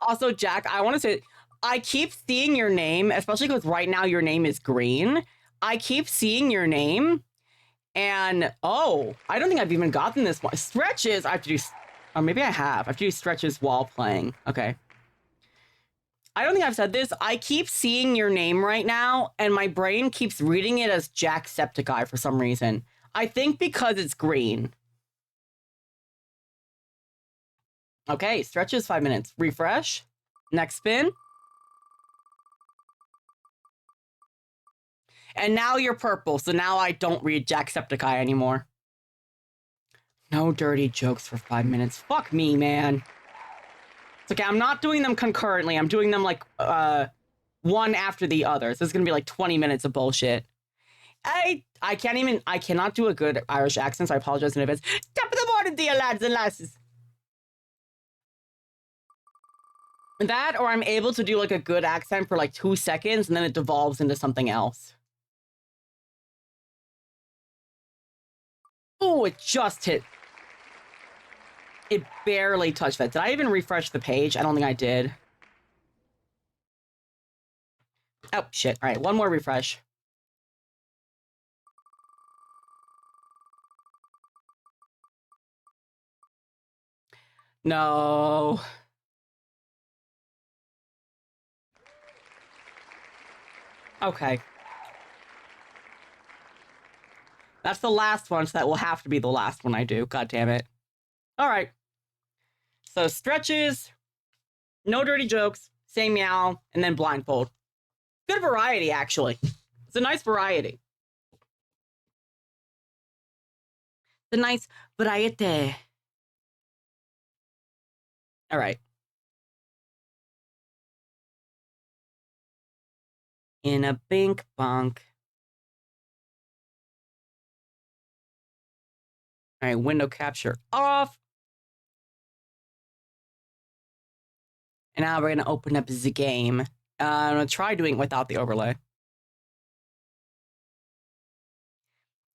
Also, Jack, I want to say, I keep seeing your name, especially because right now your name is green. I keep seeing your name, and oh, I don't think I've even gotten this one. Stretches, I have to do, or maybe I have. I have to do stretches while playing. Okay. I don't think I've said this. I keep seeing your name right now, and my brain keeps reading it as Jacksepticeye for some reason. I think because it's green. Okay, stretches 5 minutes. Refresh. Next spin. And now you're purple, so now I don't read Jacksepticeye anymore. No dirty jokes for 5 minutes. Fuck me, man. It's okay, I'm not doing them concurrently. I'm doing them like one after the other. So it's gonna be like 20 minutes of bullshit. I cannot do a good Irish accent, so I apologize in advance. Top of the morning, dear lads and lasses. That, or I'm able to do like a good accent for like 2 seconds and then it devolves into something else. Oh, it just hit. It barely touched that. Did I even refresh the page? I don't think I did. Oh, shit. All right, one more refresh. No. Okay. That's the last one, so that will have to be the last one I do. God damn it. All right. So stretches, no dirty jokes, say meow, and then blindfold. Good variety, actually. It's a nice variety. It's a nice variety. All right. In a bink bonk. All right, window capture off. And now we're going to open up the game. I'm going to try doing it without the overlay.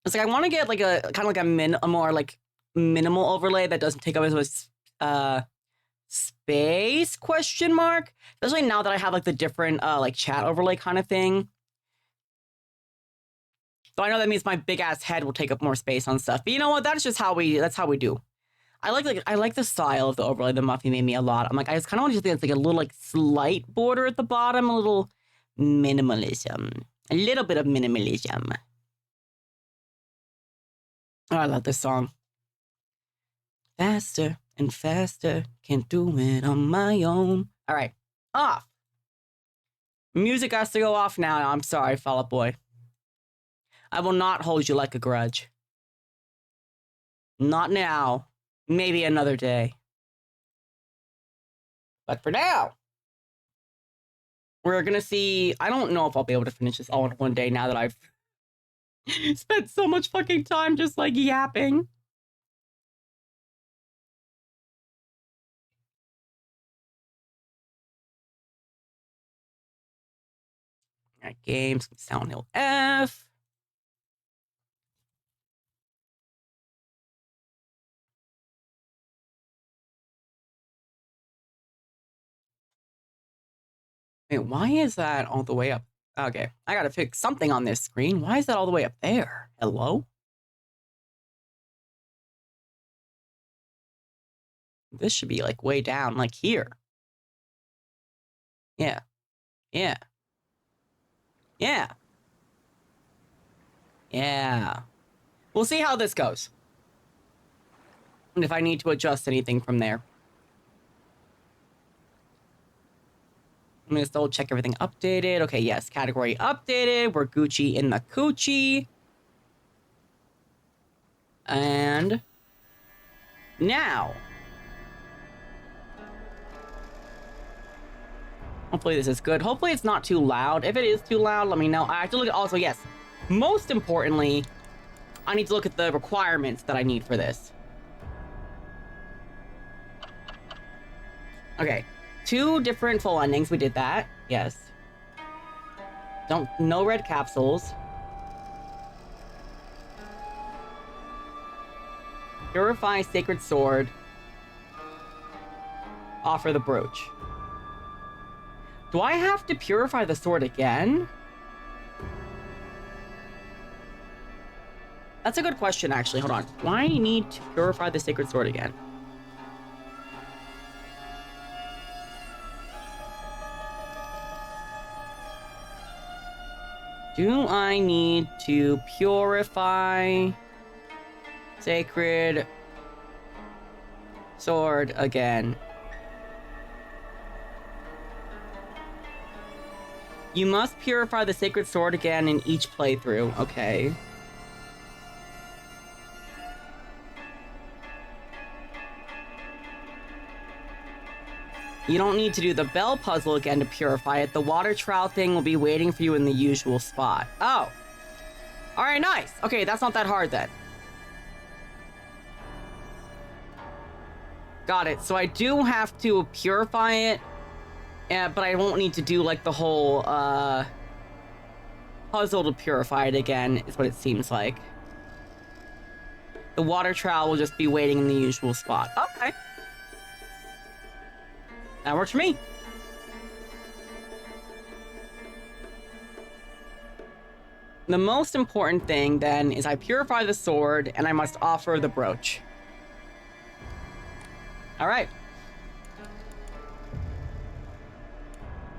It's like I want to get like a kind of like a more like minimal overlay that doesn't take up as much space, question mark. Especially now that I have like the different like chat overlay kind of thing. So I know that means my big ass head will take up more space on stuff. But you know what? That's just how that's how we do. I like the style of the overlay that Muffy made me a lot. I'm like, I just kind of want to think it's like a little like slight border at the bottom, a little minimalism. A little bit of minimalism. Oh, I love this song. Faster and faster, can't do it on my own. All right, off. Music has to go off now. I'm sorry, Fall Out Boy. I will not hold you like a grudge. Not now. Maybe another day. But for now, we're gonna see. I don't know if I'll be able to finish this all in one day now that I've spent so much fucking time just like yapping. All right, games, Soundhill F. Wait, why is that all the way up? Okay, I gotta fix something on this screen. Why is that all the way up there? Hello? This should be like way down, like here. Yeah. Yeah. Yeah. Yeah. We'll see how this goes. And if I need to adjust anything from there. I'm gonna still check everything updated. Okay, yes, category updated. We're Gucci in the coochie. And now. Hopefully this is good. Hopefully it's not too loud. If it is too loud, let me know. I have to look at also, yes, most importantly, I need to look at the requirements that I need for this. Okay, 2 different full endings. We did that. Yes. No red capsules. Purify sacred sword. Offer the brooch. Do I have to purify the sword again? That's a good question, actually. Hold on. Do I need to purify the sacred sword again? Do I need to purify sacred sword again? You must purify the sacred sword again in each playthrough. Okay. You don't need to do the bell puzzle again to purify it. The water trowel thing will be waiting for you in the usual spot. Oh. All right, nice. Okay, that's not that hard then. Got it. So I do have to purify it, but I won't need to do like the whole puzzle to purify it again, is what it seems like. The water trowel will just be waiting in the usual spot. Okay. That works for me. The most important thing, then, is I purify the sword, and I must offer the brooch. Alright.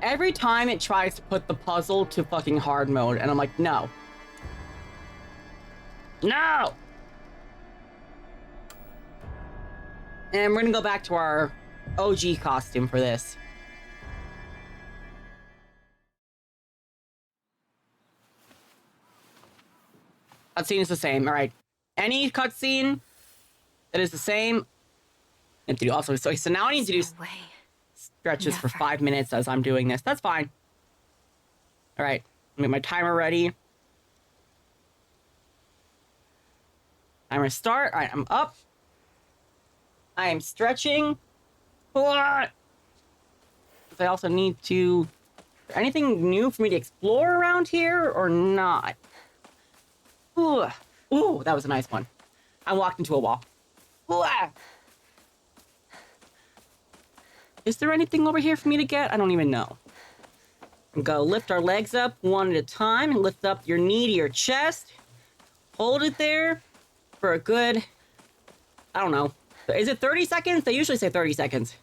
Every time it tries to put the puzzle to fucking hard mode, and I'm like, no. No! And we're gonna go back to our OG costume for this. Cutscene is the same. All right. Any cutscene that is the same. I have to do also. So now I need to do stretches for 5 minutes as I'm doing this. That's fine. All right. Get my timer ready. Timer start. All right. I'm up. I am stretching. What? I also need to... Anything new for me to explore around here or not? Ooh, ooh, that was a nice one. I walked into a wall. Ooh, ah. Is there anything over here for me to get? I don't even know. I'm gonna lift our legs up one at a time and lift up your knee to your chest. Hold it there for a good... I don't know. Is it 30 seconds? They usually say 30 seconds.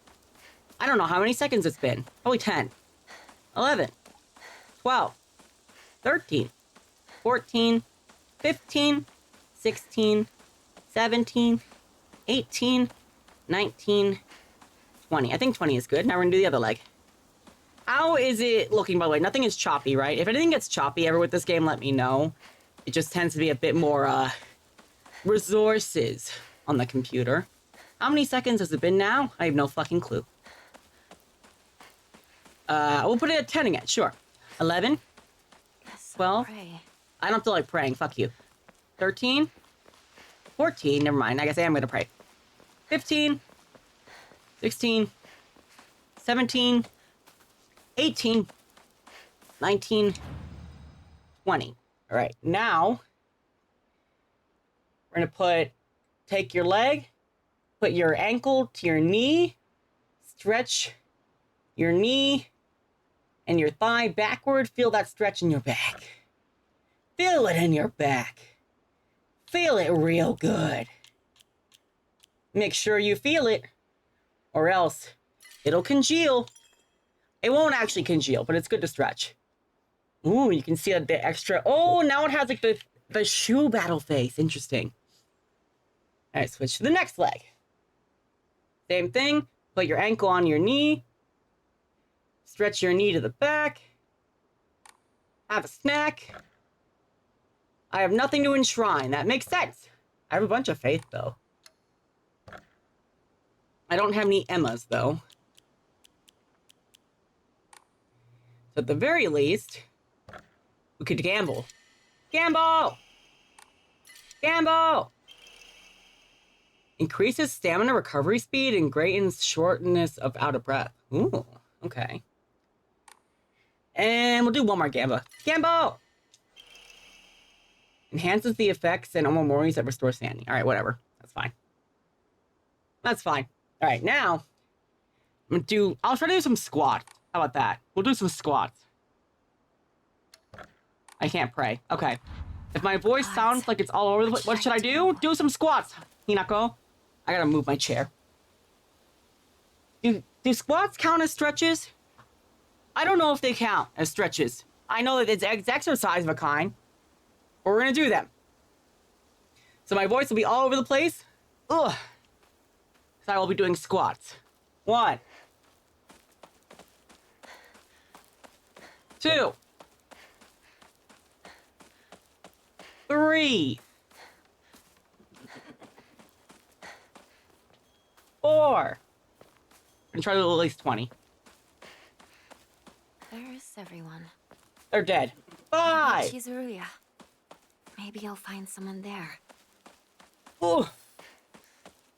I don't know how many seconds it's been. Probably 10, 11, 12, 13, 14, 15, 16, 17, 18, 19, 20. I think 20 is good. Now we're gonna do the other leg. How is it looking, by the way? Nothing is choppy, right? If anything gets choppy ever with this game, let me know. It just tends to be a bit more resources on the computer. How many seconds has it been now? I have no fucking clue. We'll put it at 10 again, sure. 11, 12. I don't feel like praying, fuck you. 13, 14, never mind. I guess I am gonna pray. 15, 16, 17, 18, 19, 20. All right, now we're gonna take your leg, put your ankle to your knee, stretch your knee and your thigh backward. Feel that stretch in your back. Feel it in your back. Feel it real good. Make sure you feel it, or else it'll congeal. It won't actually congeal, but it's good to stretch. Ooh, you can see a bit extra. Oh, now it has like the shoe battle face. Interesting. All right, switch to the next leg. Same thing. Put your ankle on your knee. Stretch your knee to the back. Have a snack. I have nothing to enshrine. That makes sense. I have a bunch of faith, though. I don't have any Emmas, though. So at the very least, we could gamble. Gamble! Gamble! Increases stamina recovery speed and greatens shortness of out of breath. Ooh, okay. And we'll do one more gamble. Gamble! Enhances the effects and memories that restore standing. All right, whatever. That's fine. That's fine. All right, now, I'll try to do some squat. How about that? We'll do some squats. I can't pray. Okay. If my voice sounds like it's all over the place, what should I do? Do some squats, Hinako. I gotta move my chair. Do squats count as stretches? I don't know if they count as stretches. I know that it's exercise of a kind, but we're gonna do them. So my voice will be all over the place. Ugh. So I will be doing squats. 1, 2, 3, 4. I'm gonna try to do at least 20. There's everyone. They're dead. 5. Chizuruya. Maybe I'll find someone there. Ooh.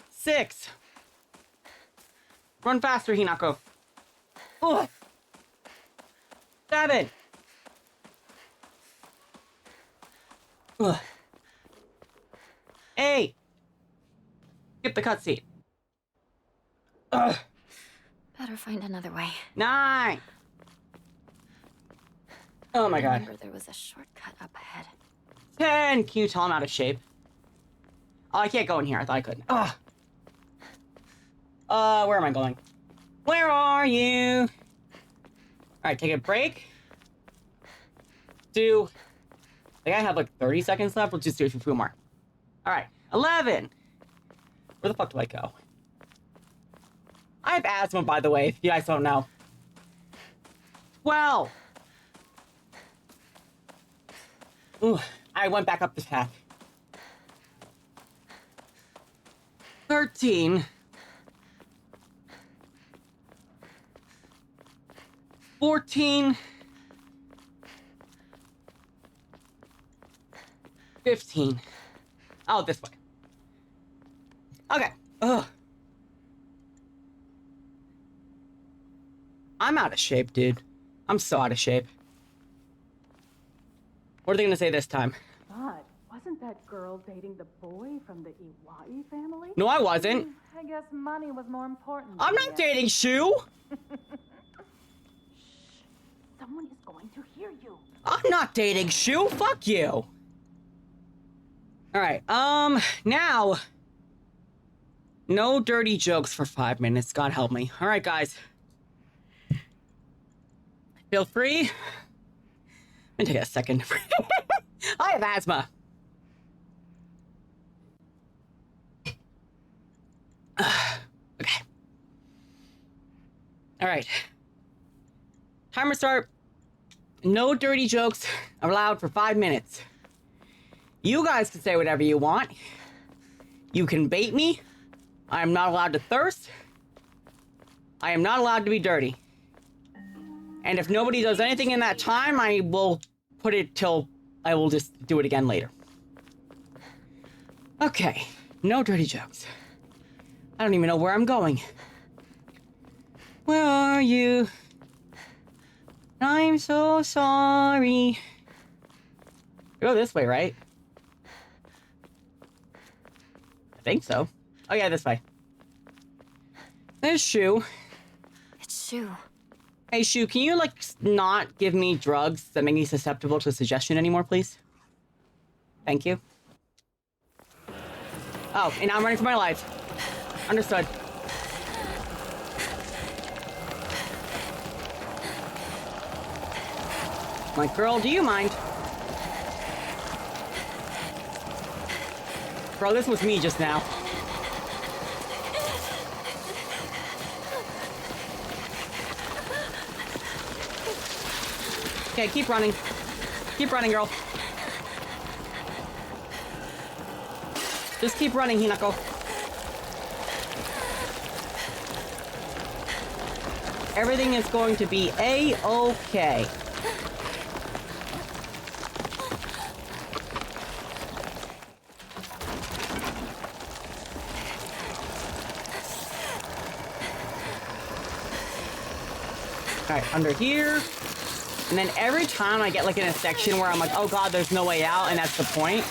6. Run faster, Hinako. Ooh. 7. Ugh. 8. Skip the cutscene. Ugh. Better find another way. 9. Oh my god. Remember there was a shortcut up ahead. 10. Can you tell I'm out of shape? Oh, I can't go in here. I thought I could. Ugh. Where am I going? Where are you? Alright, take a break. I think I have like 30 seconds left. We'll just do it for a few more. Alright, 11. Where the fuck do I go? I have asthma, by the way, if you guys don't know. 12. Ooh, I went back up this path. 13. 14. 15. Oh, this way. Okay. Ugh. I'm out of shape, dude. I'm so out of shape. What are they gonna say this time? But wasn't that girl dating the boy from the Iwai family? No, I wasn't. I guess money was more important. I'm not dating Shu. Someone is going to hear you. I'm not dating Shu. Fuck you. All right. Now. No dirty jokes for 5 minutes. God help me. All right, guys. Feel free. Let me take a second. I have asthma. Okay. All right. Timer start. No dirty jokes allowed for 5 minutes. You guys can say whatever you want. You can bait me. I am not allowed to thirst. I am not allowed to be dirty. And if nobody does anything in that time, I will put it till I will just do it again later. Okay. No dirty jokes. I don't even know where I'm going. Where are you? I'm so sorry. Go this way, right? I think so. Oh yeah, this way. There's Shu. It's Shu. Hey Shu, can you like not give me drugs that make me susceptible to suggestion anymore, please? Thank you. Oh, and now I'm running for my life. Understood. Like, girl, do you mind? Bro, this was me just now. Okay, keep running. Keep running, girl. Just keep running, Hinako. Everything is going to be A-okay. Alright, under here. And then every time I get like in a section where I'm like, oh god, there's no way out, and that's the point.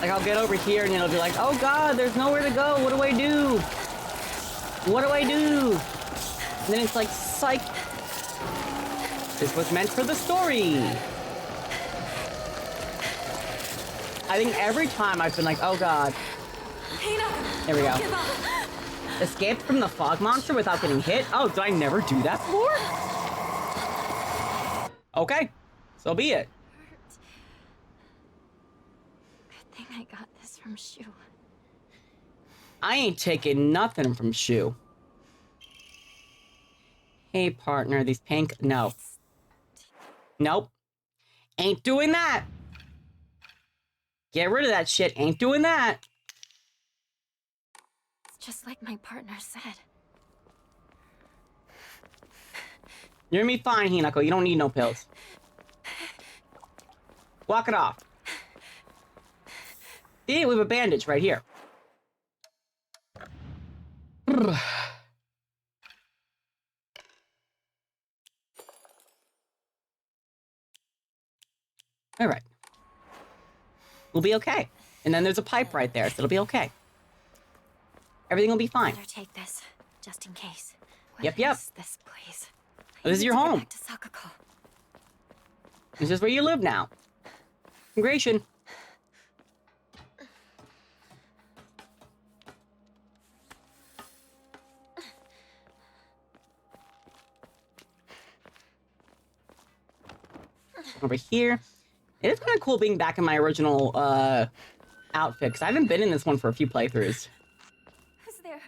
Like, I'll get over here and it'll be like, oh god, there's nowhere to go. What do I do? What do I do? And then it's like, psych. This was meant for the story. I think every time I've been like, oh god. There we go. Escaped from the fog monster without getting hit? Oh, did I never do that before? Okay, so be it. Good thing I got this from Shu. I ain't taking nothing from Shu. Hey, partner, these pink... No. Nope. Ain't doing that. Get rid of that shit. Ain't doing that. It's just like my partner said. You're gonna be fine, Hinako. You don't need no pills. Walk it off. See, we have a bandage right here. All right. We'll be okay. And then there's a pipe right there, so it'll be okay. Everything will be fine. Better take this, just in case. Yep. This place. This is your home. Back to Sakako. This is where you live now. Migration. Over here. It is kind of cool being back in my original outfit, because I haven't been in this one for a few playthroughs. Who's there?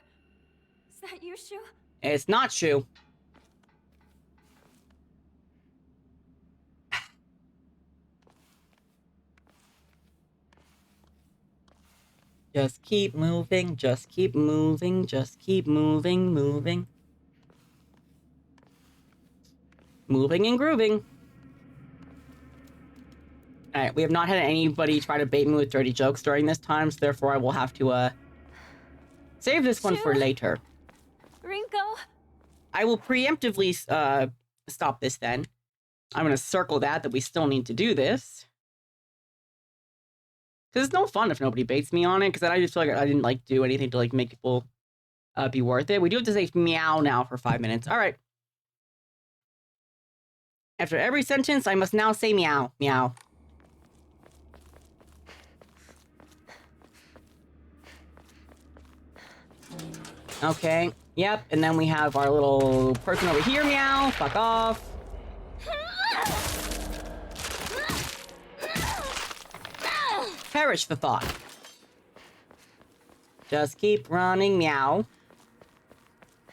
Is that you, Shu? It's not Shu. Just keep moving, just keep moving, just keep moving, moving. Moving and grooving. Alright, we have not had anybody try to bait me with dirty jokes during this time, so therefore I will have to, save this one for later. Rinko? I will preemptively, stop this then. I'm gonna circle that we still need to do this. Because it's no fun if nobody baits me on it, because then I just feel like I didn't, like, do anything to, like, make people, be worth it. We do have to say meow now for 5 minutes. Alright. After every sentence, I must now say meow. Meow. Okay, yep, and then we have our little person over here, meow, fuck off. Perish the thought. Just keep running, meow.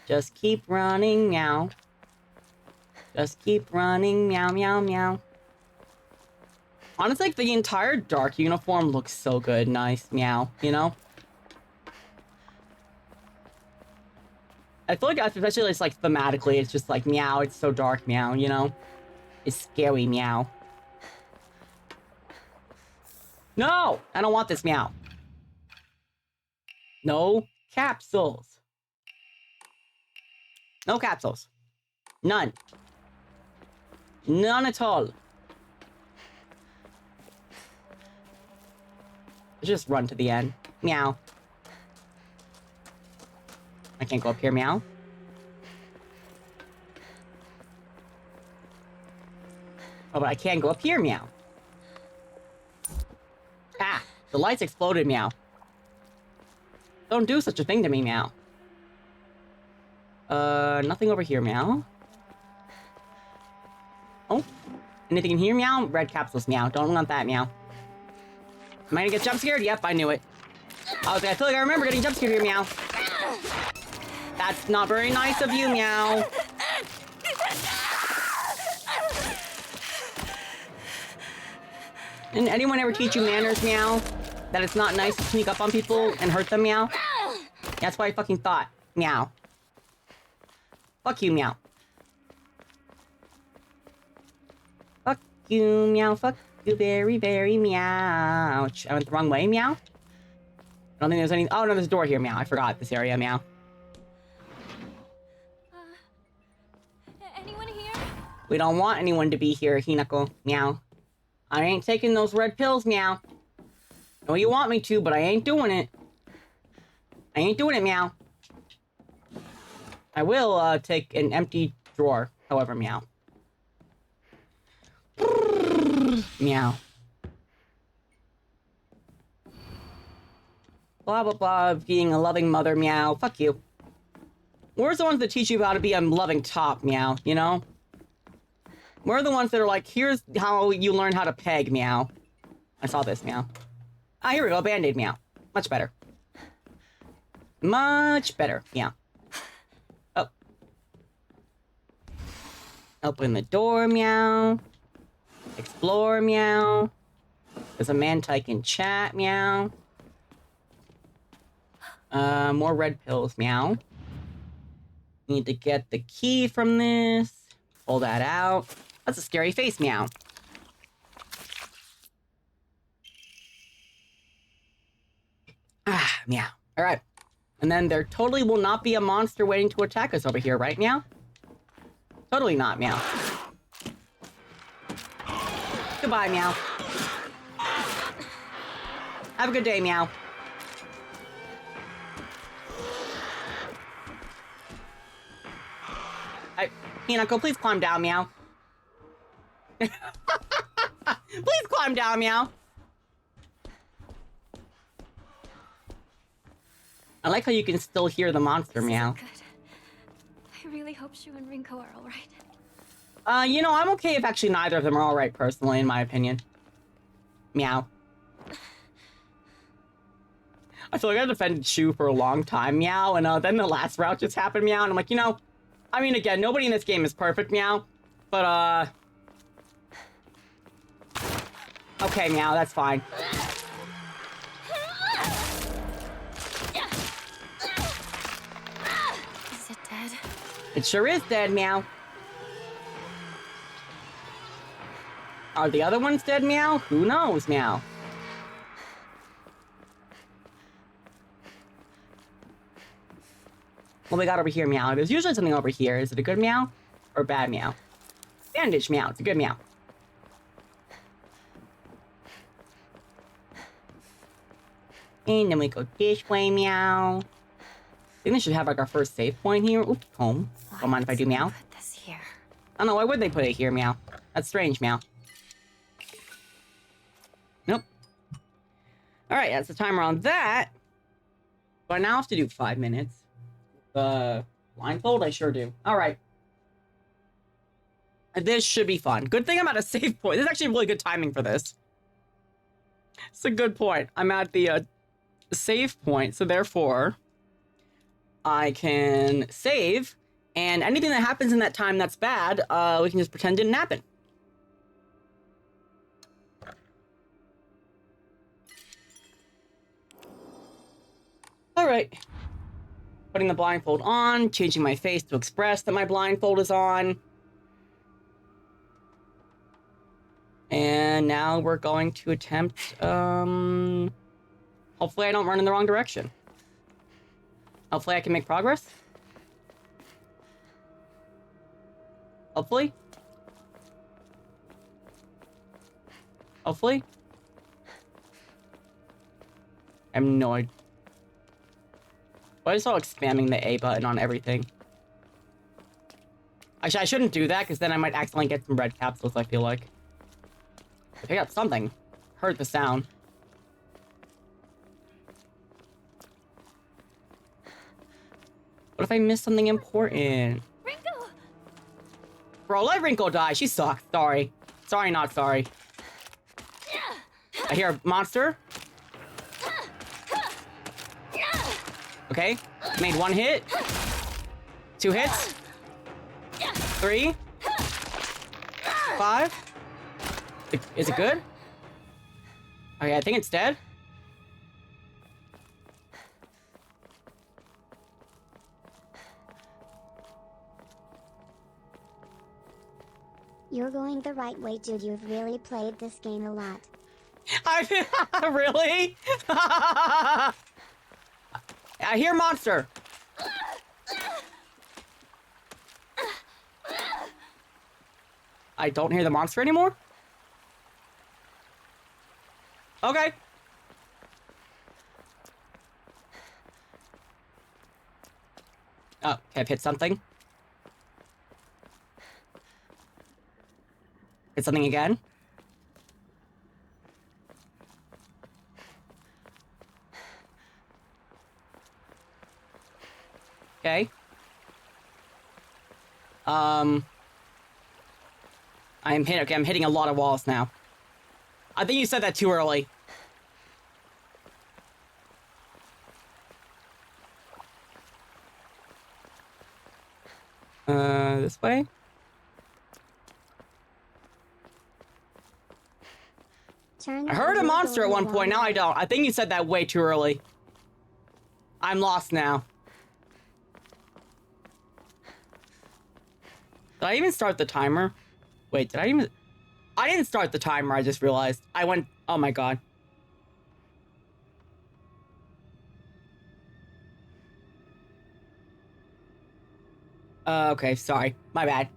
Just keep running, meow. Just keep running, meow, meow, meow. Honestly, like, the entire dark uniform looks so good, nice, meow, you know? I feel like, especially it's like thematically, it's just like meow, it's so dark, meow, you know? It's scary, meow. No! I don't want this, meow. No capsules. No capsules. None. None at all. Just run to the end. Meow. I can't go up here, meow. Oh, but I can go up here, meow. Ah, the lights exploded, meow. Don't do such a thing to me, meow. Nothing over here, meow. Oh, anything in here, meow? Red capsules, meow. Don't want that, meow. Am I gonna get jump scared? Yep, I knew it. I feel like I remember getting jump scared here, meow. That's not very nice of you, meow. Didn't anyone ever teach you manners, meow? That it's not nice to sneak up on people and hurt them, meow? That's what I fucking thought. Meow. Fuck you, meow. Fuck you, meow. Fuck you very, very meow. I went the wrong way, meow. I don't think there's any... Oh, no, there's a door here, meow. I forgot this area, meow. Anyone here? We don't want anyone to be here, Hinako. Meow. I ain't taking those red pills, meow. know you want me to, but I ain't doing it. I ain't doing it, meow. I will take an empty drawer, however, meow. Meow. Blah, blah, blah, being a loving mother, meow. Fuck you. We're the ones that teach you how to be a loving top, meow, you know? We're the ones that are like, here's how you learn how to peg, meow. I saw this, meow. Ah, here we go, Band-Aid, meow. Much better. Much better, meow. Oh. Open the door, meow. Explore, meow. There's a man tyke in chat, meow. More red pills, meow. Need to get the key from this. Pull that out. That's a scary face, meow. Ah, meow. All right. And then there totally will not be a monster waiting to attack us over here, right, meow? Totally not, meow. Goodbye, meow. Have a good day, meow. Hinako, please climb down, meow. Please climb down, meow. I like how you can still hear the monster, meow. Good. I really hope Shu and Rinko are all right. You know, I'm okay if actually neither of them are all right, personally, in my opinion. Meow. I feel like I defended Shu for a long time, meow, and then the last route just happened, meow, and I'm like, you know, I mean, again, nobody in this game is perfect, meow, but, okay, meow, that's fine. Is it dead? It sure is dead, meow. Are the other ones dead, meow? Who knows, meow? What we got over here, meow? There's usually something over here. Is it a good meow or a bad meow? Bandage meow. It's a good meow. And then we go this way, meow. I think we should have like our first save point here. Oops, home. Don't mind if I do meow. Put this here. I don't know, why would they put it here, meow? That's strange, meow. Nope. Alright, that's the timer on that. Do I now have to do 5 minutes? Blindfold? I sure do. Alright. This should be fun. Good thing I'm at a save point. This is actually really good timing for this. It's a good point. I'm at the save point, so therefore I can save, and anything that happens in that time that's bad, we can just pretend didn't happen. Alright. Putting the blindfold on, changing my face to express that my blindfold is on. And now we're going to attempt, hopefully I don't run in the wrong direction. Hopefully I can make progress. Hopefully. Hopefully. I'm annoyed. Why is all like spamming the A button on everything? Actually, I shouldn't do that, because then I might accidentally get some red capsules, I feel like. I picked up something. Heard the sound. What if I missed something important? Rinko! Bro, let Rinko die. She sucks. Sorry. Sorry, not sorry. I hear a monster. Okay. Made 1 hit. 2 hits. 3. 5. Is it good? Okay, I think it's dead. You're going the right way, dude. You've really played this game a lot. Really? I hear monster. I don't hear the monster anymore? Okay. Oh, okay, I've hit something. Hit something again. Okay. I'm hitting a lot of walls now. I think you said that too early. This way? I heard a monster at one point, now I don't. I think you said that way too early. I'm lost now. Did I even start the timer? Wait, did I even... I didn't start the timer, I just realized. I went... Oh my god. Okay, sorry. My bad.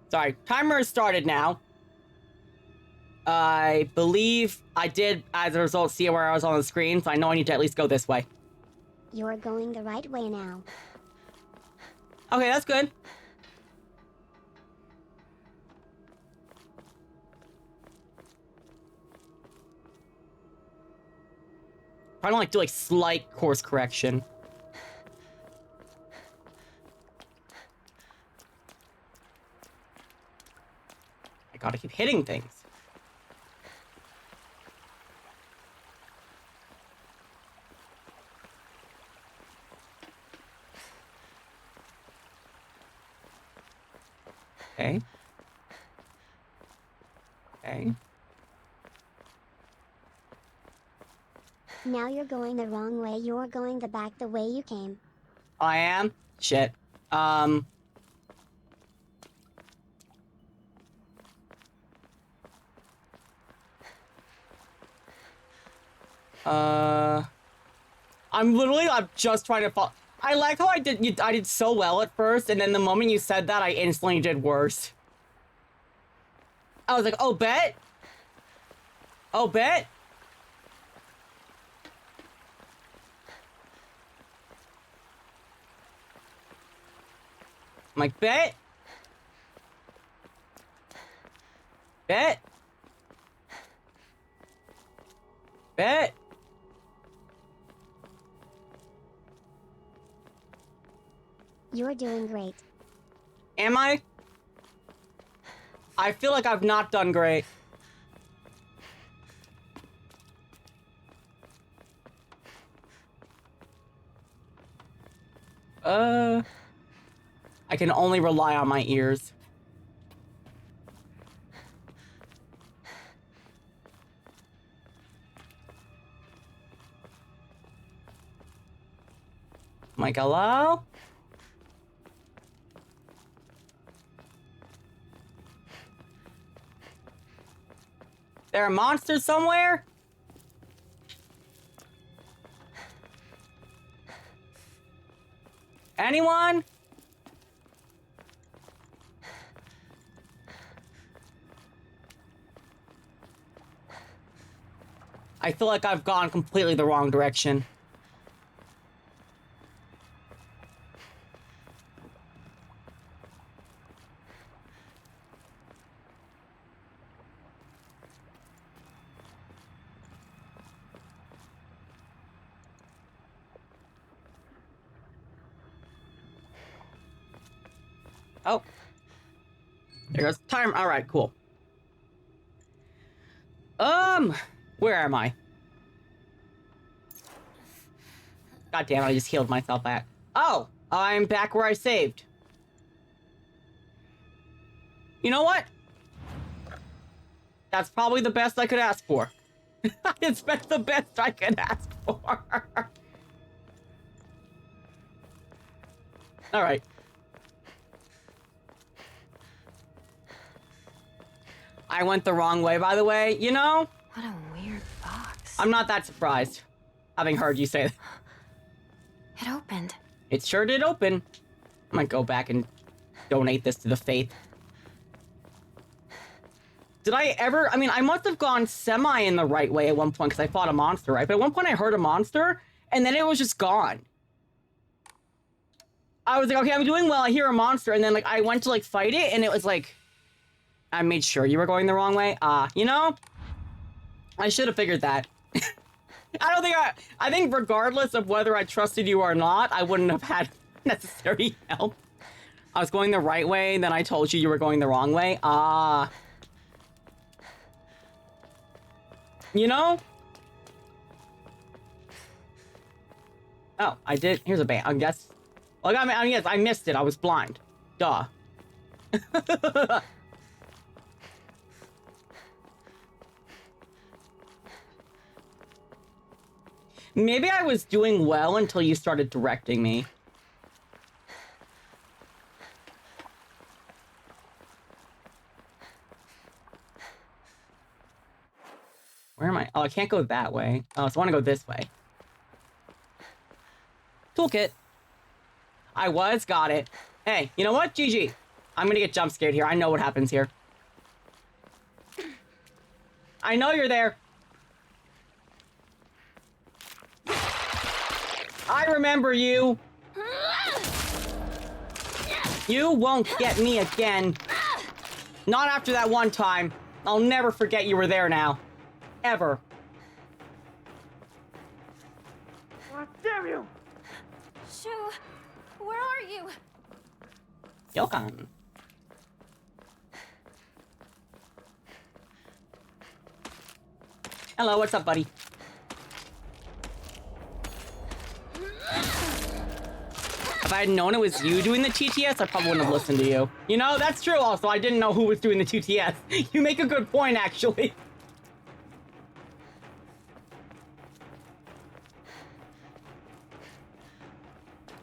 Sorry. Timer is started now. I believe I did, as a result, see where I was on the screen, so I know I need to at least go this way. You're going the right way now. Okay, that's good. I don't like do like slight course correction. I gotta keep hitting things. Okay. Okay. Now you're going the wrong way. You're going the way you came. I am? Shit. I'm just trying to fall. I like how I did so well at first, and then the moment you said that, I instantly did worse. I was like, oh, bet? Oh, bet? I'm like, bet? Bet? Bet? You're doing great. Am I? I feel like I've not done great. I can only rely on my ears. I'm like, hello? There a monster somewhere? Anyone? I feel like I've gone completely the wrong direction. Oh. There goes time. All right, cool. Where am I? God damn it, I just healed myself back. Oh, I'm back where I saved. You know what? That's probably the best I could ask for. It's been the best I could ask for. All right. I went the wrong way, by the way. You know? What a weird box. I'm not that surprised, having heard you say that. It opened. It sure did open. I might go back and donate this to the faith. Did I ever... I mean, I must have gone semi in the right way at one point because I fought a monster, right? But at one point I heard a monster, and then it was just gone. I was like, okay, I'm doing well. I hear a monster. And then like I went to like fight it and it was like, I made sure you were going the wrong way. You know, I should have figured that. I think regardless of whether I trusted you or not, I wouldn't have had necessary help. I was going the right way, and then I told you were going the wrong way. You know? Oh, I did. Here's a band. I guess. Well, yes, I missed it. I was blind. Duh. Maybe I was doing well until you started directing me. Where am I? Oh, I can't go that way. Oh, so I want to go this way. Toolkit. Got it. Hey, you know what? GG. I'm gonna get jump scared here. I know what happens here. I know you're there. I remember you. You won't get me again. Not after that one time. I'll never forget you were there now. Ever. God damn you! Shu, where are you? Yokan. Hello, what's up, buddy? If I had known it was you doing the TTS, I probably wouldn't have listened to you. You know, that's true also. I didn't know who was doing the TTS. You make a good point, actually.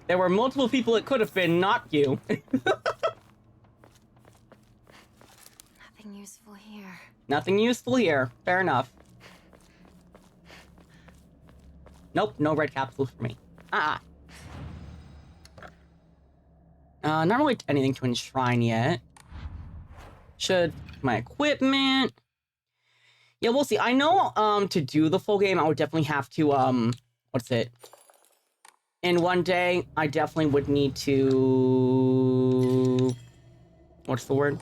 There were multiple people it could have been, not you. Nothing useful here. Nothing useful here. Fair enough. Nope, no red capsules for me. Not really anything to enshrine yet. Should my equipment. Yeah, we'll see. I know to do the full game I would definitely have to what's it? In one day, I definitely would need to what's the word?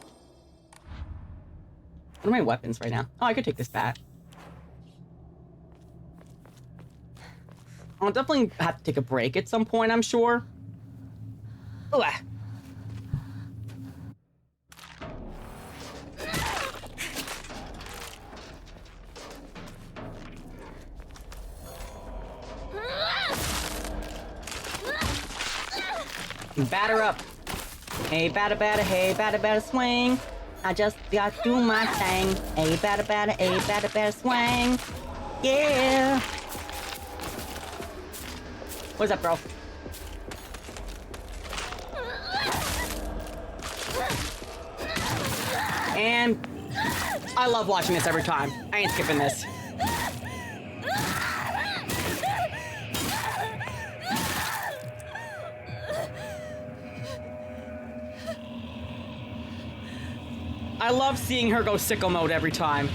What are my weapons right now? Oh, I could take this bat. I'll definitely have to take a break at some point, I'm sure. Ooh, Batter up. Hey, batter, hey, batter, swing. I just got to do my thing. Hey, batter, hey, batter, swing. Yeah. What's up, bro? And I love watching this every time. I ain't skipping this. I love seeing her go sicko mode every time.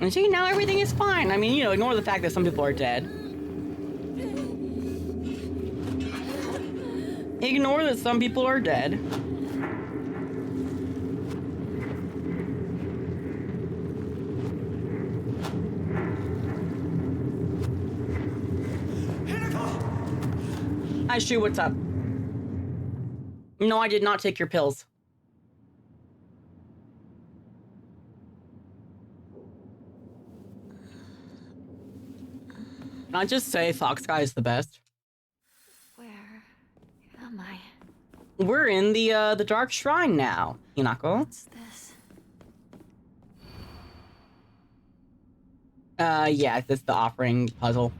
And see, now everything is fine. I mean, you know, ignore the fact that some people are dead. Ignore that some people are dead. Hi, Shu, what's up? No, I did not take your pills. Can I just say Fox Guy is the best? Where am I? We're in the Dark Shrine now, Hinako. What's this? Yeah, this is the offering puzzle.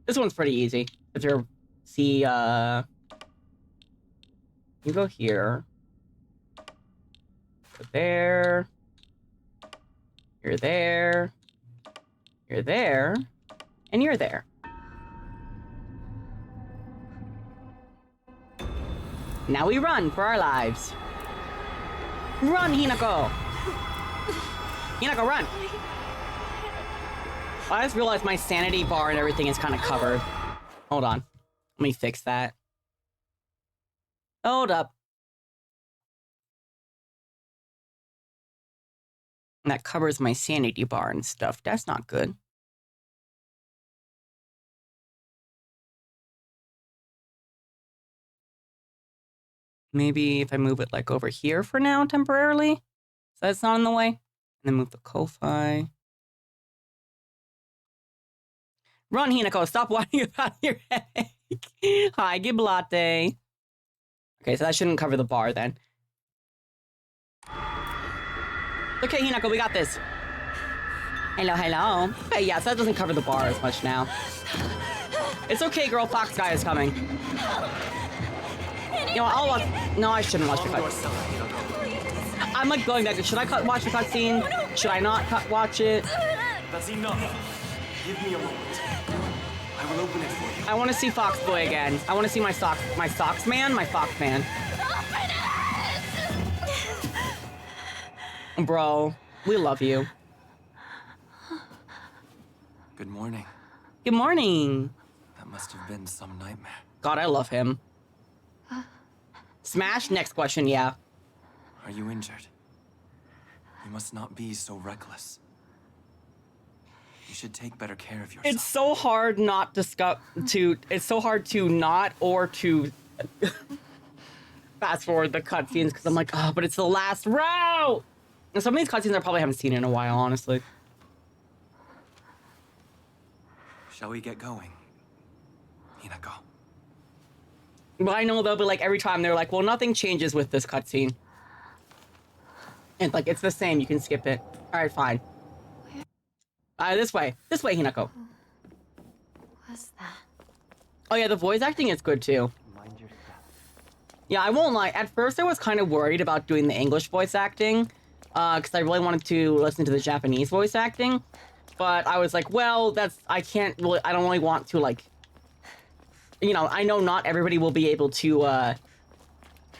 This one's pretty easy. If you're see, you go here. Go there. You're there. You're there. And you're there. Now we run for our lives. Run, Hinako! Hinako, run! I just realized my sanity bar and everything is kind of covered. Hold on. Let me fix that. Hold up. That covers my sanity bar and stuff. That's not good. Maybe if I move it like over here for now temporarily, so that's not in the way. And then move the Ko-Fi. Run, Hinako, stop whining about your headache. Hi, give latte. Okay, so that shouldn't cover the bar then. Okay, Hinako, we got this. Hello, hello. Okay, yeah, so that doesn't cover the bar as much now. It's okay, girl, Fox Guy is coming. You know, I'll watch. No, I shouldn't watch the cutscene. I'm like going back to, should I watch the cutscene? Should I not watch it? That's enough. Give me a moment. I will open it for you. I want to see Fox Boy again. I want to see my Fox man? My Fox man. Bro, we love you. Good morning. Good morning. That must have been some nightmare. God, I love him. Smash? Next question, yeah. Are you injured? You must not be so reckless. You should take better care of yourself. It's so hard not it's so hard to not or to fast forward the cutscenes because I'm like, oh, but it's the last route. And some of these cutscenes I probably haven't seen in a while, honestly. Shall we get going? Hinako. But I know they'll be like, every time they're like, well, nothing changes with this cutscene. And like, it's the same, you can skip it. All right, fine. This way, Hinako. What's that? Oh yeah, the voice acting is good too. Mind your step. Yeah, I won't lie. At first, I was kind of worried about doing the English voice acting, because I really wanted to listen to the Japanese voice acting. But I was like, well, I don't really want to, like, you know, I know not everybody will be able to,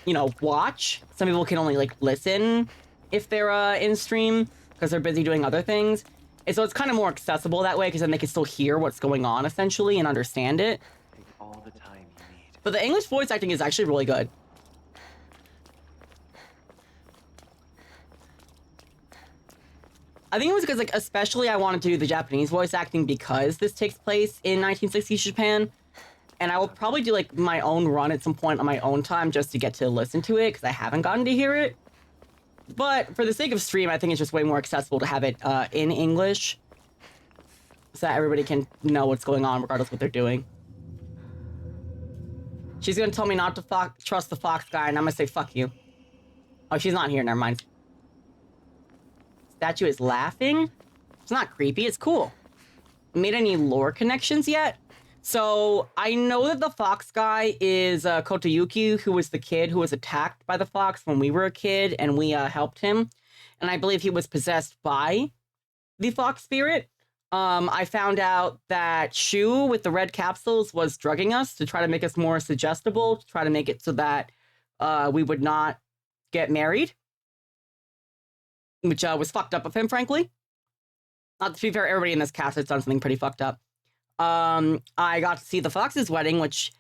you know, watch. Some people can only, like, listen if they're, in stream, because they're busy doing other things. And so it's kind of more accessible that way, because then they can still hear what's going on, essentially, and understand it. Take all the time you need. But the English voice acting is actually really good. I think it was because, like, especially I wanted to do the Japanese voice acting because this takes place in 1960s Japan. And I will probably do, like, my own run at some point on my own time just to get to listen to it, because I haven't gotten to hear it. But for the sake of stream, I think it's just way more accessible to have it in English, so that everybody can know what's going on regardless of what they're doing. She's gonna tell me not to trust the Fox Guy, and I'm gonna say, fuck you. Oh, she's not here, never mind. Statue is laughing? It's not creepy, it's cool. Made any lore connections yet? So, I know that the Fox Guy is Kotoyuki, who was the kid who was attacked by the fox when we were a kid, and we helped him. And I believe he was possessed by the fox spirit. I found out that Shu with the red capsules was drugging us to try to make us more suggestible, to try to make it so that we would not get married. Which was fucked up of him, frankly. Not to be fair, everybody in this cast has done something pretty fucked up. I got to see the fox's wedding, which,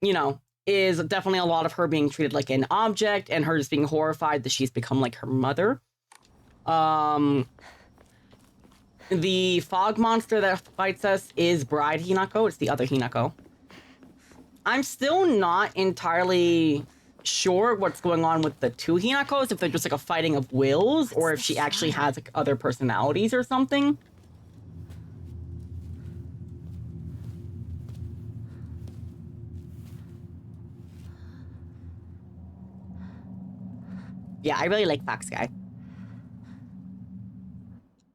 you know, is definitely a lot of her being treated like an object and her just being horrified that she's become like her mother. The fog monster that fights us is Bride Hinako. It's the other Hinako. I'm still not entirely sure what's going on with the two Hinakos, if they're just like a fighting of wills or if she actually has like other personalities or something. Yeah, I really like Fox Guy.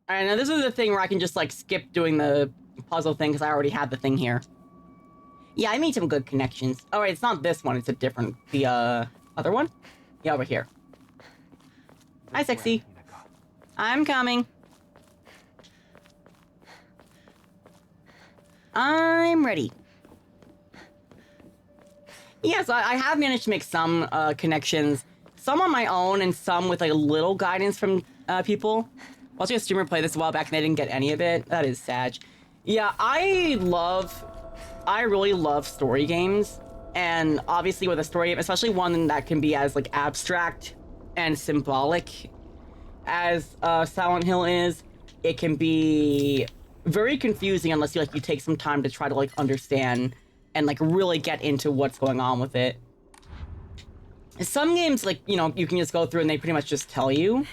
Alright, now this is the thing where I can just, like, skip doing the puzzle thing because I already had the thing here. Yeah, I made some good connections. Alright, it's not this one, it's a different... The, other one? Yeah, over here. Hi, sexy. I'm coming. I'm ready. Yes, I have managed to make some, connections. Some on my own and some with like a little guidance from people. Watching a streamer play this a while back and they didn't get any of it. That is sad. Yeah, I really love story games. And obviously with a story game, especially one that can be as like abstract and symbolic as Silent Hill is, it can be very confusing unless you take some time to try to like understand and like really get into what's going on with it. Some games, like, you know, you can just go through and they pretty much just tell you.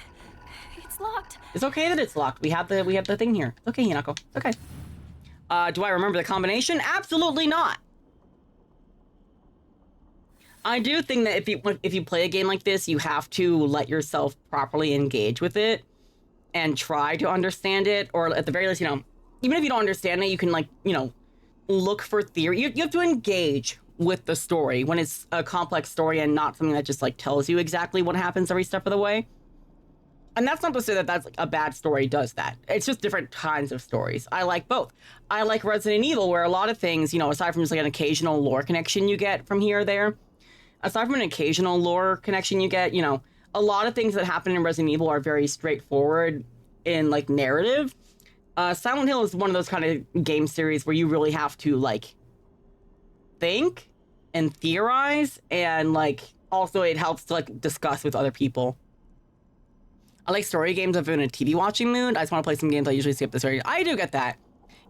It's locked. It's okay that it's locked. We have the thing here. It's okay, Hinako. It's okay. Do I remember the combination? Absolutely not. I do think that if you play a game like this, you have to let yourself properly engage with it and try to understand it, or at the very least, you know, even if you don't understand it, you can, like, you know, look for theory. You have to engage with the story when it's a complex story and not something that just like tells you exactly what happens every step of the way. And that's not to say that that's like a bad story does that. It's just different kinds of stories. I like both. I like Resident Evil, where a lot of things, you know, aside from just like an occasional lore connection you get from here or there, aside from an occasional lore connection you get, you know, a lot of things that happen in Resident Evil are very straightforward in like narrative. Silent Hill is one of those kind of game series where you really have to like think and theorize, and like also it helps to like discuss with other people. I like story games if I'm in a TV watching mood. I just want to play some games. I usually skip the story. I do get that.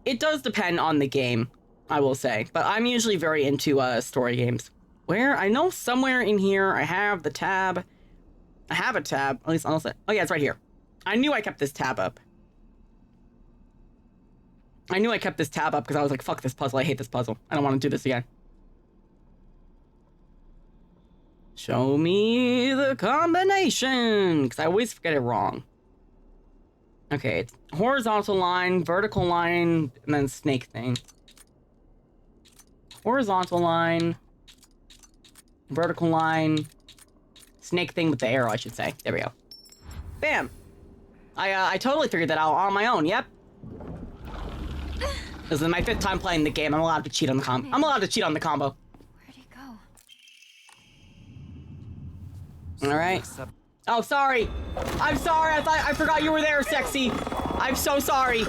It does depend on the game, I will say, but I'm usually very into story games. Where I know somewhere in here I have the tab. I have a tab, at least I'll say. Oh yeah, it's right here. I knew I kept this tab up. I knew I kept this tab up because I was like, fuck this puzzle. I hate this puzzle. I don't want to do this again. Show me the combination, because I always forget it wrong. Okay, it's horizontal line, vertical line, and then snake thing. Horizontal line, vertical line, snake thing with the arrow, I should say. There we go. Bam! I totally figured that out on my own, yep. This is my 5th time playing the game. I'm allowed to cheat on the combo. I'm allowed to cheat on the combo. Where'd he go? All right. Oh, sorry. I'm sorry. I forgot you were there, sexy. I'm so sorry.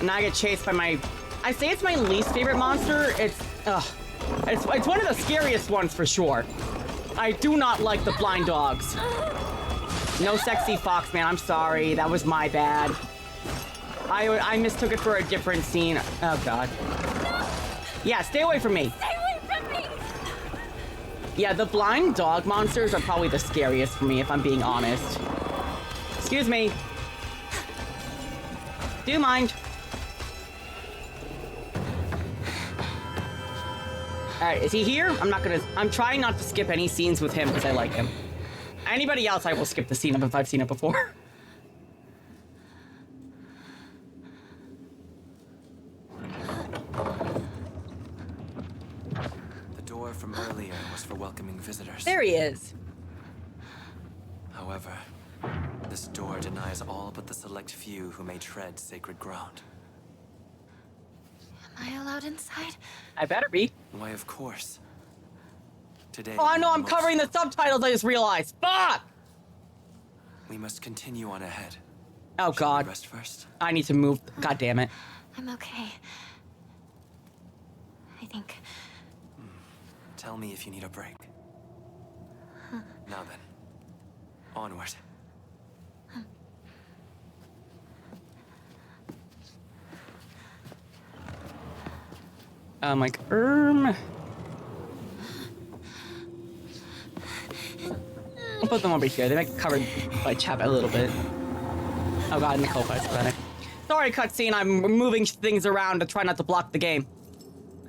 And I get chased by my... I say it's my least favorite monster. It's one of the scariest ones for sure. I do not like the blind dogs. No sexy fox, man. I'm sorry. That was my bad. I mistook it for a different scene. Oh, God. Yeah, stay away from me. Stay away from me! Yeah, the blind dog monsters are probably the scariest for me, if I'm being honest. Excuse me. Do you mind? Alright, is he here? I'm trying not to skip any scenes with him because I like him. Anybody else, I will skip the scene if I've seen it before. The door from earlier was for welcoming visitors. There he is. However, this door denies all but the select few who may tread sacred ground. Am I allowed inside? I better be. Why, of course. Today... Oh, I know, I'm most- covering the subtitles, I just realized. Fuck! We must continue on ahead. Oh, Shall we God. rest first? I need to move. God damn it. I'm okay. I think. Tell me if you need a break. Now then, onward. I'm like, I'll put them over here. They might be covered by chat a little bit. Oh God, Nicole, that's pathetic. Sorry, cutscene. I'm moving things around to try not to block the game.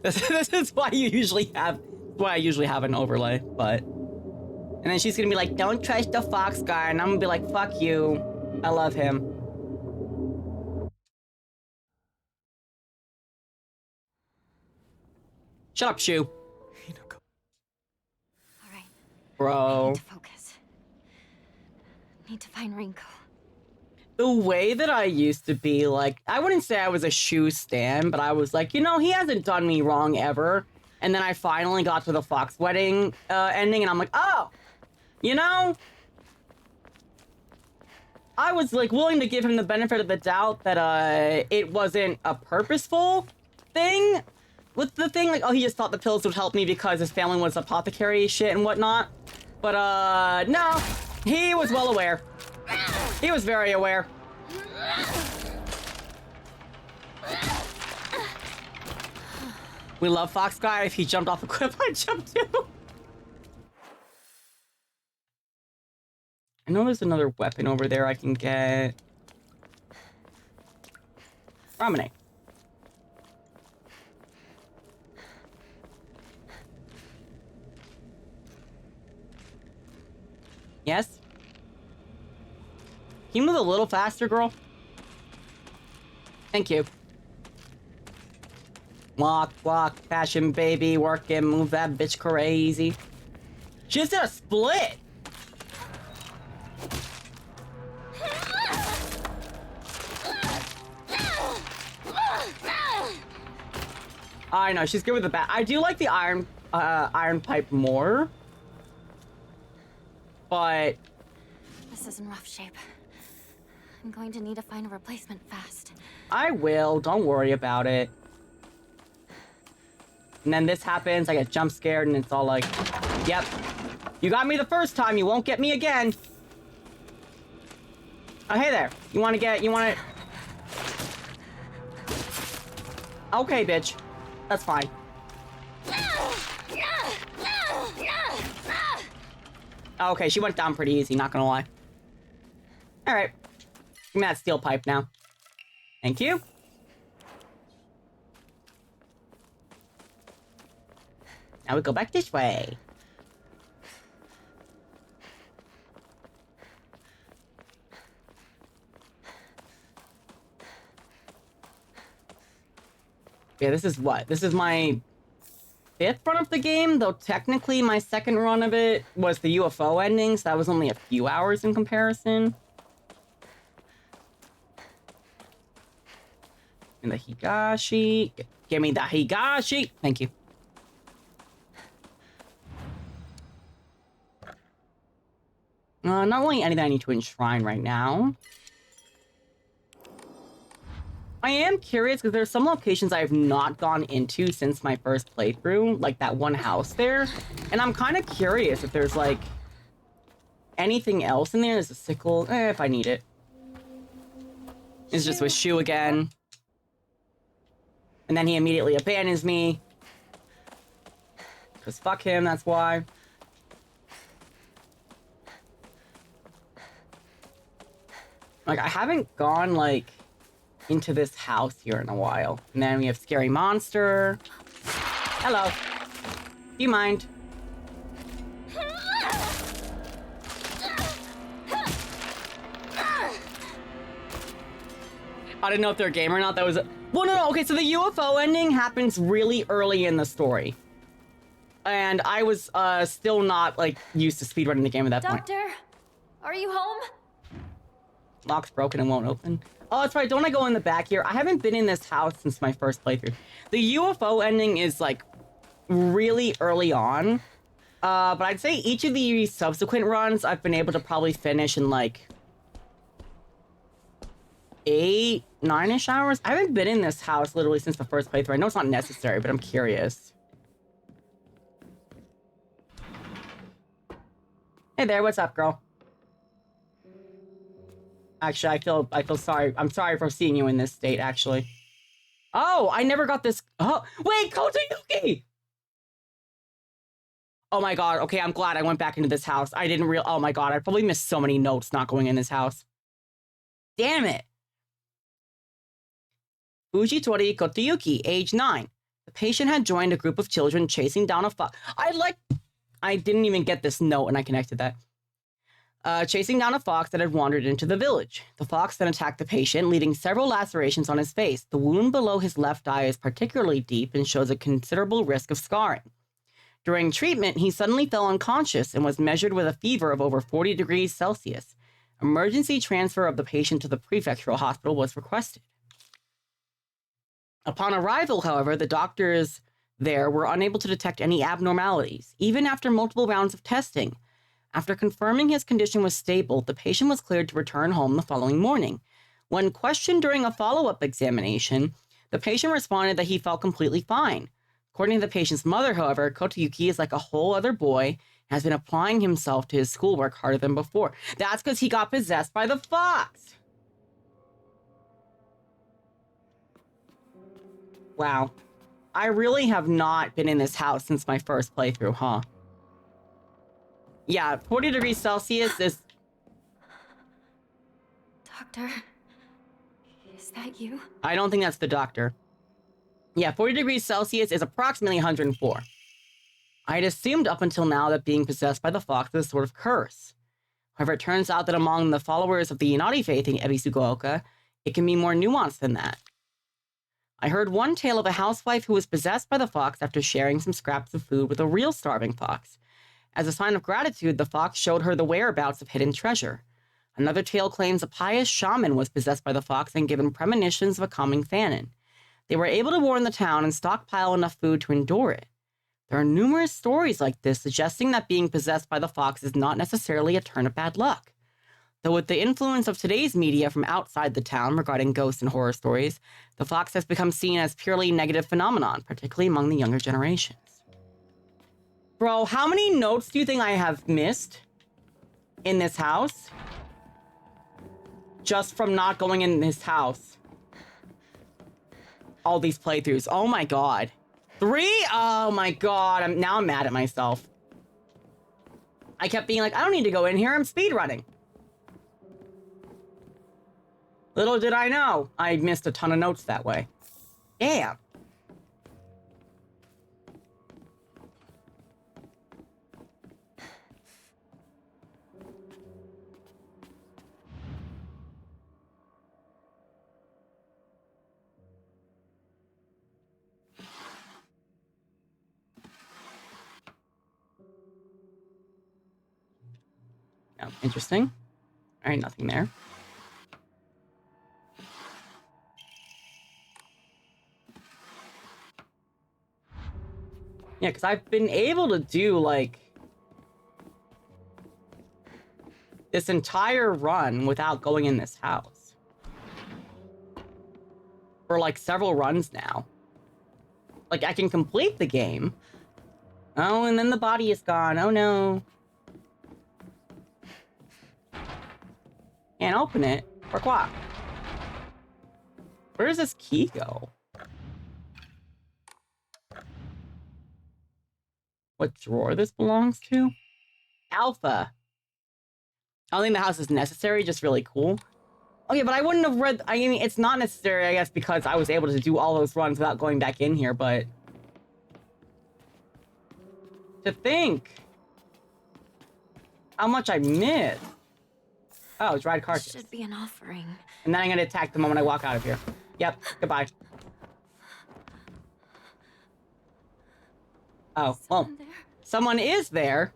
This is why you usually have, why I usually have an overlay. But, and then she's gonna be like, "Don't trust the fox guy," and I'm gonna be like, "Fuck you. I love him." Shut up, Shu. Hinako. All right. I Bro. need to focus. Need to find Rinko. The way that I used to be, like, I wouldn't say I was a Shu stan, but I was like, you know, he hasn't done me wrong ever. And then I finally got to the Fox wedding ending, and I'm like, oh, you know, I was like willing to give him the benefit of the doubt that it wasn't a purposeful thing with the thing. Like, oh, he just thought the pills would help me because his family was apothecary shit and whatnot. But no, he was well aware. He was very aware. We love Fox Guy. If he jumped off a cliff, I jumped too. I know there's another weapon over there I can get. Ramune. Yes? Can you move a little faster, girl? Thank you. Walk, walk, fashion baby, working, move that bitch crazy. She just did a split. I know, she's good with the bat. I do like the iron pipe more. But This is in rough shape. I'm going to need to find a replacement fast. I will, don't worry about it. And then this happens, I get jump scared, and it's all like, yep, you got me the first time, you won't get me again. Oh, hey there. You want it? Okay, bitch. That's fine. Okay, she went down pretty easy, not gonna lie. Alright. Give me that steel pipe now. Thank you. Now we go back this way. Yeah, this is what? This is my 5th run of the game, though technically my 2nd run of it was the UFO ending, so that was only a few hours in comparison. And the Higashi. Give me the Higashi! Thank you. Not really anything I need to enshrine right now. I am curious because there's some locations I have not gone into since my first playthrough, like that one house there. And I'm kind of curious if there's like anything else in there. There's a sickle, if I need it. It's just with Shu again. And then he immediately abandons me. Because fuck him, that's why. Like, I haven't gone, like, into this house here in a while. And then we have Scary Monster. Hello. Do you mind? I didn't know if they're a gamer or not. That was a... Well, no. Okay, so the UFO ending happens really early in the story. And I was still not, like, used to speedrunning the game at that point. Doctor, are you home? Lock's broken and won't open. Oh, that's right. Don't I go in the back here? I haven't been in this house since my first playthrough. The UFO ending is, like, really early on. But I'd say each of the subsequent runs I've been able to probably finish in, like, 8, 9-ish hours. I haven't been in this house literally since the first playthrough. I know it's not necessary, but I'm curious. Hey there, what's up, girl? Actually, I feel sorry. I'm sorry for seeing you in this state, actually. Oh, I never got this. Oh, wait, Kotayuki! Oh my god, okay, I'm glad I went back into this house. I didn't oh my god, I probably missed so many notes not going in this house. Damn it. Fujitori Kotayuki, age 9. The patient had joined a group of children chasing down a fox. I didn't even get this note and I connected that. Chasing down a fox that had wandered into the village. The fox then attacked the patient, leaving several lacerations on his face. The wound below his left eye is particularly deep and shows a considerable risk of scarring. During treatment, he suddenly fell unconscious and was measured with a fever of over 40 degrees Celsius. Emergency transfer of the patient to the prefectural hospital was requested. Upon arrival, however, the doctors there were unable to detect any abnormalities, even after multiple rounds of testing. After confirming his condition was stable, the patient was cleared to return home the following morning. When questioned during a follow-up examination, the patient responded that he felt completely fine. According to the patient's mother, however, Kotayuki is like a whole other boy and has been applying himself to his schoolwork harder than before. That's because he got possessed by the fox. Wow. I really have not been in this house since my first playthrough, huh? Yeah, 40 degrees Celsius is... Doctor, is that you? I don't think that's the doctor. Yeah, 40 degrees Celsius is approximately 104. I had assumed up until now that being possessed by the fox is a sort of curse. However, it turns out that among the followers of the Inari faith in Ebisugaoka, it can be more nuanced than that. I heard one tale of a housewife who was possessed by the fox after sharing some scraps of food with a real starving fox. As a sign of gratitude, the fox showed her the whereabouts of hidden treasure. Another tale claims a pious shaman was possessed by the fox and given premonitions of a coming famine. They were able to warn the town and stockpile enough food to endure it. There are numerous stories like this suggesting that being possessed by the fox is not necessarily a turn of bad luck. Though with the influence of today's media from outside the town regarding ghosts and horror stories, the fox has become seen as purely negative phenomenon, particularly among the younger generations. Bro, how many notes do you think I have missed in this house? Just from not going in this house. All these playthroughs. Oh my god. 3? Oh my god. Now I'm mad at myself. I kept being like, I don't need to go in here. I'm speedrunning. Little did I know, I missed a ton of notes that way. Damn. Oh, interesting. All right, nothing there. Yeah, because I've been able to do, like, this entire run without going in this house. For, like, several runs now. Like, I can complete the game. Oh, and then the body is gone. Oh, no. Can't open it. Pourquoi? Where does this key go? What drawer this belongs to? Alpha. I don't think the house is necessary, just really cool. Okay, but I wouldn't have read... I mean, it's not necessary, I guess, because I was able to do all those runs without going back in here, but... To think... how much I missed. Oh, dried carcass. Should be an offering. And then I'm gonna attack the moment I walk out of here. Yep, goodbye. Oh, well, someone is there.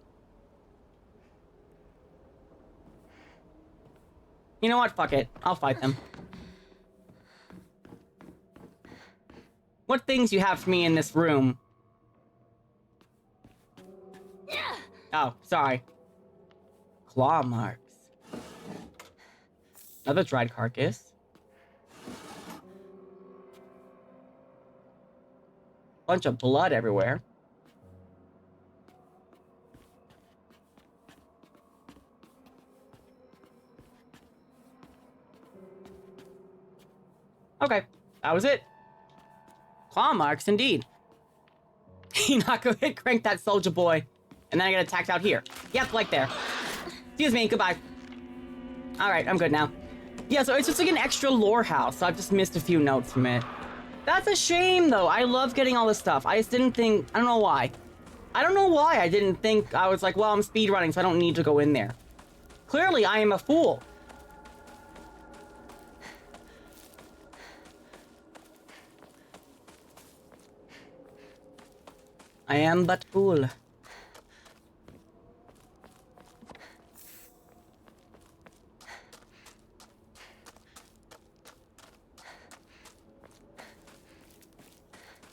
You know what? Fuck it. I'll fight them. What things you have for me in this room? Oh, sorry. Claw marks. Another dried carcass. Bunch of blood everywhere. Okay, that was it. Claw marks, indeed. Hinako hit crank that soldier boy. And then I get attacked out here. Yep, like there. Excuse me, goodbye. Alright, I'm good now. Yeah, so it's just like an extra lore house. So I've just missed a few notes from it. That's a shame, though. I love getting all this stuff. I just didn't think... I don't know why. I don't know why I didn't think... I was like, well, I'm speedrunning, so I don't need to go in there. Clearly, I am a fool. I am but fool.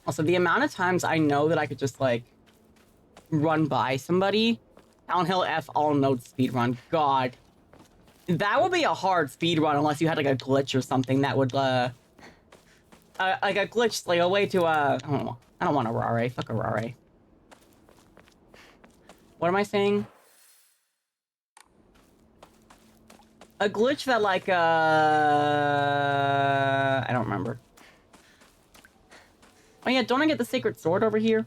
Also, the amount of times I know that I could just, like, run by somebody Downhill F all note speedrun. God. That would be a hard speedrun unless you had like a glitch or something that would like a glitch, like a way to I don't know. I don't want a Rare. Fuck a Rare. What am I saying? A glitch that like I don't remember. Oh yeah, don't I get the sacred sword over here?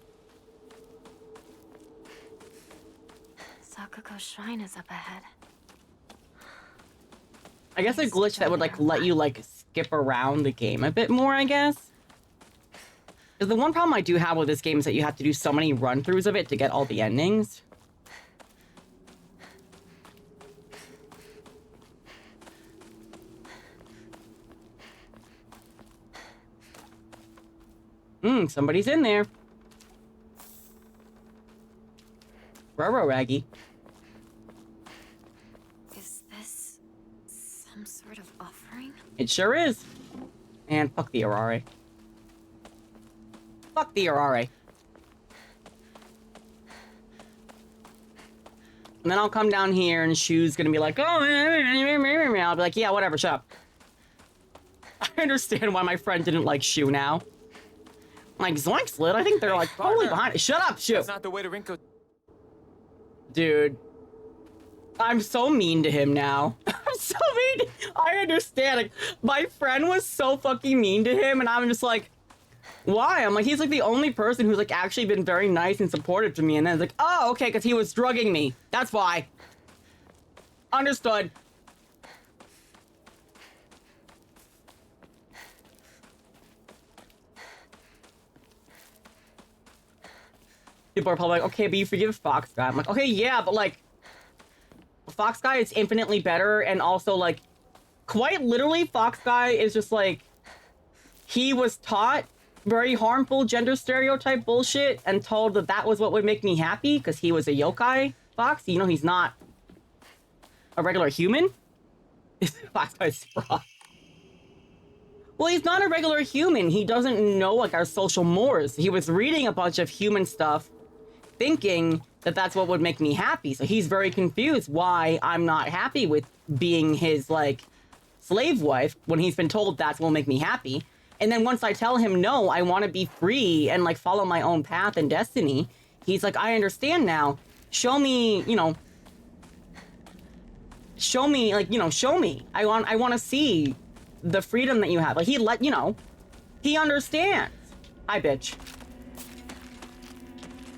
Sakuko's shrine is up ahead. I guess a glitch that would like let you like skip around the game a bit more, I guess. Because the one problem I do have with this game is that you have to do so many run-throughs of it to get all the endings. Somebody's in there. Roro Raggy. Is this some sort of offering? It sure is. And fuck the Arare. Fuck the Arare. And then I'll come down here and Shu's gonna be like, oh, I'll be like, yeah, whatever, shut up. I understand why my friend didn't like Shu now. Like, Zoinks lit, I think they're like totally behind it. Shut up, Shu. That's not the way to Rinko. Dude. I'm so mean to him now. I'm so mean. I understand. Like, my friend was so fucking mean to him, and I'm just like, why? I'm like, he's like the only person who's like actually been very nice and supportive to me, and then it's like, oh, okay, because he was drugging me. That's why. Understood. People are probably like, okay, but you forgive Fox Guy. I'm like, okay, yeah, but like, Fox Guy is infinitely better, and also like, quite literally, Fox Guy is just like, he was taught very harmful gender stereotype bullshit and told that that was what would make me happy because he was a yokai fox. You know, he's not a regular human. Fox Guy is super hot. Well, he's not a regular human. He doesn't know like our social mores. He was reading a bunch of human stuff thinking that that's what would make me happy. So he's very confused why I'm not happy with being his like slave wife when he's been told that's what will make me happy. And then once I tell him, no, I want to be free and like follow my own path and destiny, he's like, I understand now. Show me, you know, show me, like, you know, show me. I want to see the freedom that you have. Like, he understands. Hi, bitch.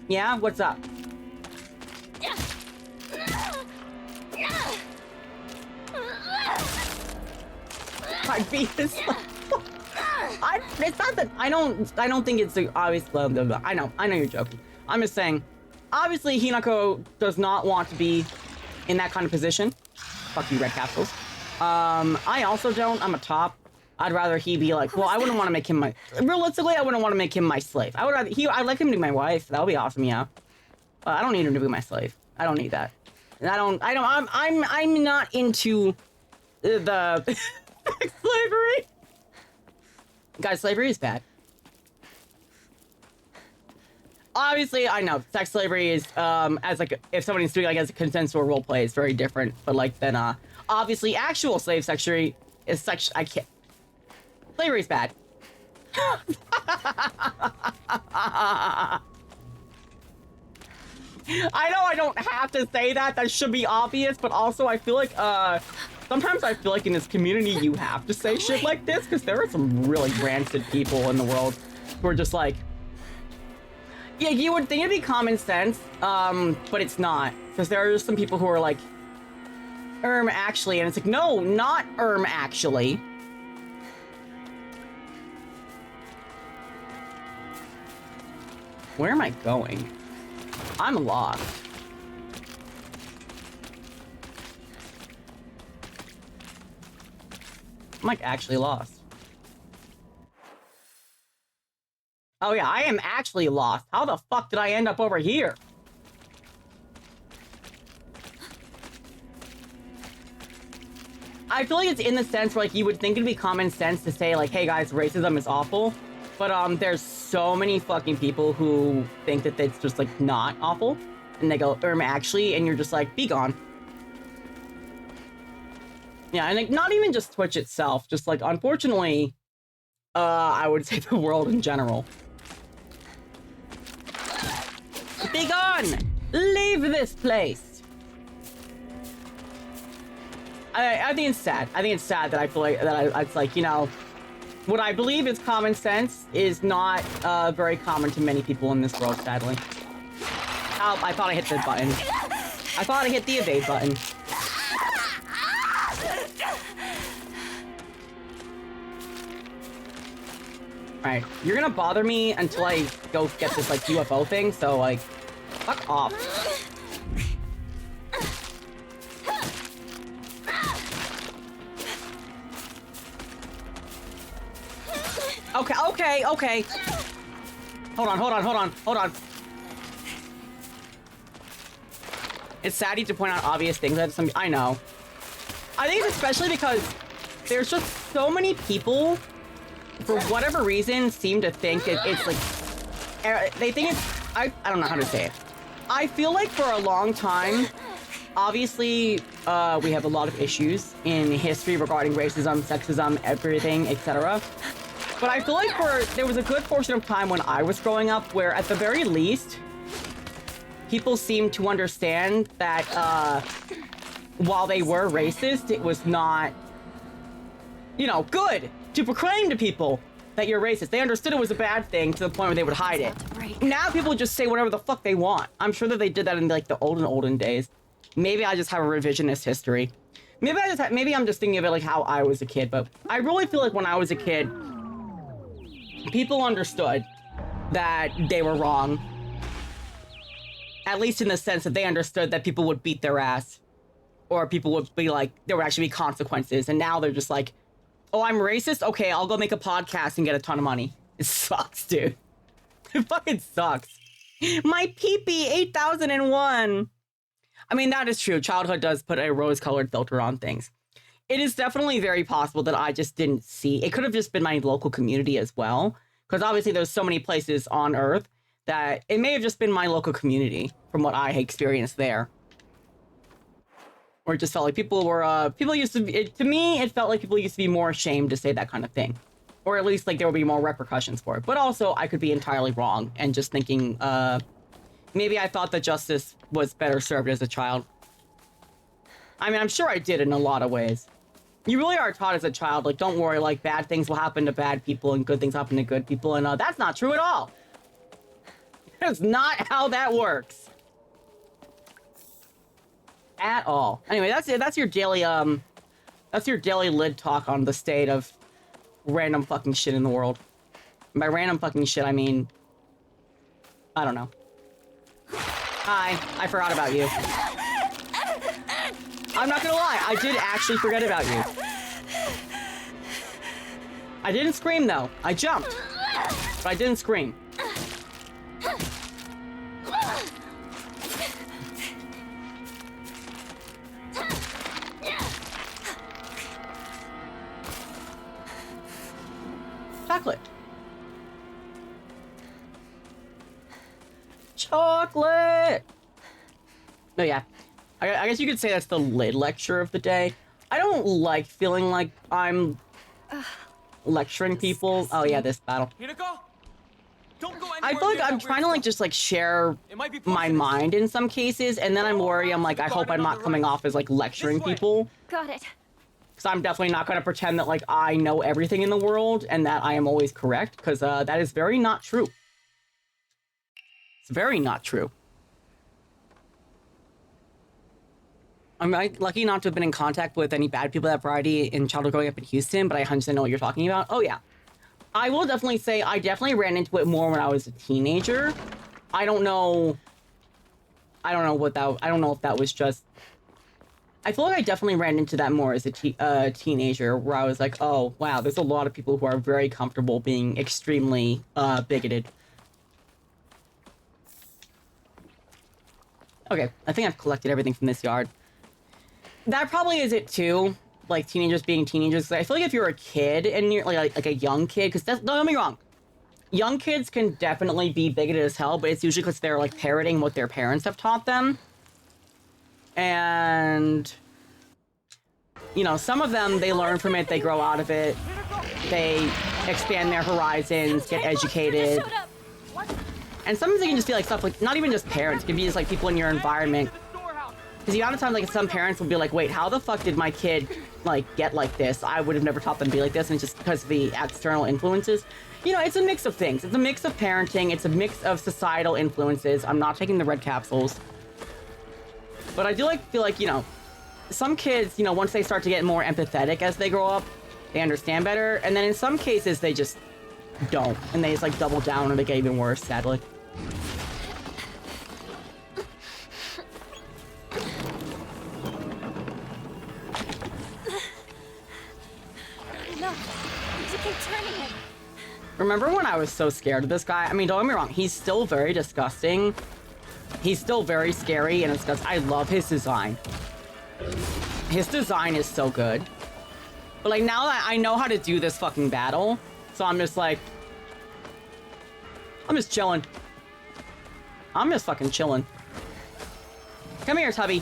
Yeah, what's up? My beat is it's not that I don't think it's the obvious. Blah, blah, blah. I know you're joking. I'm just saying, obviously Hinako does not want to be in that kind of position. Fuck you, red capsules. I also don't. I'm a top. I'd rather he be like, well, I wouldn't want to make him my. Realistically, I wouldn't want to make him my slave. I would rather I'd like him to be my wife. That would be awesome, yeah. But I don't need him to be my slave. I don't need that. And I'm not into the slavery. Guys, slavery is bad. Obviously, I know sex slavery is as like if somebody's doing like as a consensual role play, it's very different. But like then obviously actual slave sexury is such I can't. Slavery is bad. I know I don't have to say that. That should be obvious, but also I feel like sometimes I feel like in this community you have to say shit like this because there are some really rancid people in the world who are just like, yeah, you would think it'd be common sense, but it's not. Because there are just some people who are like, actually, and it's like, no, not actually. Where am I going? I'm lost. I'm like actually lost. Oh yeah, I am actually lost. How the fuck did I end up over here? I feel like it's in the sense where like you would think it'd be common sense to say like, hey guys, racism is awful. But there's so many fucking people who think that it's just like not awful. and they go, actually, and you're just like, be gone. Yeah, and like, not even just Twitch itself, just like, unfortunately, I would say the world in general. Be gone! Leave this place! I think it's sad. I think it's sad that I feel like, it's like, you know, what I believe is common sense is not very common to many people in this world, sadly. Oh, I thought I hit the button. I thought I hit the evade button. Alright, you're gonna bother me until I go get this, like, UFO thing, so, like, fuck off. Okay. Hold on. It's sad to point out obvious things that some... I know. I think it's especially because there's just so many people, for whatever reason, seem to think it's like... They think it's... I don't know how to say it. I feel like for a long time, obviously, we have a lot of issues in history regarding racism, sexism, everything, etc. But I feel like there was a good portion of time when I was growing up where, at the very least, people seemed to understand that while they were racist, it was not, you know, good to proclaim to people that you're racist. They understood it was a bad thing to the point where they would hide it. Now people just say whatever the fuck they want. I'm sure that they did that in like the olden days. Maybe I just have a revisionist history. Maybe I'm just thinking of it like how I was a kid, but I really feel like when I was a kid, people understood that they were wrong. At least in the sense that they understood that people would beat their ass. Or people would be like, there would actually be consequences. And now they're just like, oh, I'm racist? Okay, I'll go make a podcast and get a ton of money. It sucks, dude. It fucking sucks. My PP 8001. I mean, that is true. Childhood does put a rose-colored filter on things. It is definitely very possible that I just didn't see. It could have just been my local community as well. Because obviously there's so many places on Earth that it may have just been my local community from what I experienced there. Or it just felt like people were, people used to be, to me, it felt like people used to be more ashamed to say that kind of thing. Or at least like there would be more repercussions for it. But also I could be entirely wrong and just thinking, maybe I thought that justice was better served as a child. I mean, I'm sure I did in a lot of ways. You really are taught as a child, like, don't worry, like, bad things will happen to bad people and good things happen to good people. And that's not true at all. That's not how that works. At all. Anyway, that's it. That's your daily lid talk on the state of random fucking shit in the world. And by random fucking shit, I mean, I don't know. Hi, I forgot about you. I'm not gonna lie, I did actually forget about you. I didn't scream though. I jumped, but I didn't scream. Chocolate. Chocolate! Oh yeah. I guess you could say that's the lid lecture of the day. I don't like feeling like I'm lecturing people. Oh yeah, this battle. Hinako? Don't go I feel like I'm trying to like just like share my mind in some cases, and then I'm worried. I'm like, I hope I'm not coming off as like lecturing people. Got it. Because I'm definitely not going to pretend that like I know everything in the world and that I am always correct, because that is very not true. It's very not true. I'm lucky not to have been in contact with any bad people at Variety in childhood growing up in Houston, but I 100% know what you're talking about. Oh yeah. I will definitely say I definitely ran into it more when I was a teenager. I don't know if that was just... I feel like I definitely ran into that more as a teenager, where I was like, oh, wow, there's a lot of people who are very comfortable being extremely bigoted. Okay, I think I've collected everything from this yard. That probably is it too, like teenagers being teenagers. I feel like if you're a kid and you're like a young kid, because don't get me wrong, young kids can definitely be bigoted as hell, but it's usually because they're like parroting what their parents have taught them. And, you know, some of them, they learn from it, they grow out of it, they expand their horizons, get educated. And sometimes it can just be like stuff like, not even just parents, it can be just like people in your environment. Because the amount of times, like, some parents will be like, wait, how the fuck did my kid, like, get like this? I would have never taught them to be like this, and it's just because of the external influences. You know, it's a mix of things. It's a mix of parenting. It's a mix of societal influences. I'm not taking the red capsules. But I do feel like, you know, some kids, you know, once they start to get more empathetic as they grow up, they understand better. And then in some cases, they just don't. And they just, like, double down and they get even worse, sadly. No, you keep turning it. Remember when I was so scared of this guy? I mean, don't get me wrong, he's still very disgusting. He's still very scary and disgusting. I love his design. His design is so good. But like now that I know how to do this fucking battle, so I'm just like, I'm just chilling. I'm just fucking chilling. Come here, Tubby.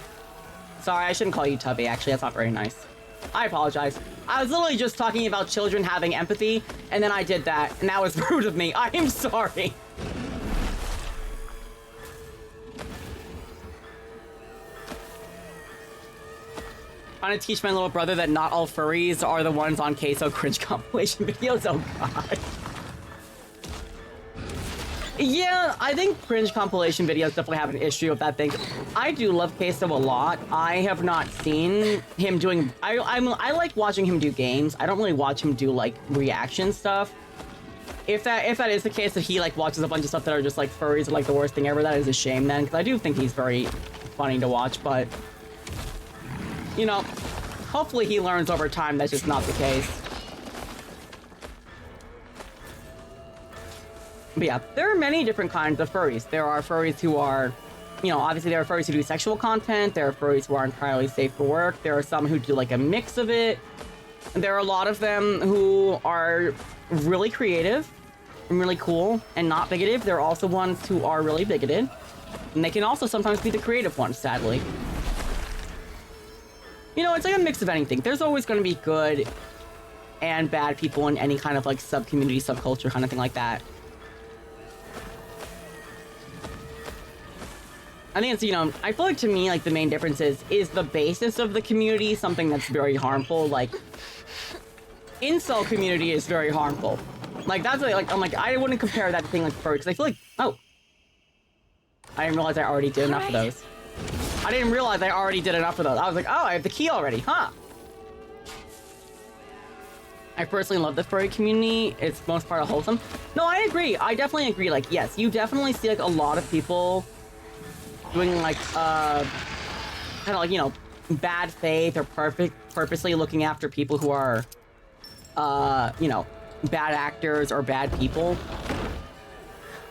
Sorry, I shouldn't call you Tubby, actually. That's not very nice. I apologize. I was literally just talking about children having empathy, and then I did that, and that was rude of me. I am sorry. Trying to teach my little brother that not all furries are the ones on queso cringe compilation videos. Oh god. Yeah, I think cringe compilation videos definitely have an issue with that thing. I do love Queso a lot. I have not seen him doing... I like watching him do games. I don't really watch him do, like, reaction stuff. If that is the case that he, like, watches a bunch of stuff that are just, like, furries are, like, the worst thing ever, that is a shame then, because I do think he's very funny to watch, but... You know, hopefully he learns over time that's just not the case. But yeah, there are many different kinds of furries. There are furries who are, you know, obviously there are furries who do sexual content. There are furries who are entirely safe for work. There are some who do like a mix of it. And there are a lot of them who are really creative and really cool and not bigoted. There are also ones who are really bigoted. And they can also sometimes be the creative ones, sadly. You know, it's like a mix of anything. There's always going to be good and bad people in any kind of like sub-community, subculture kind of thing like that. I think it's, you know, I feel like to me, like, the main difference is the basis of the community something that's very harmful? Like, incel community is very harmful. Like, that's like, I'm like, I wouldn't compare that thing like furry, because I feel like, oh. I didn't realize I already did enough of those. I didn't realize I already did enough of those. I was like, oh, I have the key already, huh? I personally love the furry community. It's most part wholesome. No, I agree. I definitely agree. Like, yes, you definitely see, like, a lot of people doing like kind of like, you know, bad faith or purposely looking after people who are you know, bad actors or bad people.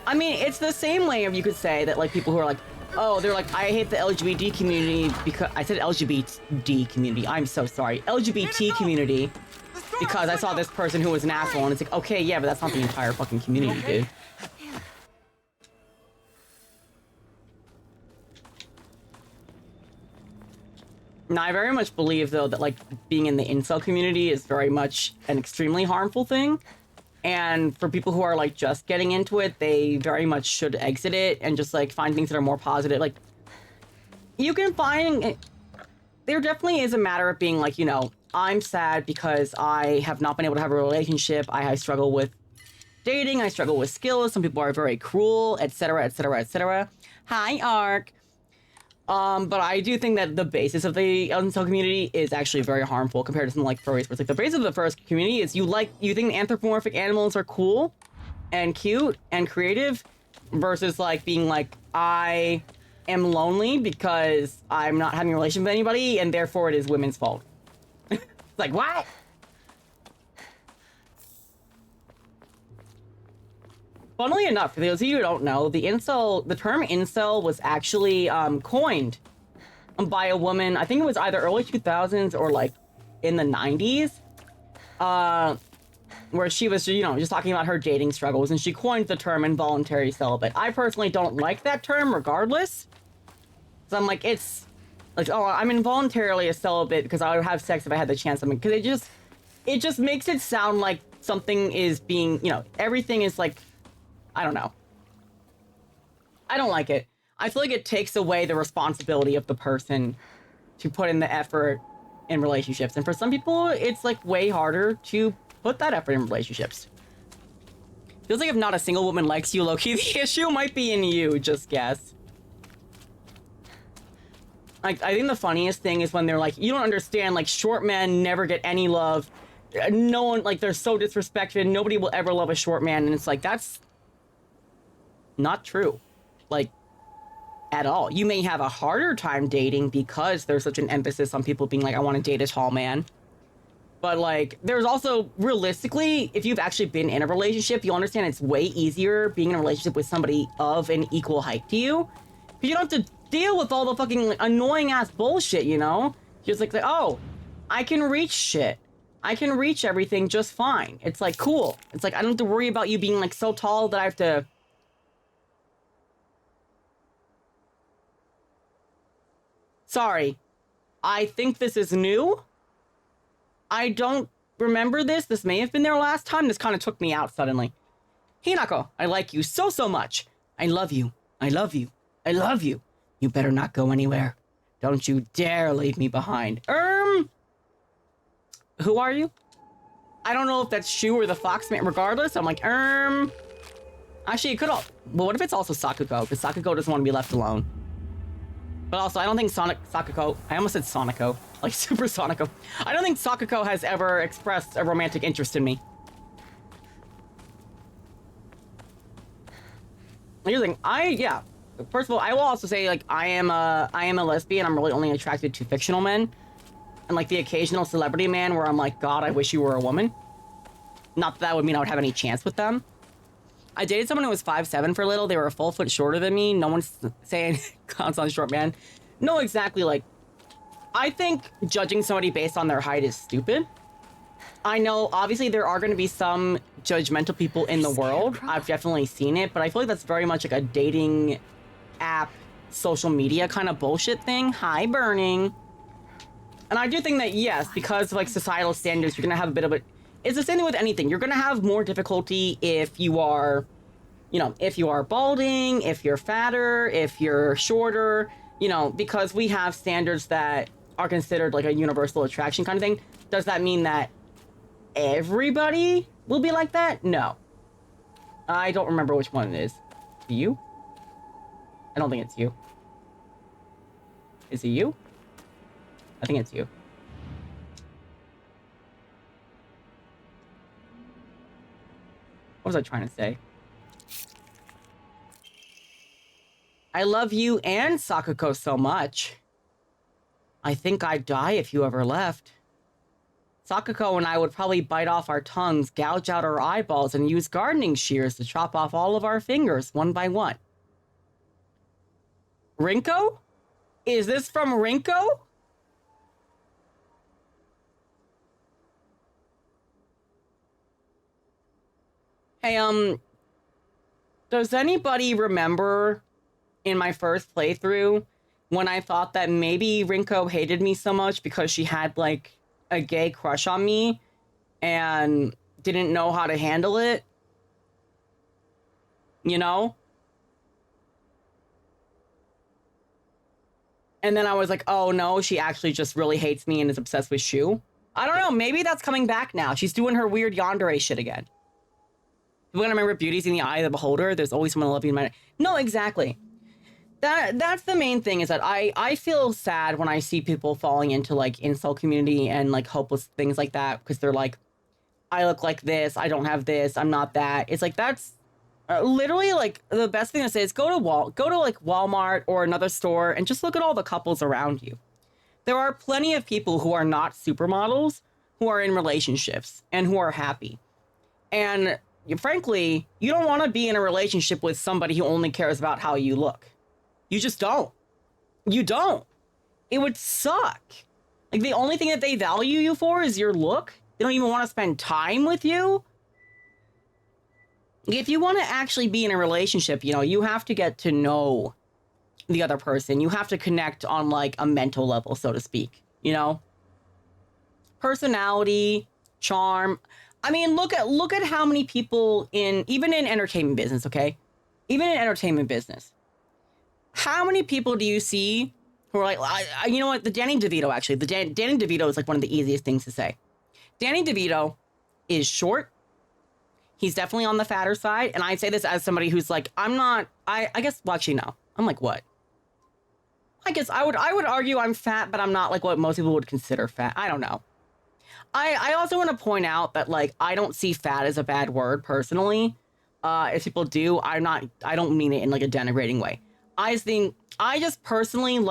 I mean, it's the same way you could say that like people who are like, oh, they're like, I hate the LGBT community because I said LGBT community. I'm so sorry. LGBT community because I saw this person who was an asshole, and it's like, okay, yeah, but that's not the entire fucking community, dude. Now, I very much believe, though, that, like, being in the incel community is very much an extremely harmful thing. And for people who are, like, just getting into it, they very much should exit it and just, like, find things that are more positive. Like, you can find... There definitely is a matter of being, like, you know, I'm sad because I have not been able to have a relationship. I struggle with dating. I struggle with skills. Some people are very cruel, etc., etc., etc. Hi, Ark. But I do think that the basis of the incel community is actually very harmful compared to something like furries, where it's like the basis of the first community is you think anthropomorphic animals are cool and cute and creative versus like being like, I am lonely because I'm not having a relationship with anybody and therefore it is women's fault. It's like, what? Funnily enough, for those of you who don't know, the term incel was actually coined by a woman. I think it was either early 2000s or like in the 90s. where she was, you know, just talking about her dating struggles, and she coined the term involuntary celibate. I personally don't like that term regardless. So I'm like, it's like, oh, I'm involuntarily a celibate because I would have sex if I had the chance. I mean, because it just makes it sound like something is being, you know, everything is like, I don't know. I don't like it. I feel like it takes away the responsibility of the person to put in the effort in relationships. And for some people, it's like way harder to put that effort in relationships. Feels like if not a single woman likes you, low-key, the issue might be in you, just guess. Like, I think the funniest thing is when they're like, you don't understand, like, short men never get any love. No one, like, they're so disrespected. Nobody will ever love a short man. And it's like, that's not true. Like, at all. You may have a harder time dating because there's such an emphasis on people being like, I want to date a tall man. But like, there's also, realistically, if you've actually been in a relationship, you'll understand it's way easier being in a relationship with somebody of an equal height to you. Because you don't have to deal with all the fucking annoying ass bullshit, you know? You're just like, oh, I can reach shit. I can reach everything just fine. It's like, cool. It's like, I don't have to worry about you being like so tall that I have to... Sorry, I think this is new. I don't remember this. This may have been there last time. This kind of took me out suddenly. Hinako, I like you so, so much. I love you. I love you. I love you. You better not go anywhere. Don't you dare leave me behind. Who are you? I don't know if that's Shu or the Foxman. Regardless, I'm like, Actually, it could all... Well, what if it's also Sakuko? Because Sakuko doesn't want to be left alone. But also, I don't think Sakuko... I almost said Sonico. Like, Super Sonico. I don't think Sakuko has ever expressed a romantic interest in me. Here's the thing. Yeah. First of all, I will also say, like, I am a lesbian. I'm really only attracted to fictional men. And, like, the occasional celebrity man where I'm like, God, I wish you were a woman. Not that would mean I would have any chance with them. I dated someone who was 5'7" for a little. They were a full foot shorter than me. No one's saying constantly short man. No, exactly. Like, I think judging somebody based on their height is stupid. I know, obviously, there are going to be some judgmental people in the world. I've definitely seen it, but I feel like that's very much like a dating app, social media kind of bullshit thing. Hi, burning. And I do think that, yes, because of, like, societal standards, you're going to have a bit of a... It's the same thing with anything. You're going to have more difficulty if you are, you know, if you are balding, if you're fatter, if you're shorter, you know, because we have standards that are considered like a universal attraction kind of thing. Does that mean that everybody will be like that? No. I don't remember which one it is. You? I don't think it's you. Is it you? I think it's you. What was I trying to say? I love you and Sakuko so much. I think I'd die if you ever left. Sakuko and I would probably bite off our tongues, gouge out our eyeballs, and use gardening shears to chop off all of our fingers one by one. Rinko? Is this from Rinko? Hey, does anybody remember in my first playthrough when I thought that maybe Rinko hated me so much because she had, like, a gay crush on me and didn't know how to handle it? You know? And then I was like, oh no, she actually just really hates me and is obsessed with Shu. I don't know, maybe that's coming back now. She's doing her weird yandere shit again. We're gonna remember beauty's in the eye of the beholder. There's always someone to love you in my... No, exactly. That's the main thing, is that I feel sad when I see people falling into, like, incel community and, like, hopeless things like that, because they're like, I look like this, I don't have this, I'm not that. It's like, that's literally, like, the best thing to say is go to like Walmart or another store and just look at all the couples around you. There are plenty of people who are not supermodels who are in relationships and who are happy. And frankly, you don't want to be in a relationship with somebody who only cares about how you look. You just don't. You don't. It would suck. Like, the only thing that they value you for is your look. They don't even want to spend time with you. If you want to actually be in a relationship, you know, you have to get to know the other person. You have to connect on like a mental level, so to speak, you know? Personality, charm. I mean, look at how many people even in entertainment business, okay? Even in entertainment business. How many people do you see who are like, you know what? The Danny DeVito, actually. Danny DeVito is like one of the easiest things to say. Danny DeVito is short. He's definitely on the fatter side. And I say this as somebody who's like, I guess, well, actually, no. I'm like, what? I guess I would argue I'm fat, but I'm not like what most people would consider fat. I don't know. I also want to point out that like, I don't see fat as a bad word personally. If people do, I don't mean it in like a denigrating way. I just personally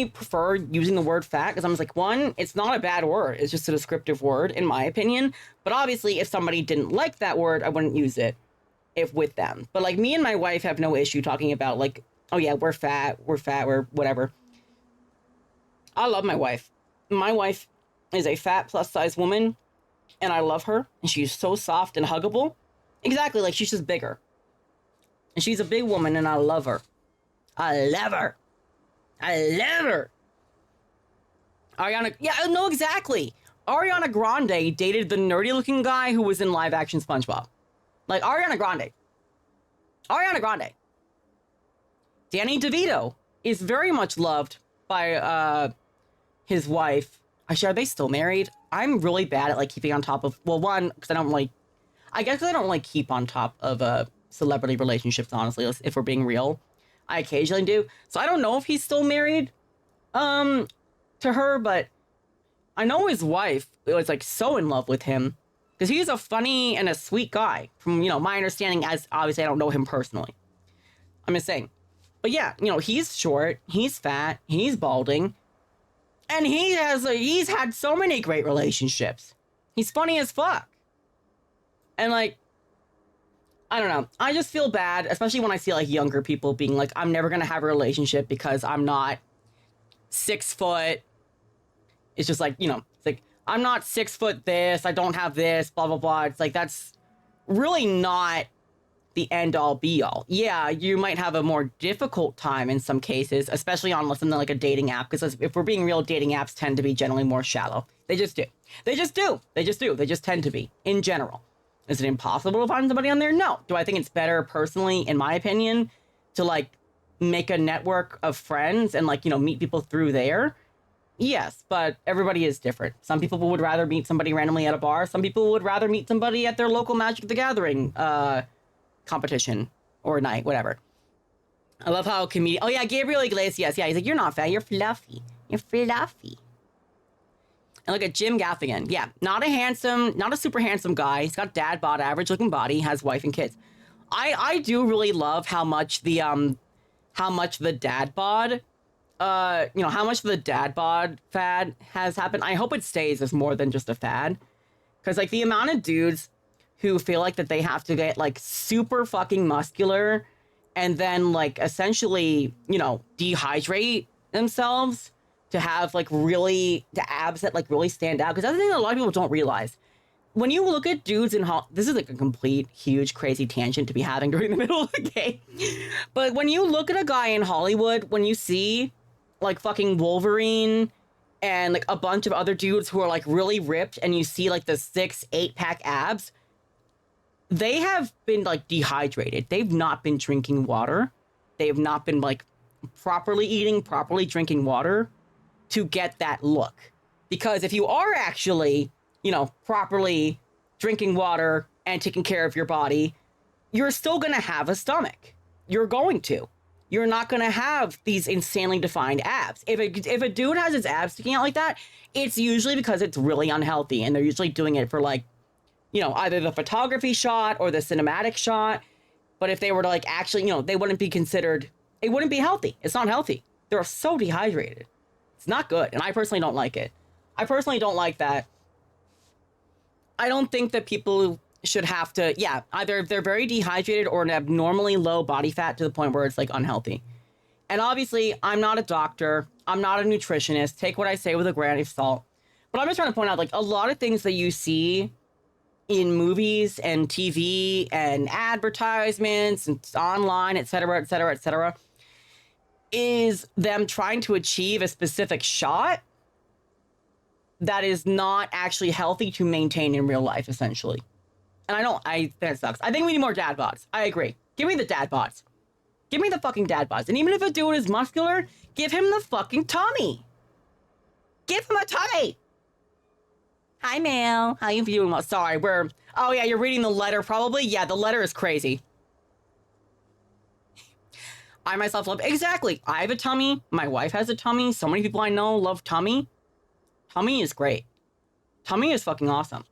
prefer using the word fat because I'm just like, one, it's not a bad word. It's just a descriptive word in my opinion. But obviously if somebody didn't like that word, I wouldn't use it with them. But like me and my wife have no issue talking about like, oh yeah, we're fat, we're whatever. I love my wife. My wife is a fat plus size woman and I love her. And she's so soft and huggable. Exactly, like she's just bigger. And she's a big woman and I love her. I love her. Ariana, yeah, no, exactly. Ariana Grande dated the nerdy looking guy who was in live action SpongeBob. Like Ariana Grande. Danny DeVito is very much loved by his wife. Actually, are they still married? I'm really bad at like keeping on top of, well, one, because I don't like keep on top of celebrity relationships, honestly, if we're being real. I occasionally do. So I don't know if he's still married to her, but I know his wife was like so in love with him because he's a funny and a sweet guy from, you know, my understanding, as obviously I don't know him personally. I'm just saying. But yeah, you know, he's short, he's fat, he's balding, and he's had so many great relationships. He's funny as fuck. And like, I don't know. I just feel bad, especially when I see like younger people being like, I'm never going to have a relationship because I'm not 6 foot. It's just like, you know, it's like, I'm not 6 foot this, I don't have this, blah, blah, blah. It's like, that's really not the end all be all. Yeah, you might have a more difficult time in some cases, especially on something like a dating app, because if we're being real, dating apps tend to be generally more shallow. They just do. They just tend to be, in general. Is it impossible to find somebody on there? No. Do I think it's better personally, in my opinion, to like make a network of friends and like, you know, meet people through there? Yes, but everybody is different. Some people would rather meet somebody randomly at a bar. Some people would rather meet somebody at their local Magic the Gathering competition or night, whatever. I love how oh yeah, Gabriel Iglesias. Yeah, he's like, you're not fat, you're fluffy. You're fluffy. And look at Jim Gaffigan. Yeah, not a super handsome guy. He's got dad bod, average looking body, has wife and kids. I do really love how much the dad bod, how much the dad bod fad has happened. I hope it stays as more than just a fad. Because like the amount of dudes who feel like that they have to get like super fucking muscular and then like essentially, you know, dehydrate themselves to have like really the abs that like really stand out. Because that's the thing that a lot of people don't realize. When you look at dudes in this is like a complete, huge, crazy tangent to be having during the middle of the game. But when you look at a guy in Hollywood, when you see like fucking Wolverine and like a bunch of other dudes who are like really ripped and you see like the 6-8 pack abs, they have been like dehydrated. They've not been drinking water. They have not been like properly eating, properly drinking water to get that look. Because if you are actually, you know, properly drinking water and taking care of your body, you're still going to have a stomach. You're going to. You're not going to have these insanely defined abs. If a dude has his abs sticking out like that, it's usually because it's really unhealthy. And they're usually doing it for like, you know, either the photography shot or the cinematic shot. But if they were to like actually, you know, they wouldn't be considered, it wouldn't be healthy. It's not healthy. They're so dehydrated. It's not good. And I personally don't like it. I personally don't like that. I don't think that people should have to, yeah, either they're very dehydrated or an abnormally low body fat to the point where it's like unhealthy. And obviously, I'm not a doctor. I'm not a nutritionist. Take what I say with a grain of salt. But I'm just trying to point out, like, a lot of things that you see in movies and TV and advertisements and online, et cetera, et cetera, et cetera, is them trying to achieve a specific shot that is not actually healthy to maintain in real life, essentially. And I think it sucks. I think we need more dad bods. I agree. Give me the dad bods. Give me the fucking dad bods. And even if a dude is muscular, give him the fucking tummy. Give him a tummy. Hi, Mel. How you viewing? Well, sorry, oh yeah, you're reading the letter probably? Yeah, the letter is crazy. I myself love, exactly. I have a tummy. My wife has a tummy. So many people I know love tummy. Tummy is great. Tummy is fucking awesome.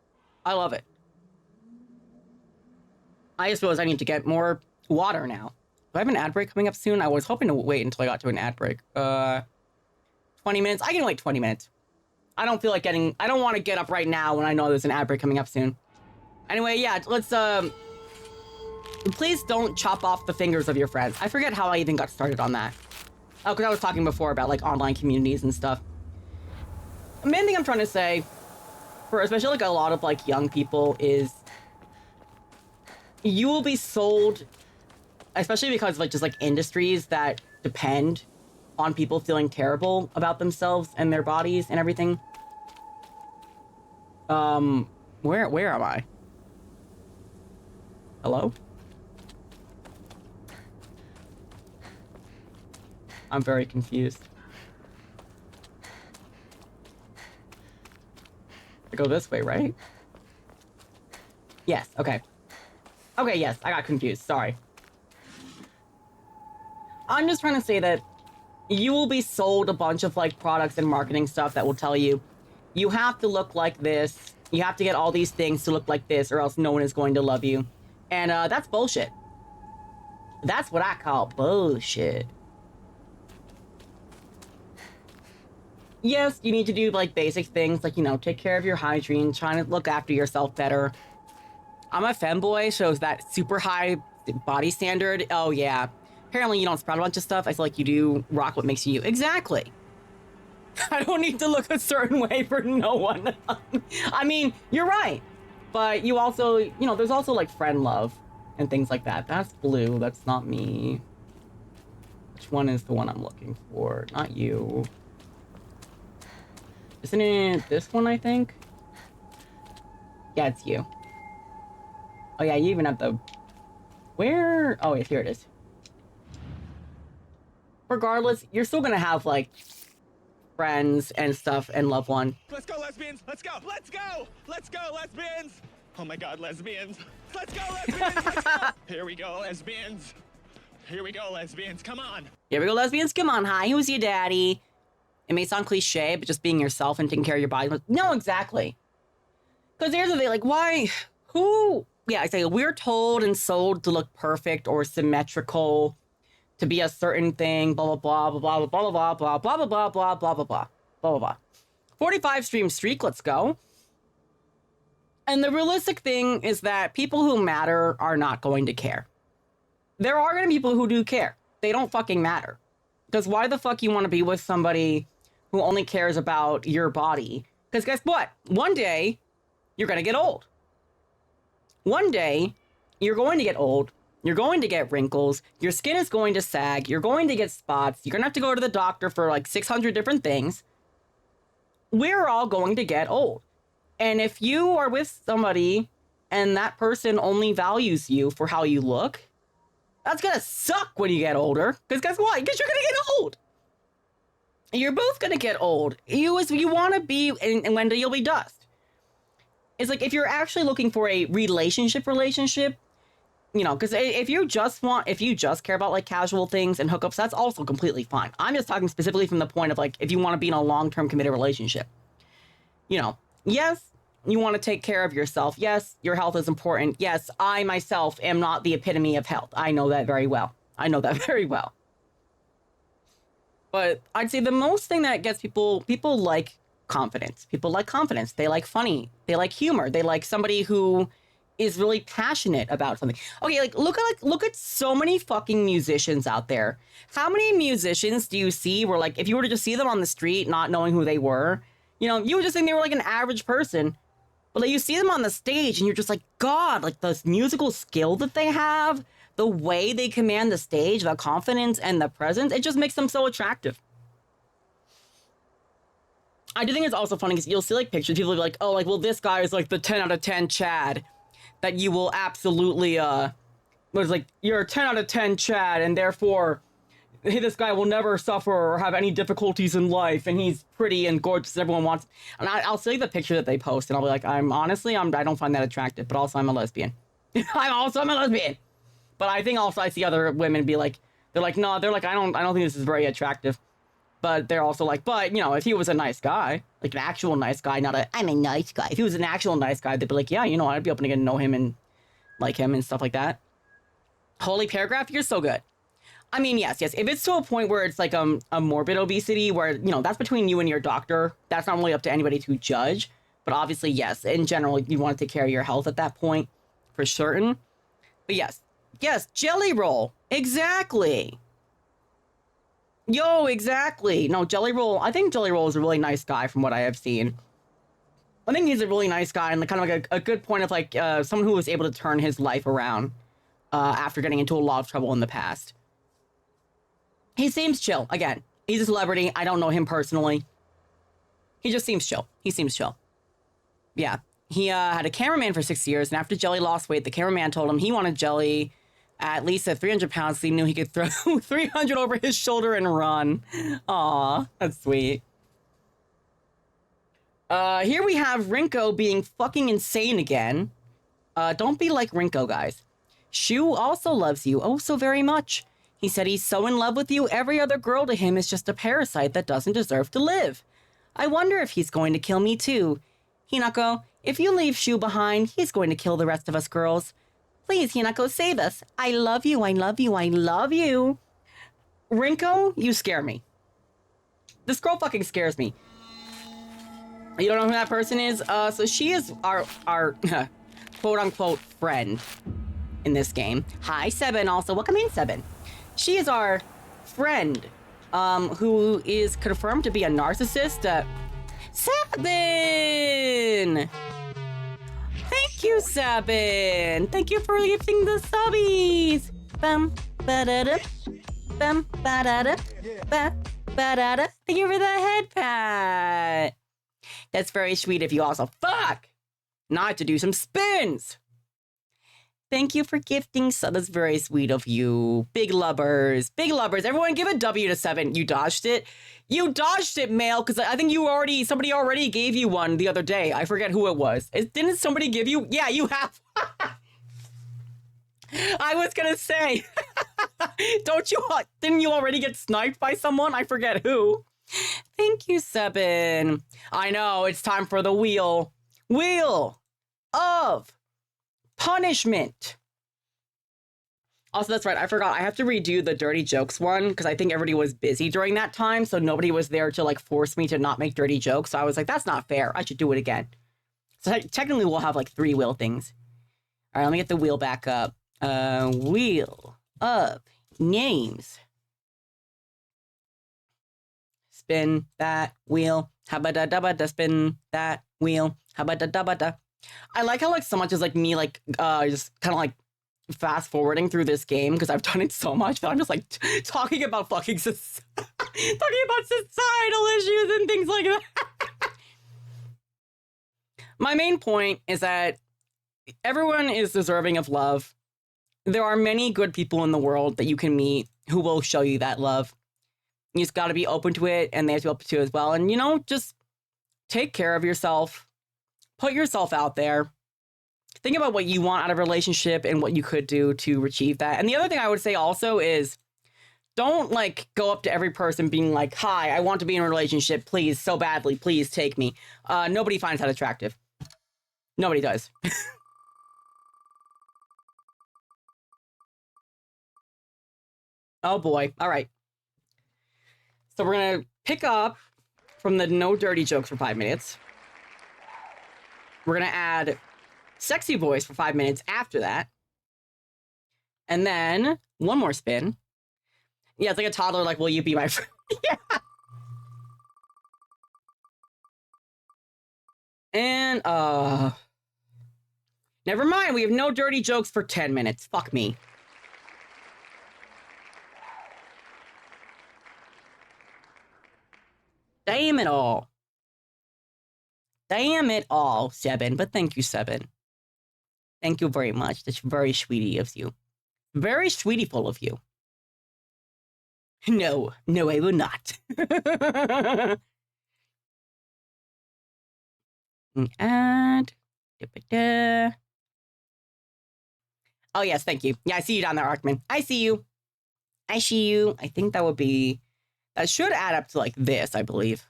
I love it. I just realized I need to get more water now. Do I have an ad break coming up soon? I was hoping to wait until I got to an ad break. 20 minutes? I can wait 20 minutes. I don't feel like I don't want to get up right now when I know there's an ad break coming up soon. Anyway, yeah, let's, please don't chop off the fingers of your friends. I forget how I even got started on that. Oh, because I was talking before about, like, online communities and stuff. The main thing I'm trying to say, for especially, like, a lot of, like, young people is you will be sold, especially because, like, just, like, industries that depend on people feeling terrible about themselves and their bodies and everything. Where am I? Hello? I'm very confused. I go this way, right? Yes, okay. Okay, yes, I got confused, sorry. I'm just trying to say that you will be sold a bunch of, like, products and marketing stuff that will tell you, you have to look like this, you have to get all these things to look like this, or else no one is going to love you. And, that's bullshit. That's what I call bullshit. Yes, you need to do, like, basic things, like, you know, take care of your hygiene, trying to look after yourself better. I'm a femboy, so is that super high body standard? Oh, yeah. Apparently you don't sprout a bunch of stuff. I feel like you do rock what makes you. Exactly. I don't need to look a certain way for no one. I mean, you're right. But you also, you know, there's also, like, friend love and things like that. That's blue. That's not me. Which one is the one I'm looking for? Not you. Isn't it this one, I think? Yeah, it's you. Oh, yeah, you even have the... Where? Oh, wait, here it is. Regardless, you're still gonna have, like, friends and stuff and loved one. Let's go, lesbians! Let's go! Let's go! Let's go, lesbians! Oh my god, lesbians! Let's go, lesbians! Let's go! Here we go, lesbians! Here we go, lesbians! Come on! Here we go, lesbians! Come on, hi, who's your daddy? It may sound cliche, but just being yourself and taking care of your body. No, exactly. Because here's the thing, like, why? Who? Yeah, I say we're told and sold to look perfect or symmetrical, to be a certain thing, blah, blah, blah, blah, blah, blah, blah, blah, blah, blah, blah, blah, blah, blah, blah, blah, blah. 45 stream streak, let's go. And the realistic thing is that people who matter are not going to care. There are going to be people who do care. They don't fucking matter. Because why the fuck you want to be with somebody who only cares about your body? Because guess what? One day, you're going to get old. One day, you're going to get old. You're going to get wrinkles. Your skin is going to sag. You're going to get spots. You're going to have to go to the doctor for like 600 different things. We're all going to get old. And if you are with somebody and that person only values you for how you look, that's going to suck when you get older. Because guess what? Because you're going to get old. You're both going to get old. You want to be, and one day you'll be dust. It's like if you're actually looking for a relationship, you know, because if you just care about like casual things and hookups, that's also completely fine. I'm just talking specifically from the point of like, if you want to be in a long-term committed relationship, you know, yes, you want to take care of yourself. Yes, your health is important. Yes, I myself am not the epitome of health. I know that very well. But I'd say the most thing that gets people like confidence. People like confidence. They like funny. They like humor. They like somebody who is really passionate about something. Okay, look at so many fucking musicians out there. How many musicians do you see where like if you were to just see them on the street not knowing who they were, you know, you would just think they were like an average person. But like you see them on the stage and you're just like, God, like the musical skill that they have, the way they command the stage, the confidence and the presence, it just makes them so attractive. I do think it's also funny because you'll see like pictures, people will be like, oh, like, well, this guy is like the 10 out of 10 Chad that you will absolutely, was like, you're a 10 out of 10 Chad and therefore, hey, this guy will never suffer or have any difficulties in life and he's pretty and gorgeous and everyone wants. And I'll see the picture that they post and I'll be like, I don't find that attractive, but also I'm a lesbian. I'm a lesbian. But I think also I see other women be like, they're like, no, they're like, I don't think this is very attractive. But they're also like, but, you know, if he was a nice guy, like an actual nice guy, not a, I'm a nice guy. If he was an actual nice guy, they'd be like, yeah, you know, I'd be open to get to know him and like him and stuff like that. Holy paragraph, you're so good. I mean, yes. If it's to a point where it's like a morbid obesity where, you know, that's between you and your doctor. That's not really up to anybody to judge. But obviously, yes, in general, you want to take care of your health at that point for certain. But yes, Jelly Roll. Exactly. Yo, exactly. No, Jelly Roll. I think Jelly Roll is a really nice guy from what I have seen. I think he's a really nice guy and kind of like a good point of like someone who was able to turn his life around after getting into a lot of trouble in the past. He seems chill. Again, he's a celebrity. I don't know him personally. He just seems chill. He seems chill. Yeah. He had a cameraman for 6 years, and after Jelly lost weight, the cameraman told him he wanted Jelly at least at 300 pounds, so he knew he could throw 300 over his shoulder and run. Aw, that's sweet. Here we have Rinko being fucking insane again. Don't be like Rinko, guys. Shu also loves you, oh so very much. He said he's so in love with you, every other girl to him is just a parasite that doesn't deserve to live. I wonder if he's going to kill me too. Hinako, if you leave Shu behind, he's going to kill the rest of us girls. Please, Hinako, save us. I love you, I love you, I love you. Rinko, you scare me. This girl fucking scares me. You don't know who that person is? So she is our quote-unquote friend in this game. Hi, Seven, also. Welcome in, Seven. She is our friend, who is confirmed to be a narcissist. Sabin! Thank you, Sabin! Thank you for gifting the subbies! Bum, ba-da-da, bum, ba-da-da, ba-da-da. Thank you for the head pat! That's very sweet of you also. Fuck! Now I have to do some spins! Thank you for gifting, so that's very sweet of you. Big lubbers. Big lubbers. Everyone give a W to Seven. You dodged it. You dodged it, Mail, because I think somebody already gave you one the other day. I forget who it was. Didn't somebody give you? Yeah, you have. I was gonna say, didn't you already get sniped by someone? I forget who. Thank you, Seven. I know, it's time for the wheel. Wheel of punishment. Also, that's right. I forgot. I have to redo the dirty jokes one because I think everybody was busy during that time. So nobody was there to like force me to not make dirty jokes. So I was like, that's not fair. I should do it again. So technically we'll have like 3 wheel things. All right, let me get the wheel back up. Wheel of names. Spin that wheel. Habada-dabada, spin that wheel. Habada-dabada. I like how like so much is like me like just kind of like fast forwarding through this game because I've done it so much that I'm just like talking about fucking talking about societal issues and things like that. My main point is that everyone is deserving of love. There are many good people in the world that you can meet who will show you that love. You just got to be open to it, and they have to be open to it as well. And, you know, just take care of yourself. Put yourself out there. Think about what you want out of a relationship and what you could do to achieve that. And the other thing I would say also is don't, like, go up to every person being like, hi, I want to be in a relationship. Please, so badly. Please take me. Nobody finds that attractive. Nobody does. Oh, boy. All right. So we're going to pick up from the no dirty jokes for 5 minutes. We're going to add sexy voice for 5 minutes after that. And then one more spin. Yeah, it's like a toddler, like, will you be my friend? Yeah. And, never mind. We have no dirty jokes for 10 minutes. Fuck me. Damn it all. Damn it all, Seven. But thank you, Seven. Thank you very much. That's very sweetie of you. Very sweetieful of you. No, no, I will not. Add. Da-ba-da. Oh, yes, thank you. Yeah, I see you down there, Arkman. I see you. I see you. I think that would be... That should add up to, like, this, I believe.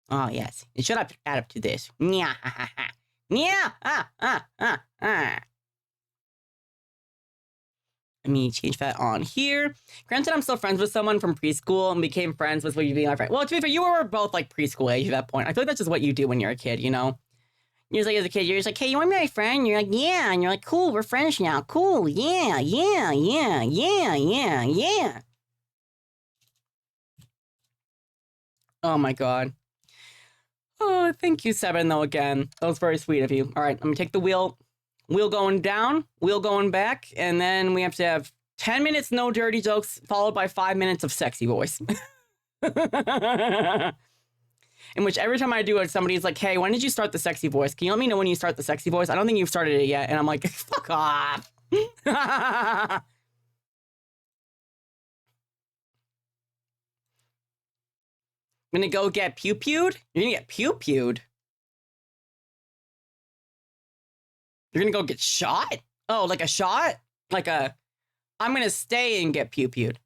Oh, yes. It should add up to this. Yeah, ha, ha, ha. Yeah, Let me change that on here. Granted, I'm still friends with someone from preschool and became friends with you being my friend. Well, to be fair, you were both, like, preschool age at that point. I feel like that's just what you do when you're a kid, you know? You're just like, as a kid, you're just like, hey, you want to be my friend? And you're like, yeah. And you're like, cool, we're friends now. Cool, yeah. Oh, my God. Oh, thank you, Seven, though, again. That was very sweet of you. All right, let me take the wheel. Wheel going down, wheel going back, and then we have to have 10 minutes no dirty jokes, followed by 5 minutes of sexy voice. In which every time I do it, somebody's like, hey, when did you start the sexy voice? Can you let me know when you start the sexy voice? I don't think you've started it yet. And I'm like, fuck off. I'm gonna go get pew-pewed? You're gonna get pew-pewed? You're gonna go get shot? Oh, like a shot? Like a... I'm gonna stay and get pew-pewed.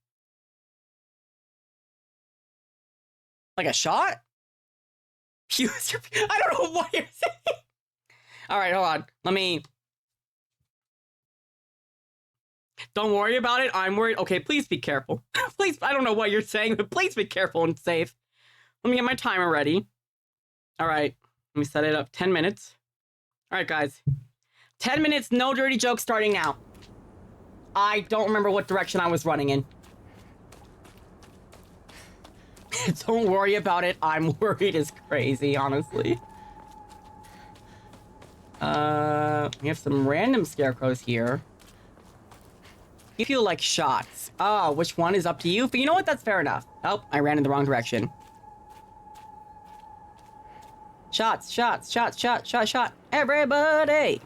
Like a shot? I don't know what you're saying. All right, hold on. Let me... Don't worry about it. I'm worried. Okay, please be careful. Please, I don't know what you're saying, but please be careful and safe. Let me get my timer ready. All right. Let me set it up. 10 minutes. All right, guys. 10 minutes, no dirty jokes starting now. I don't remember what direction I was running in. Don't worry about it. I'm worried as crazy, honestly. We have some random scarecrows here. You feel like shots. Oh, which one is up to you? But you know what? That's fair enough. Oh, I ran in the wrong direction. Shots. Everybody!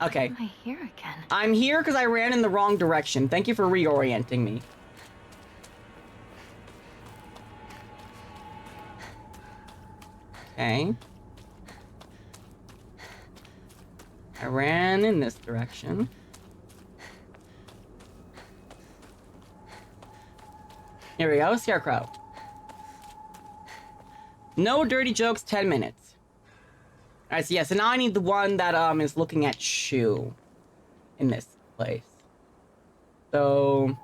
Okay. Why am I here again? I'm here because I ran in the wrong direction. Thank you for reorienting me. Okay. I ran in this direction. Here we go, Scarecrow. No dirty jokes, 10 minutes. Alright, so yeah, so now I need the one that is looking at Shu in this place. So...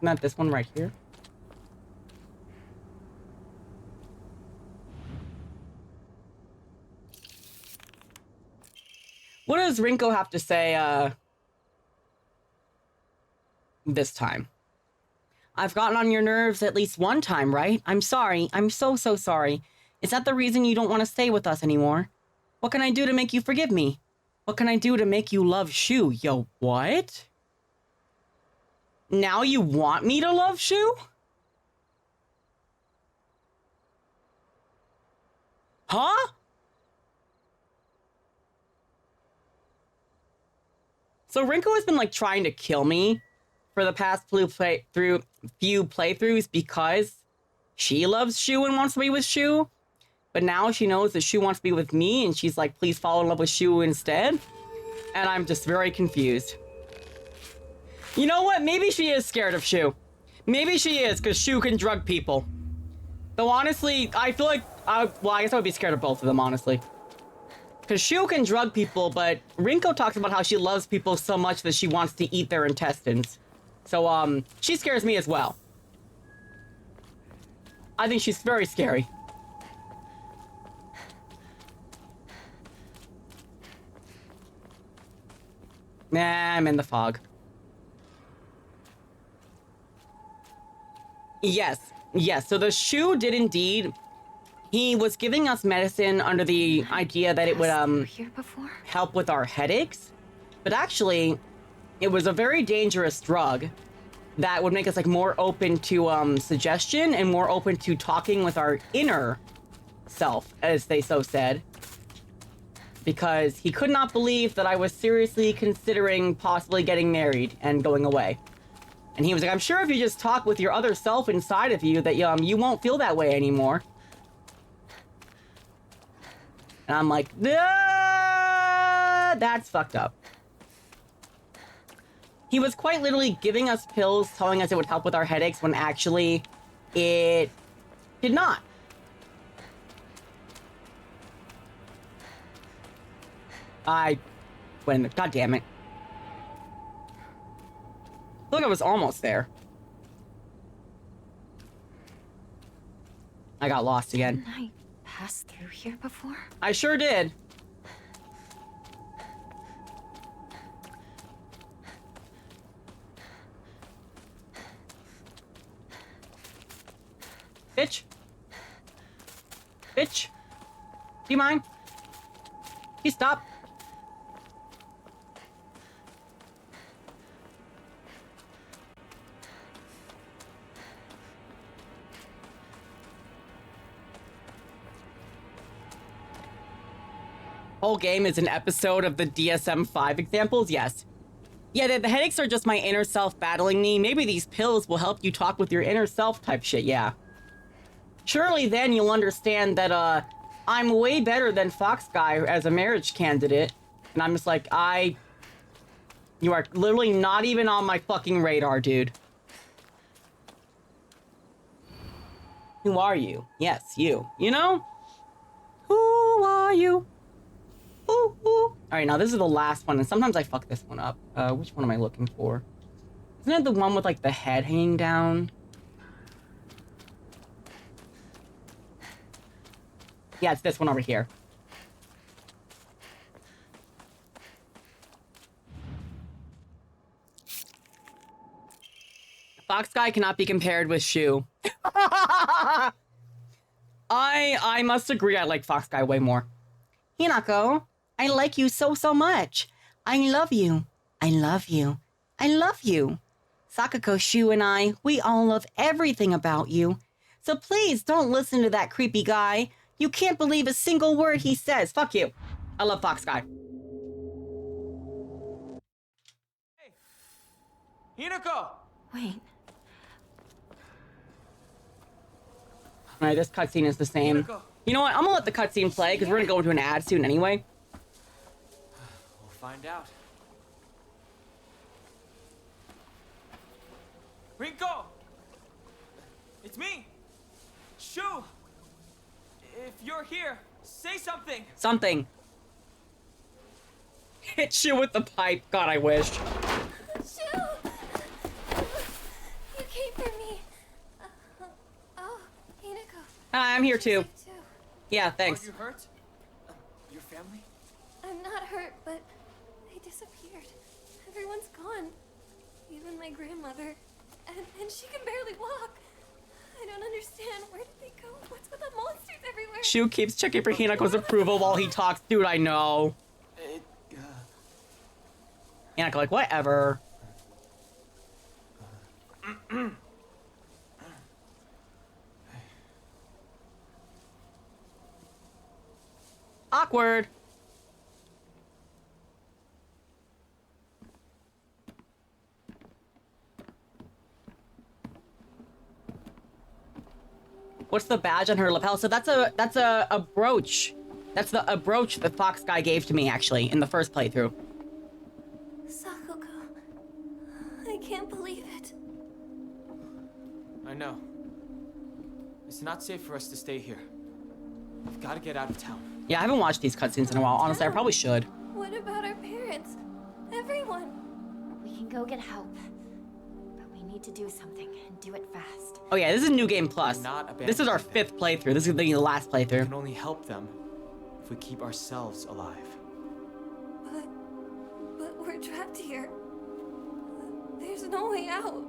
Not this one right here. What does Rinko have to say, this time? I've gotten on your nerves at least one time, right? I'm sorry. I'm so sorry. Is that the reason you don't want to stay with us anymore? What can I do to make you forgive me? What can I do to make you love Shu? Yo, what? Now you want me to love Shu? Huh? So Rinko has been, like, trying to kill me for the past few playthroughs because she loves Shu and wants to be with Shu. But now she knows that Shu wants to be with me, and she's like, please fall in love with Shu instead. And I'm just very confused. You know what? Maybe she is scared of Shu. Maybe she is, because Shu can drug people. Though honestly, I feel like, well, I guess I would be scared of both of them, honestly. Because Shu can drug people, but Rinko talks about how she loves people so much that she wants to eat their intestines. So, she scares me as well. I think she's very scary. Nah, I'm in the fog. Yes, yes. So the shoe did indeed. He was giving us medicine under the idea that it would Passed through here before? help with our headaches, but actually, it was a very dangerous drug that would make us like more open to suggestion and more open to talking with our inner self, as they so said. Because he could not believe that I was seriously considering possibly getting married and going away. And he was like, I'm sure if you just talk with your other self inside of you that you won't feel that way anymore. And I'm like, that's fucked up. He was quite literally giving us pills, telling us it would help with our headaches, when actually it did not. God damn it. Look, I was almost there. I got lost again. Didn't I pass through here before? I sure did. Bitch. Bitch. Do you mind? Can you stop? Whole game is an episode of the DSM-5 examples? Yes. Yeah, the headaches are just my inner self battling me. Maybe these pills will help you talk with your inner self type shit, yeah. Surely then you'll understand that, I'm way better than Fox Guy as a marriage candidate. And I'm just like, you are literally not even on my fucking radar, dude. Who are you? Yes, you. You know? Who are you? Ooh, ooh. Alright, now this is the last one, and sometimes I fuck this one up. Which one am I looking for? Isn't it the one with, like, the head hanging down? Yeah, it's this one over here. Fox Guy cannot be compared with Shu. I must agree, I like Fox Guy way more. Hinako, I like you so much. I love you. I love you. I love you. Sakako, Shu, and I, we all love everything about you. So please don't listen to that creepy guy. You can't believe a single word he says. Fuck you. I love Fox Guy. Hey! Hinako! Wait. Alright, this cutscene is the same. Hinako. You know what? I'm gonna let the cutscene play because we're gonna go into an ad soon anyway. We'll find out. Rinko! It's me! Shu! If you're here, say something! Something. Hit Shu with the pipe. God, I wish. Shu! You came for me. Oh, Hinako. Hi, I'm here too. Sick too. Yeah, thanks. Are you hurt? Your family? I'm not hurt, but they disappeared. Everyone's gone. Even my grandmother. And she can barely walk. I don't understand. Where did they go? What's with the monsters everywhere? Shu keeps checking for Hinako's approval while he talks. Dude, I know. Hinako, like, whatever. Awkward. What's the badge on her lapel? So that's a brooch. That's a brooch the Fox Guy gave to me, actually, in the first playthrough. Sakako. I can't believe it. I know. It's not safe for us to stay here. We've got to get out of town. Yeah, I haven't watched these cutscenes in a while. Honestly, I probably should. What about our parents? Everyone. We can go get help. But we need to do something and do it fast. Oh yeah, this is New Game Plus. Not This is our abandon 5th playthrough. This is the last We playthrough. can only help them if we keep ourselves alive. But we're trapped here. There's no way out.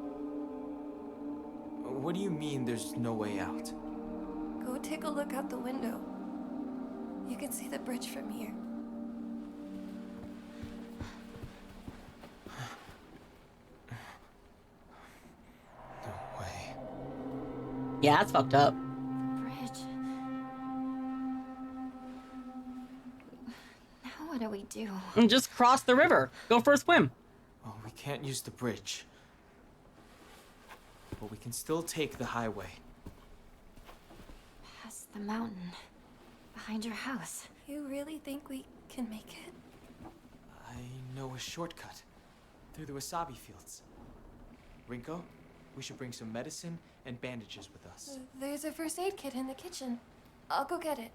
What do you mean there's no way out? Go take a look out the window. You can see the bridge from here. No way. Yeah, that's fucked up. Bridge. Now what do we do? And just cross the river. Go for a swim. Well, we can't use the bridge. But we can still take the highway. Past the mountain. Behind your house. You really think we can make it? I know a shortcut. Through the wasabi fields. Rinko, we should bring some medicine and bandages with us. There's a first aid kit in the kitchen. I'll go get it.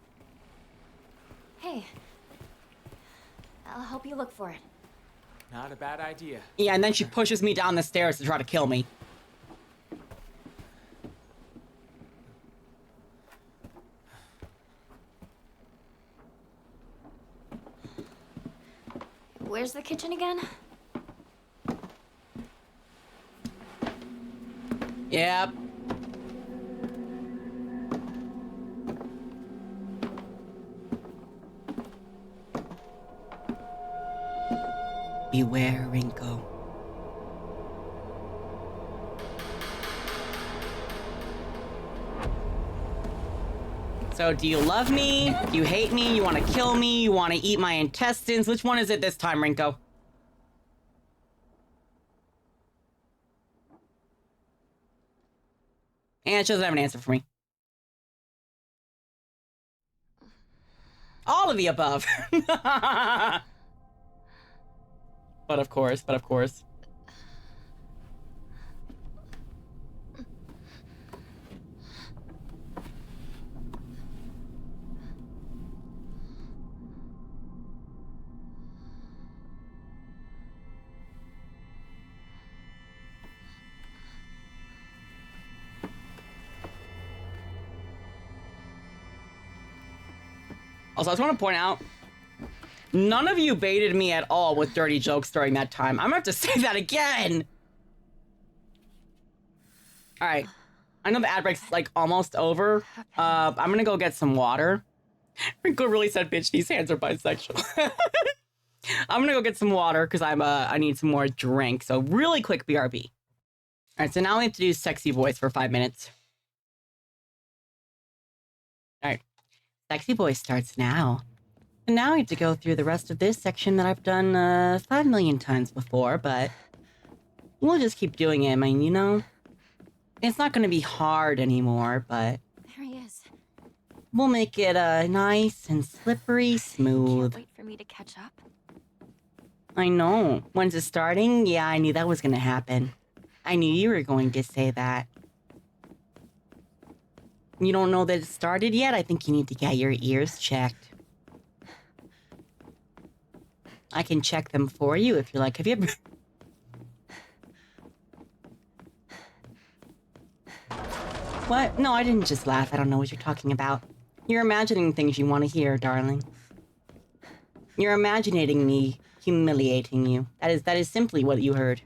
Hey. I'll help you look for it. Not a bad idea. Yeah, and then she pushes me down the stairs to try to kill me. Where's the kitchen again? Yep. Beware, Rinko. So, do you love me? Do you hate me? You want to kill me? You want to eat my intestines? Which one is it this time, Rinko? And she doesn't have an answer for me. All of the above. But of course. Also, I just want to point out, none of you baited me at all with dirty jokes during that time. I'm gonna have to say that again. All right. I know the ad break's like almost over. I'm gonna go get some water. Rinko really said, bitch, these hands are bisexual. I'm gonna go get some water because I need some more drink. So really quick BRB. All right, so now we have to do sexy voice for 5 minutes. All right. Sexy voice starts now. And now I have to go through the rest of this section that I've done 5 million times before, but we'll just keep doing it. I mean, you know, it's not going to be hard anymore, but There he is. we'll make it nice and slippery smooth. Can't wait for me to catch up. I know. When's it starting? Yeah, I knew that was going to happen. I knew you were going to say that. You don't know that it started yet? I think you need to get your ears checked. I can check them for you if you like. Have you ever... What? No, I didn't just laugh. I don't know what you're talking about. You're imagining things you want to hear, darling. You're imagining me humiliating you. That is simply what you heard.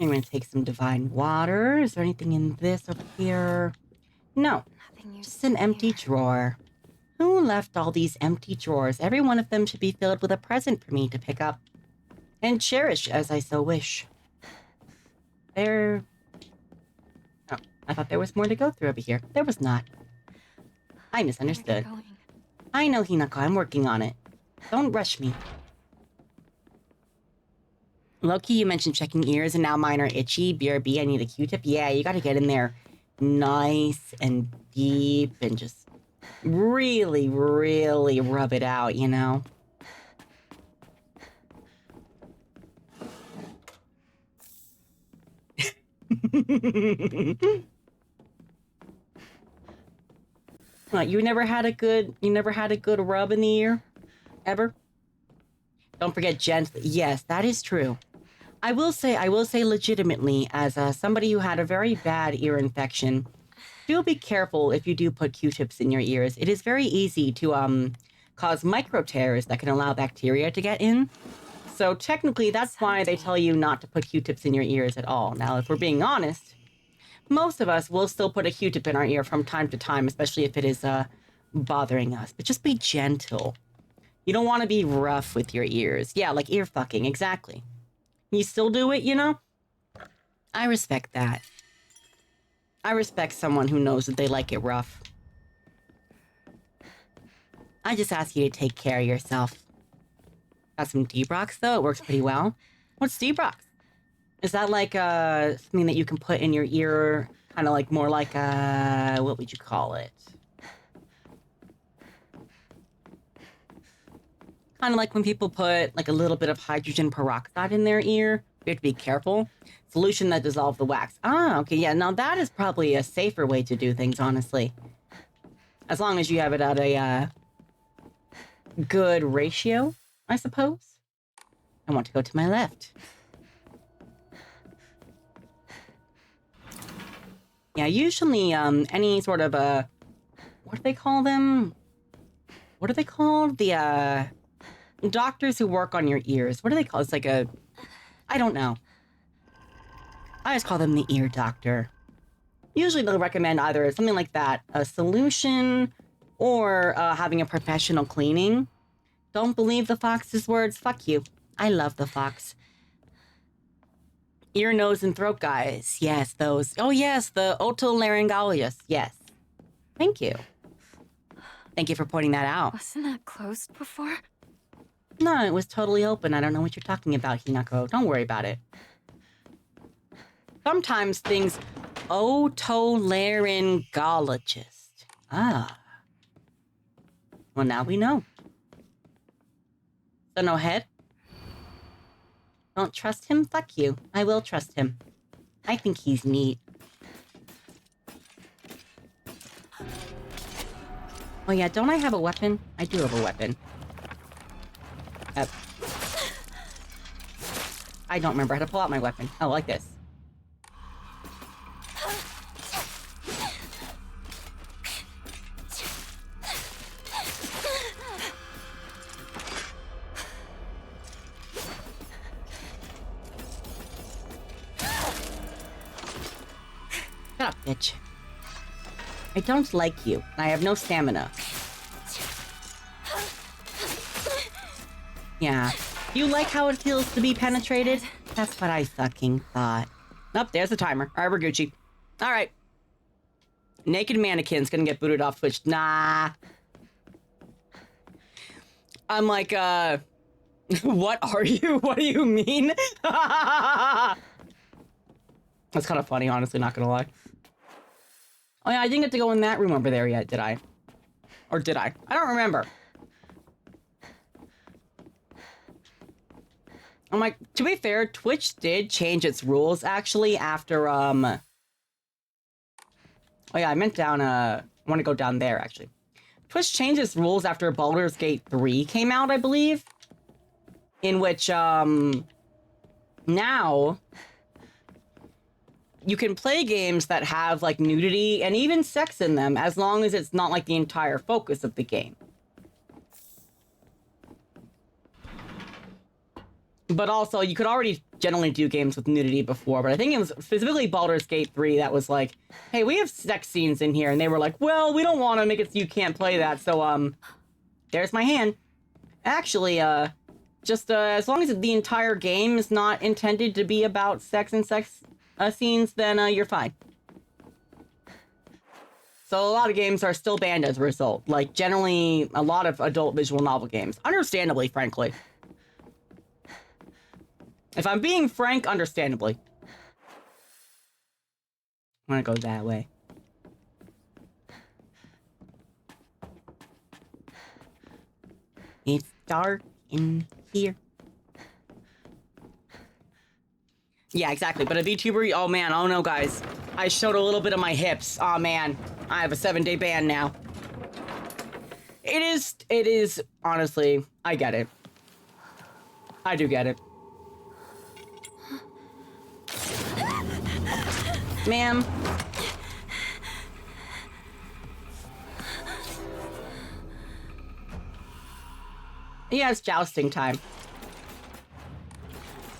I'm gonna take some divine water. Is there anything in this over here? No. Nothing you Just an empty drawer. Who left all these empty drawers? Every one of them should be filled with a present for me to pick up and cherish as I so wish. There... Oh, I thought there was more to go through over here. There was not. I misunderstood. Going. I know, Hinako. I'm working on it. Don't rush me. Loki, you mentioned checking ears, and now mine are itchy. BRB, I need a Q-tip. Yeah, you gotta get in there nice and deep and just really, really rub it out, you know? What, you never had a good rub in the ear? Ever? Don't forget gently. Yes, that is true. I will say legitimately, as somebody who had a very bad ear infection, do be careful if you do put Q-tips in your ears. It is very easy to cause micro tears that can allow bacteria to get in. So technically, that's why they tell you not to put Q-tips in your ears at all. Now, if we're being honest, most of us will still put a Q-tip in our ear from time to time, especially if it is bothering us. But just be gentle. You don't want to be rough with your ears. Yeah, like ear fucking, exactly. You still do it, you know? I respect that. I respect someone who knows that they like it rough. I just ask you to take care of yourself. Got some Debrox, though. It works pretty well. What's Debrox? Is that like something that you can put in your ear? Kind of like more like what would you call it? Kind of like when people put like a little bit of hydrogen peroxide in their ear. You have to be careful. Solution that dissolves the wax. Ah, okay, yeah. Now that is probably a safer way to do things, honestly. As long as you have it at a good ratio, I suppose. I want to go to my left. Yeah, usually any sort of what do they call them? What are they called? The doctors who work on your ears. What do they call? It's like a, I don't know. I just call them the ear doctor. Usually they'll recommend either something like that, a solution, or having a professional cleaning. Don't believe the fox's words? Fuck you. I love the fox. Ear, nose, and throat guys. Yes, those. Oh, yes, the otolaryngologists. Yes. Thank you. Thank you for pointing that out. Wasn't that closed before? No, it was totally open. I don't know what you're talking about, Hinako. Don't worry about it. Sometimes things... Otolaryngologist. Ah. Well, now we know. So no head? Don't trust him? Fuck you. I will trust him. I think he's neat. Oh yeah, don't I have a weapon? I do have a weapon. I don't remember how to pull out my weapon. Oh, like this. Shut up, bitch. I don't like you. I have no stamina. Yeah. You like how it feels to be penetrated? That's what I fucking thought. Nope, there's the timer. Alright, we're Gucci. Alright. Naked mannequin's gonna get booted off Twitch. Nah. I'm like, what are you? What do you mean? That's kind of funny, honestly, not gonna lie. Oh yeah, I didn't get to go in that room over there yet, did I? Or did I? I don't remember. I'm like, to be fair, Twitch did change its rules, actually, after, Oh yeah, I meant down, I want to go down there, actually. Twitch changed its rules after Baldur's Gate 3 came out, I believe. In which, now... you can play games that have, like, nudity and even sex in them, as long as it's not, like, the entire focus of the game. But also, you could already generally do games with nudity before, but I think it was specifically Baldur's Gate 3 that was like, hey, we have sex scenes in here, and they were like, well, we don't want to make it so you can't play that, so, there's my hand. Actually, just, as long as the entire game is not intended to be about sex and sex scenes, then, you're fine. So a lot of games are still banned as a result. Like, generally, a lot of adult visual novel games. Understandably, frankly. If I'm being frank, understandably. I'm gonna go that way. It's dark in here. Yeah, exactly. But a VTuber, oh man, oh no, guys. I showed a little bit of my hips. Oh man, I have a 7-day ban now. It is, honestly, I get it. I do get it. Ma'am. Yeah, it's jousting time.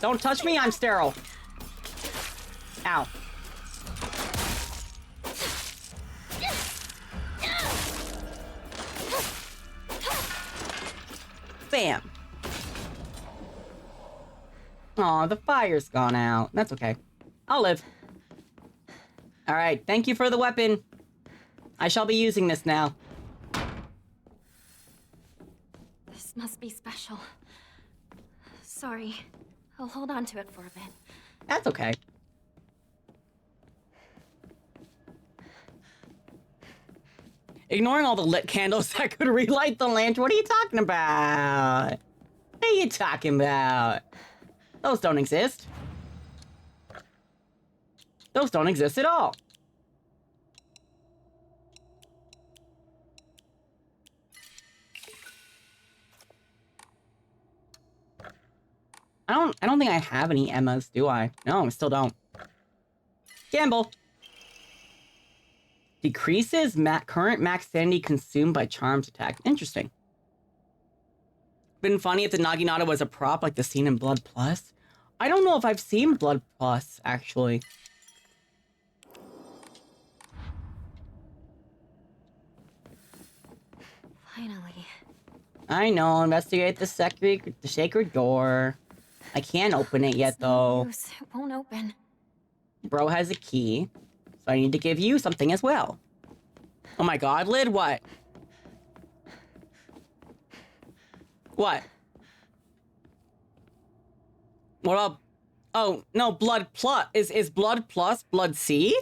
Don't touch me, I'm sterile. Ow. Bam. Aw, the fire's gone out. That's okay. I'll live. Alright, thank you for the weapon. I shall be using this now. This must be special. Sorry. I'll hold on to it for a bit. That's okay. Ignoring all the lit candles that could relight the lantern. What are you talking about? What are you talking about? Those don't exist. Those don't exist at all. I don't think I have any Emmas, do I? No, I still don't. Gamble. Decreases current max sanity consumed by charms attack. Interesting. Been funny if the Naginata was a prop like the scene in Blood Plus. I don't know if I've seen Blood Plus, actually. Finally. I know, investigate the sacred door. I can't open it yet, though. Use. It won't open. Bro has a key, so I need to give you something as well. Oh my god, Lid, what? What? What up? Oh, no, Blood Plus. Is Blood Plus Blood C?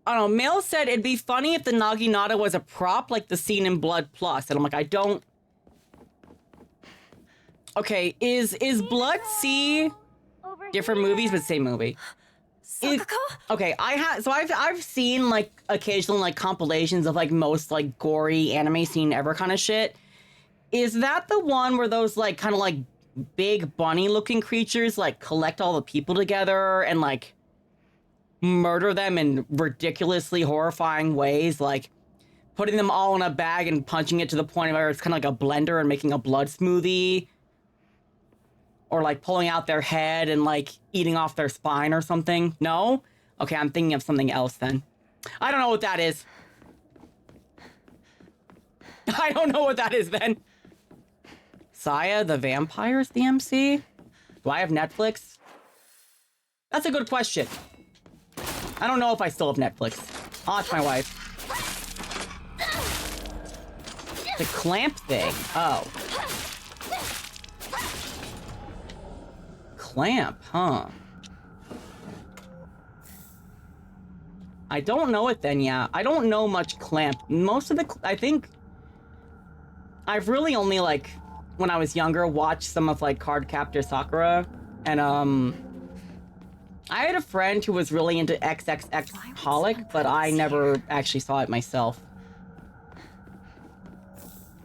I don't know, Mail said it'd be funny if the Naginata was a prop like the scene in Blood Plus. And I'm like, I don't... Okay, is Blood C different movies but same movie? Sakako? Okay, I've seen like occasional like compilations of like most like gory anime scene ever kind of shit. Is that the one where those like kind of like big bunny looking creatures like collect all the people together and like murder them in ridiculously horrifying ways, like putting them all in a bag and punching it to the point where it's kind of like a blender and making a blood smoothie? Or like pulling out their head and like eating off their spine or something? No? Okay, I'm thinking of something else then. I don't know what that is. I don't know what that is then. Saya the Vampire's the MC? Do I have Netflix? That's a good question. I don't know if I still have Netflix. I'll ask my wife. The clamp thing. Oh. Clamp, huh? I don't know it then, yeah. I don't know much clamp. Most of the... I think... I've really only, like, when I was younger, watched some of, like, Cardcaptor Sakura. And, I had a friend who was really into XXX-holic, but I never actually saw it myself.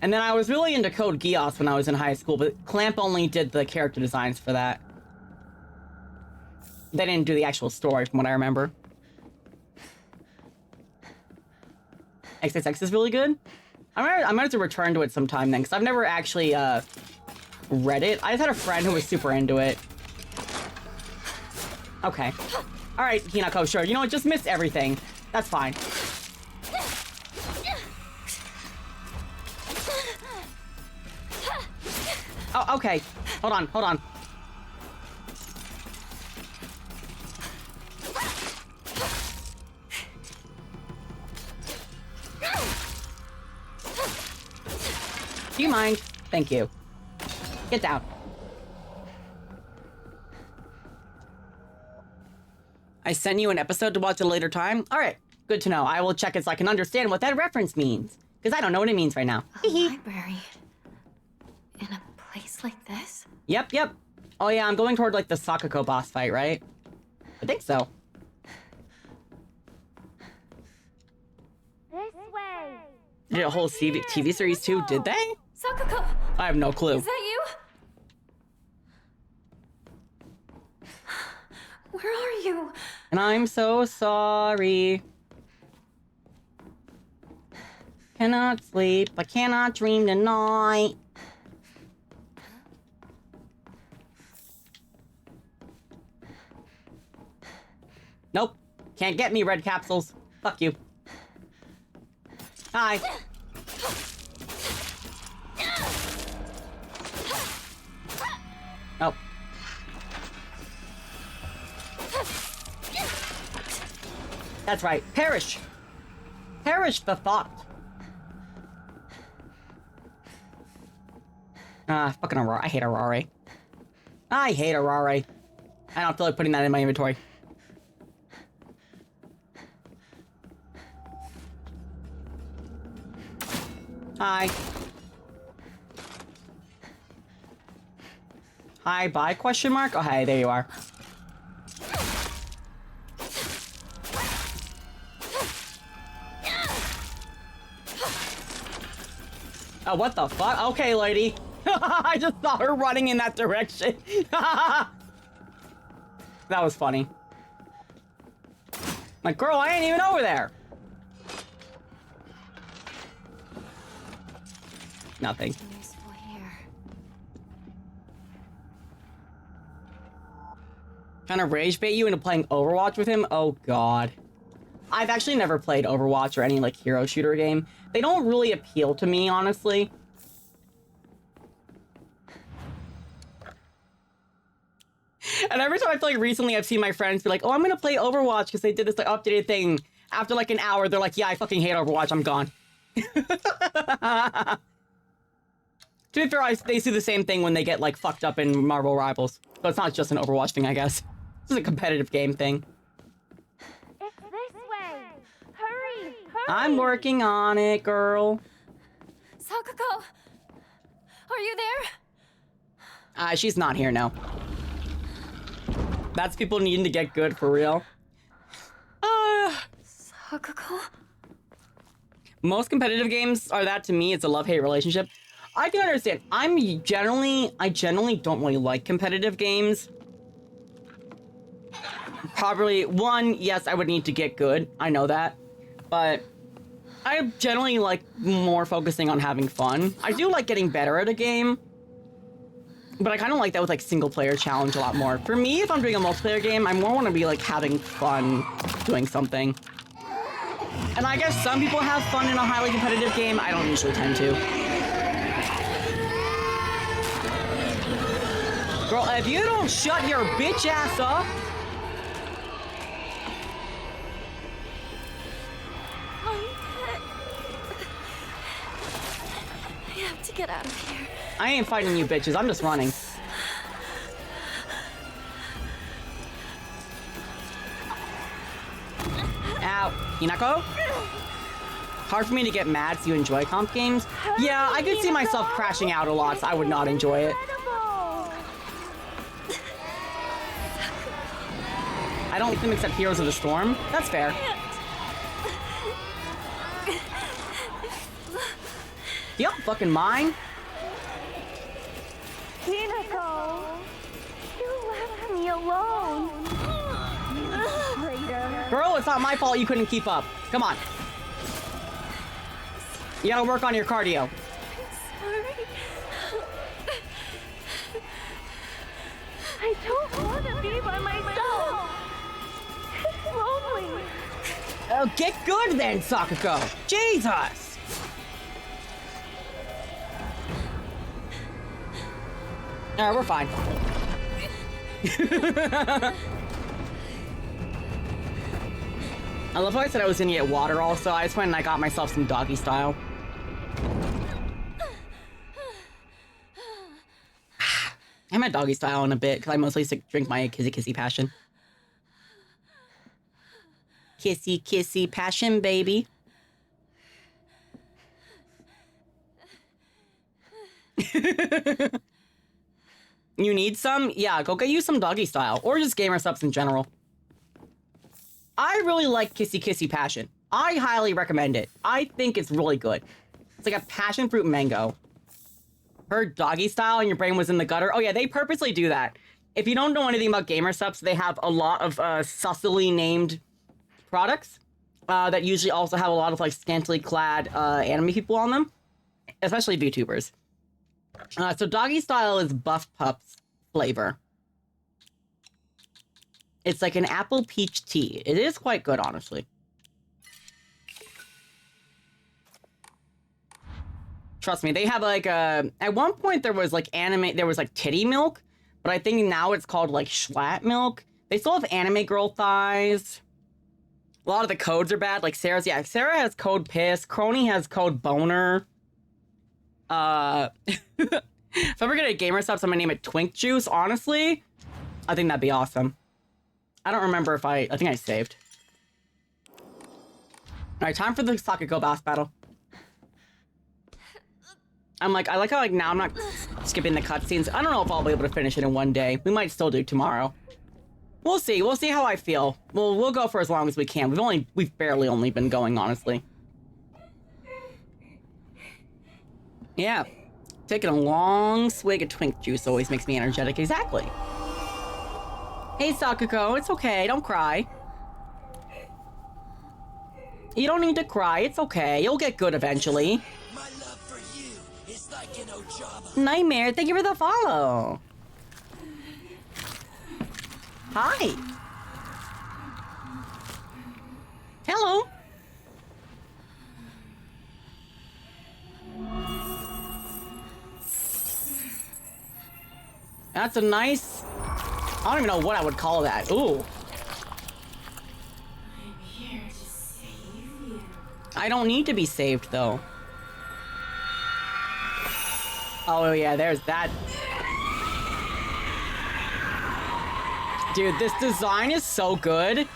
And then I was really into Code Geass when I was in high school, but Clamp only did the character designs for that. They didn't do the actual story, from what I remember. XXX is really good. I might have to return to it sometime then, because I've never actually read it. I just had a friend who was super into it. Okay. All right, Hinako, sure. You know what? Just miss everything. That's fine. Oh, okay. Hold on, hold on. Do you mind? Thank you. Get down. I sent you an episode to watch at a later time? Alright, good to know. I will check it so I can understand what that reference means. Because I don't know what it means right now. A library. In a place like this? Yep. Oh yeah, I'm going toward like the Sakako boss fight, right? I think so. This way. They did a whole TV series too, did they? Sakako! I have no clue. Is that you? Where are you? And I'm so sorry. Cannot sleep, I cannot dream tonight. Nope. Can't get me, red capsules. Fuck you. Hi. Oh. That's right. Perish. Perish the thought. Fucking Aurora. I hate Aurora. I hate Aurora. I don't feel like putting that in my inventory. Hi. Hi, bye, question mark? Oh, hey, there you are. Oh, what the fuck? Okay, lady. I just saw her running in that direction. That was funny. Like, girl, I ain't even over there. Nothing. Useful here. Trying to rage bait you into playing Overwatch with him? Oh, God. I've actually never played Overwatch or any, like, hero shooter game. They don't really appeal to me, honestly. And every time I feel like recently I've seen my friends be like, oh, I'm gonna play Overwatch because they did this, like, updated thing. After, like, an hour, they're like, yeah, I fucking hate Overwatch. I'm gone. To be fair, they do the same thing when they get, like, fucked up in Marvel Rivals. But it's not just an Overwatch thing, I guess. This is a competitive game thing. It's this way. Hurry, hurry. I'm working on it, girl. Sakuko! Are you there? She's not here now. That's people needing to get good for real. Sakuko? Most competitive games are that to me. It's a love-hate relationship. I can understand. I generally don't really like competitive games. Probably, one, yes, I would need to get good. I know that. But I generally like more focusing on having fun. I do like getting better at a game. But I kind of like that with, like, single-player challenge a lot more. For me, if I'm doing a multiplayer game, I more want to be, like, having fun doing something. And I guess some people have fun in a highly competitive game. I don't usually tend to. Girl, if you don't shut your bitch ass up... I have to get out of here. I ain't fighting you bitches, I'm just running. Ow. Hinako? Hard for me to get mad so you enjoy comp games? Yeah, I could see myself crashing out a lot, so I would not enjoy it. I don't like them except Heroes of the Storm. That's fair. Do y'all fucking mind? Hinako, you left me alone. You traitor. Girl, it's not my fault you couldn't keep up. Come on. You gotta work on your cardio. Sorry. I don't want to be by myself. It's lonely. Oh, get good then, Sakuko. Jesus. Alright, we're fine. I love how I said I was gonna get water also. I just went and I got myself some doggy style. I'm at doggy style in a bit because I mostly drink my kissy passion. Kissy passion, baby. You need some? Yeah, go get you some doggy style. Or just gamer subs in general. I really like Kissy Passion. I highly recommend it. I think it's really good. It's like a passion fruit mango. Heard doggy style and your brain was in the gutter? Oh yeah, they purposely do that. If you don't know anything about gamer subs, they have a lot of sussily named products that usually also have a lot of like scantily clad anime people on them. Especially VTubers. So doggy style is buff pups flavor. It's like an apple peach tea. It is quite good, honestly. Trust me, they have like a... At one point, there was like titty milk, but I think now it's called like Schlatt milk. They still have anime girl thighs. A lot of the codes are bad. Like Sarah's, yeah, Sarah has code piss. Crony has code boner. If I ever get a gamer subs, I'm gonna name it Twink Juice. Honestly, I think that'd be awesome. I don't remember if I think I saved. All right, time for the Sakugo boss battle. I like how like now I'm not skipping the cutscenes. I don't know if I'll be able to finish it in one day. We might still do tomorrow. We'll see. We'll see how I feel. We'll go for as long as we can. We've barely only been going, honestly. Yeah. Taking a long swig of Twink Juice always makes me energetic. Exactly. Hey, Sakuko. It's okay. Don't cry. You don't need to cry. It's okay. You'll get good eventually. My love for you is like an Ojaba. Nightmare, thank you for the follow. Hi. Hello. That's a nice... I don't even know what I would call that. Ooh. I'm here to save you. I don't need to be saved, though. Oh, yeah, there's that. Dude, this design is so good.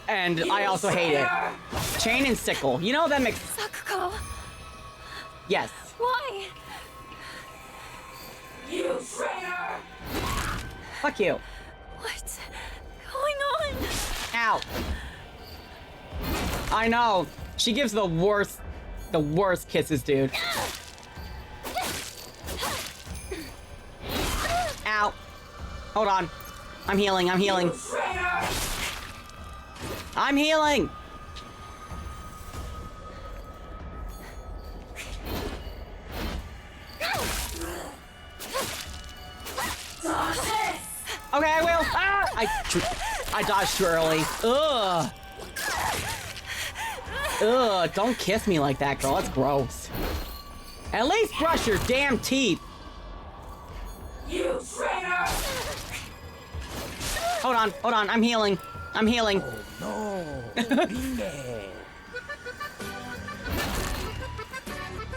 And I also hate it. Chain and sickle. You know, that makes... Sakuko, Yes. why? You traitor! Fuck you. What's going on? Ow. I know. She gives the worst kisses, dude. Ow. Hold on. I'm healing. I'm healing. I'm healing. Okay, I will. Ah! I dodged too early. Ugh. Ugh, don't kiss me like that, girl. That's gross. At least brush your damn teeth. You traitor! Hold on. I'm healing. I'm healing. No.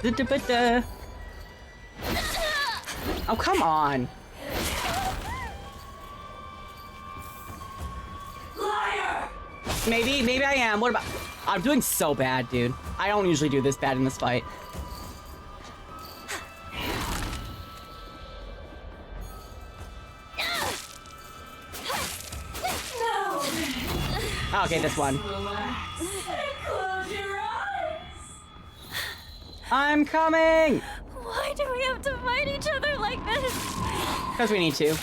Da-da-ba-da. Oh, come on. Liar! Maybe I am. What about... I'm doing so bad, dude. I don't usually do this bad in this fight. No! Okay, this one. Relax. Close your eyes. I'm coming! Why do we have to fight each other like this? Because we need to. You're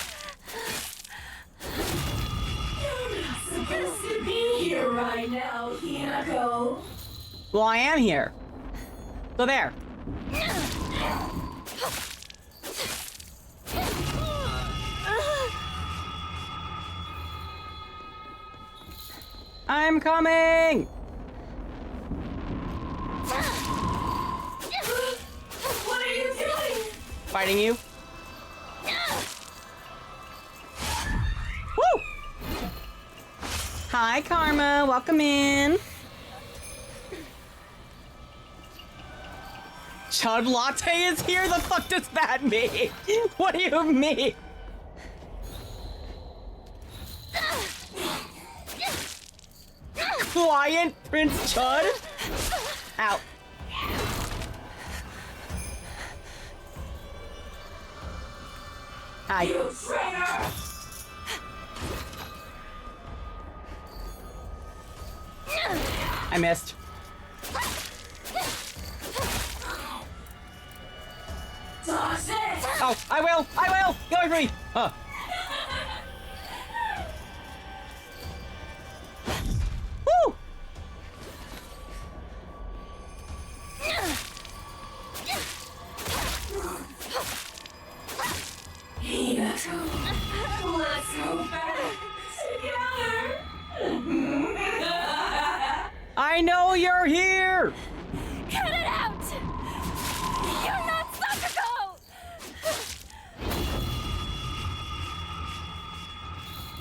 not supposed to be here right now, Hinako. Well, I am here. So there. I'm coming! What are you doing? Fighting you. Woo! Hi, Karma. Welcome in. Chud Latte is here? The fuck does that mean? What do you mean? Quiet Prince Chud? Ow. Hi. You traitor! I missed. Toss it! Oh, I will! Get away from me! Woo! Hinako, let's go back together! We are here! Cut it out! You're not Sakako!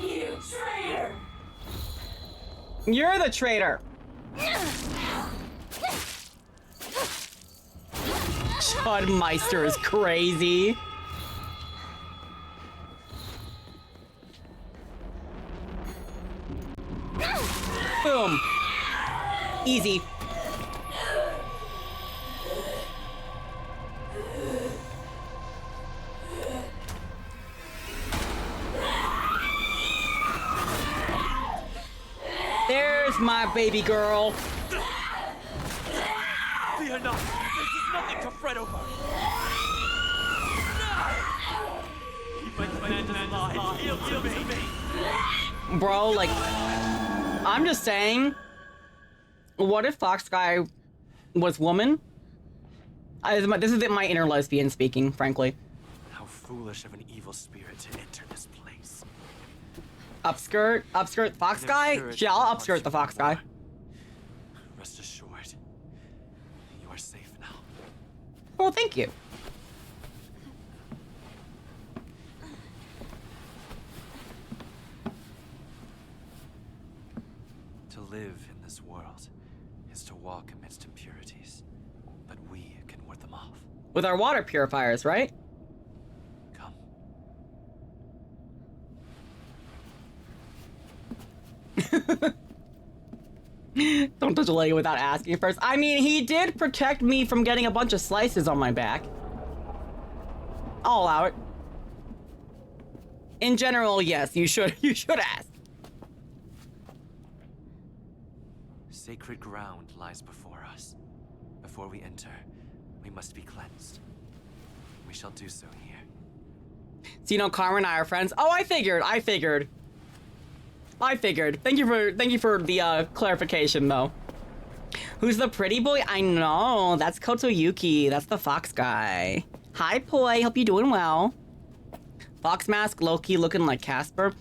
You traitor! You're the traitor! Chudmeister is crazy. Boom. Easy. There's my baby girl. Fear not. This is nothing to fret over. Keep my friend alive. Yield to me. Bro, like, I'm just saying, what if Fox Guy was woman? This is my inner lesbian speaking, frankly. How foolish of an evil spirit to enter this place. Upskirt Fox No Guy? spirit Yeah, I'll wants upskirt you the Fox anymore. Guy. Rest assured, you are safe now. Well, thank you. To live in this world is to walk amidst impurities, but we can ward them off. With our water purifiers, right? Come. Don't touch a leg without asking first. I mean, he did protect me from getting a bunch of slices on my back. I'll allow it. In general, yes, you should ask. Sacred ground lies before us. Before we enter, we must be cleansed. We shall do so here. So you know, Karma and I are friends. Oh, I figured. Thank you for the clarification, though. Who's the pretty boy? I know. That's Kotoyuki. That's the Fox Guy. Hi, Poi. Hope you're doing well. Fox mask, Loki looking like Casper.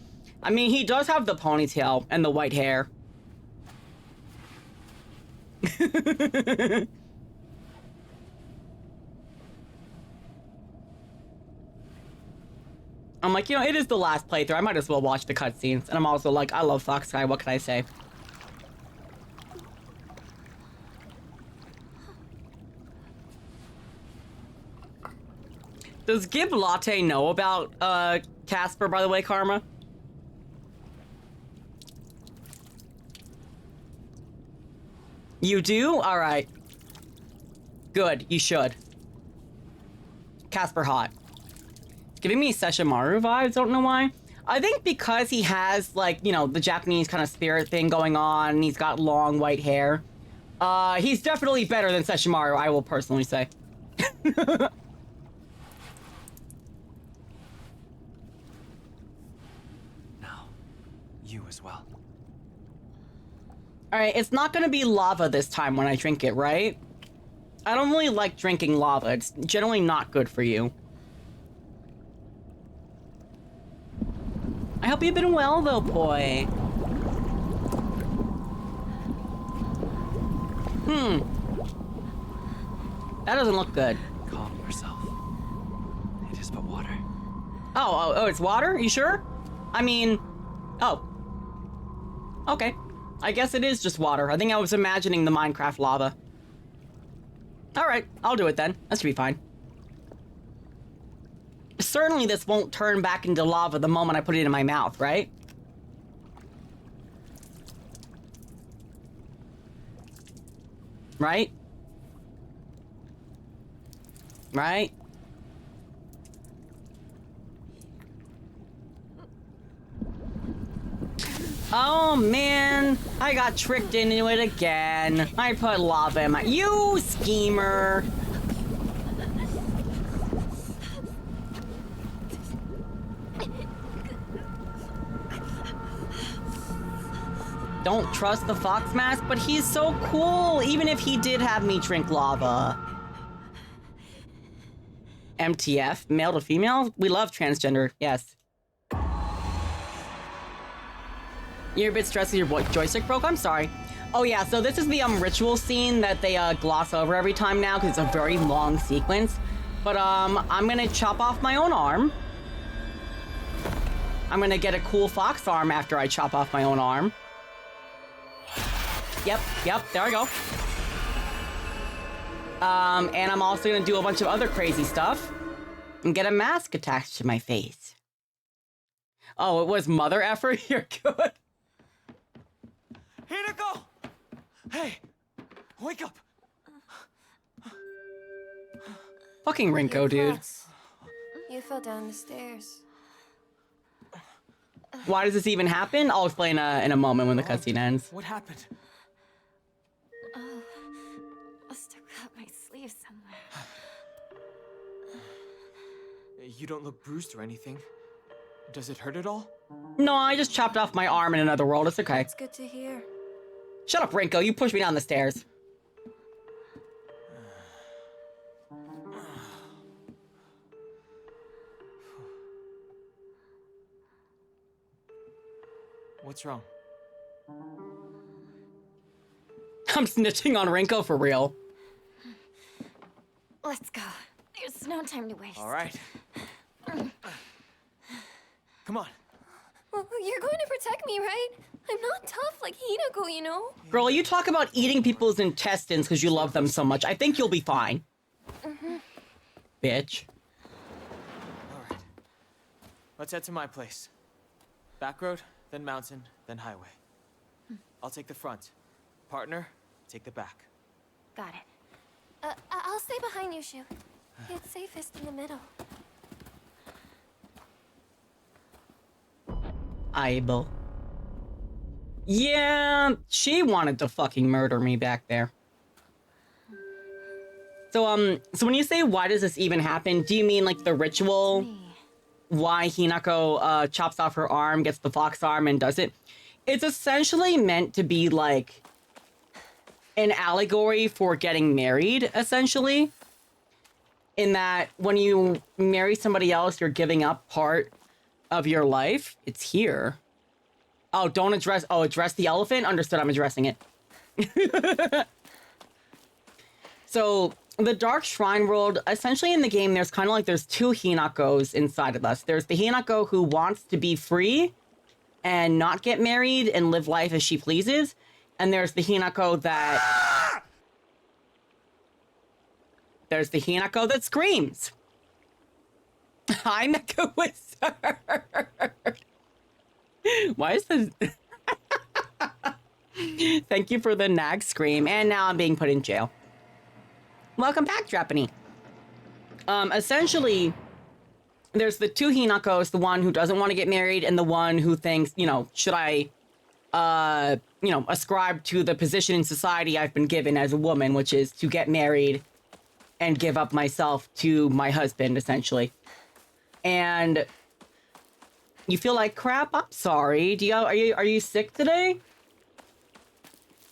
I mean, he does have the ponytail and the white hair. I'm like, you know, it is the last playthrough. I might as well watch the cutscenes. And I'm also like, I love Fox Guy. What can I say? Does Gib Latte know about Casper, by the way, Karma? You do? All right. Good. You should. Casper hot. Giving me Sesshomaru vibes, don't know why. I think because he has, like, you know, the Japanese kind of spirit thing going on, and he's got long white hair. He's definitely better than Sesshomaru, I will personally say. Now, you as well. Alright, it's not gonna be lava this time when I drink it, right? I don't really like drinking lava. It's generally not good for you. I hope you've been well, though, boy. That doesn't look good. Calm yourself. It is but water. Oh, it's water? You sure? I mean... Oh. Okay. I guess it is just water. I think I was imagining the Minecraft lava. Alright, I'll do it then. That should be fine. Certainly this won't turn back into lava the moment I put it in my mouth, right? Right? Right? Oh man, I got tricked into it again. I put lava in my... You schemer! Don't trust the fox mask, but he's so cool, even if he did have me drink lava. MTF, male to female? We love transgender, yes. You're a bit stressed that your joystick broke? I'm sorry. Oh yeah, so this is the ritual scene that they gloss over every time now because it's a very long sequence. But I'm gonna chop off my own arm. I'm gonna get a cool fox arm after I chop off my own arm. Yep, there I go. And I'm also gonna do a bunch of other crazy stuff and get a mask attached to my face. Oh, it was mother effer? You're good. Hinako! Hey! Wake up! Fucking Rinko, dude. You fell down the stairs. Why does this even happen? I'll explain in a moment when the cutscene ends. What happened? Oh, I still got my sleeve somewhere. You don't look bruised or anything. Does it hurt at all? No, I just chopped off my arm in another world. It's okay. It's good to hear. Shut up, Rinko. You pushed me down the stairs. What's wrong? I'm snitching on Rinko for real. Let's go. There's no time to waste. All right. Come on. Well, you're going to protect me, right? I'm not tough like Hinako, you know? Girl, you talk about eating people's intestines because you love them so much. I think you'll be fine. Bitch. All right. Let's head to my place. Back road, then mountain, then highway. I'll take the front. Partner, take the back. Got it. I'll stay behind you, Shu. It's safest in the middle. Aibo. Yeah, she wanted to fucking murder me back there. So, so when you say why does this even happen, do you mean like the ritual? Why Hinako chops off her arm, gets the fox arm, and does it? It's essentially meant to be like an allegory for getting married, essentially. In that when you marry somebody else, you're giving up part of your life. It's here. Oh, don't address... Oh, address the elephant? Understood, I'm addressing it. So, the Dark Shrine world, essentially in the game, there's kind of like there's two Hinakos inside of us. There's the Hinako who wants to be free and not get married and live life as she pleases. And there's the Hinako that... There's the Hinako that screams. Hi, Mecha Wizard. Why is this? Thank you for the nag scream. And now I'm being put in jail. Welcome back, Drapany. Essentially, there's the two Hinakos, the one who doesn't want to get married and the one who thinks, you know, should I, you know, ascribe to the position in society I've been given as a woman, which is to get married and give up myself to my husband, essentially. And you feel like crap? I'm sorry. Are you sick today?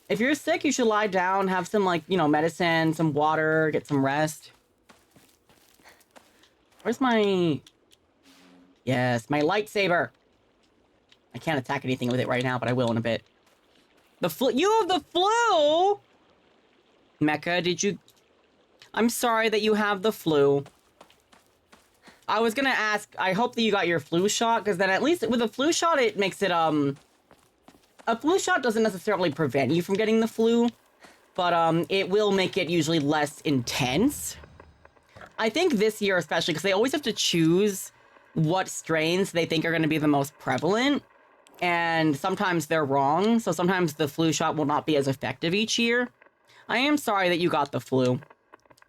If you're sick, you should lie down, have some, like, you know, medicine, some water, get some rest. Where's my... Yes, my lightsaber. I can't attack anything with it right now, but I will in a bit. The flu... You have the flu? Mecha, did you... I'm sorry that you have the flu. I was gonna ask, I hope that you got your flu shot, because then at least with a flu shot, it makes it, a flu shot doesn't necessarily prevent you from getting the flu, but, it will make it usually less intense. I think this year especially, because they always have to choose what strains they think are going to be the most prevalent, and sometimes they're wrong, so sometimes the flu shot will not be as effective each year. I am sorry that you got the flu.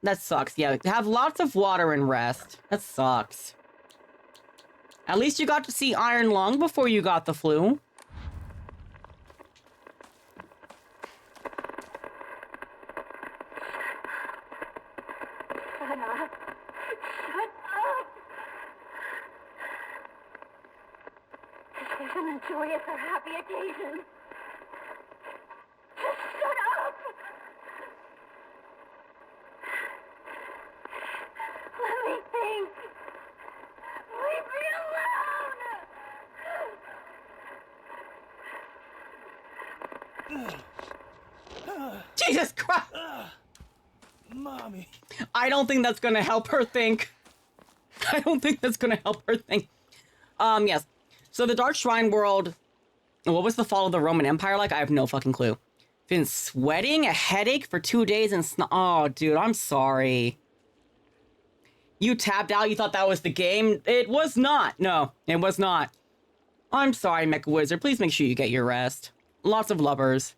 That sucks. Yeah, have lots of water and rest. That sucks. At least you got to see Iron Lung before you got the flu. Shut up. Shut up. This isn't a joyous or happy occasion. Just shut up. Let me think. Leave me alone. Jesus Christ! Mommy. I don't think that's gonna help her think. I don't think that's gonna help her think. Yes. So the Dark Shrine world, what was the fall of the Roman Empire like? I have no fucking clue. Been sweating, a headache for 2 days, and oh, dude, I'm sorry. You tapped out, you thought that was the game? It was not. No, it was not. I'm sorry, Mecha Wizard. Please make sure you get your rest. Lots of lovers.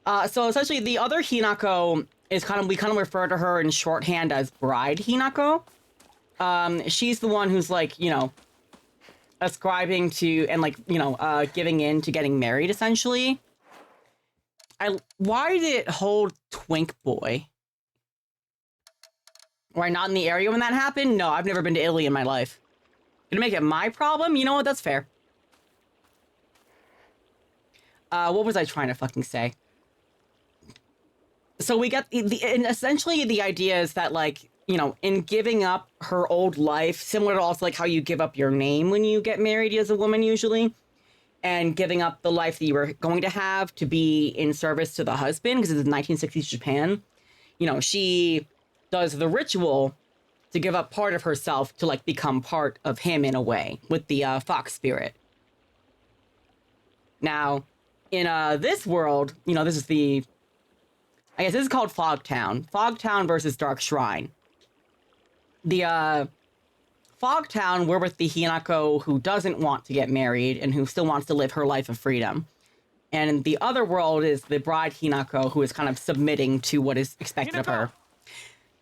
So essentially, the other Hinako is we kind of refer to her in shorthand as Bride Hinako. She's the one who's like, you know, ascribing to and like, you know, giving in to getting married, essentially. Why did it hold Twink Boy? Were I not in the area when that happened? No, I've never been to Italy in my life. Gonna make it my problem? You know what? That's fair. What was I trying to fucking say? So we get and essentially the idea is that, like, you know, in giving up her old life, similar to also like how you give up your name when you get married as a woman usually, and giving up the life that you were going to have to be in service to the husband, because it's 1960s Japan, you know, she does the ritual to give up part of herself to like become part of him in a way with the fox spirit. Now, in this world, you know, this is I guess this is called Fogtown. Fogtown versus Dark Shrine. The Fogtown, we're with the Hinako who doesn't want to get married and who still wants to live her life of freedom. And the other world is the Bride Hinako, who is kind of submitting to what is expected of her.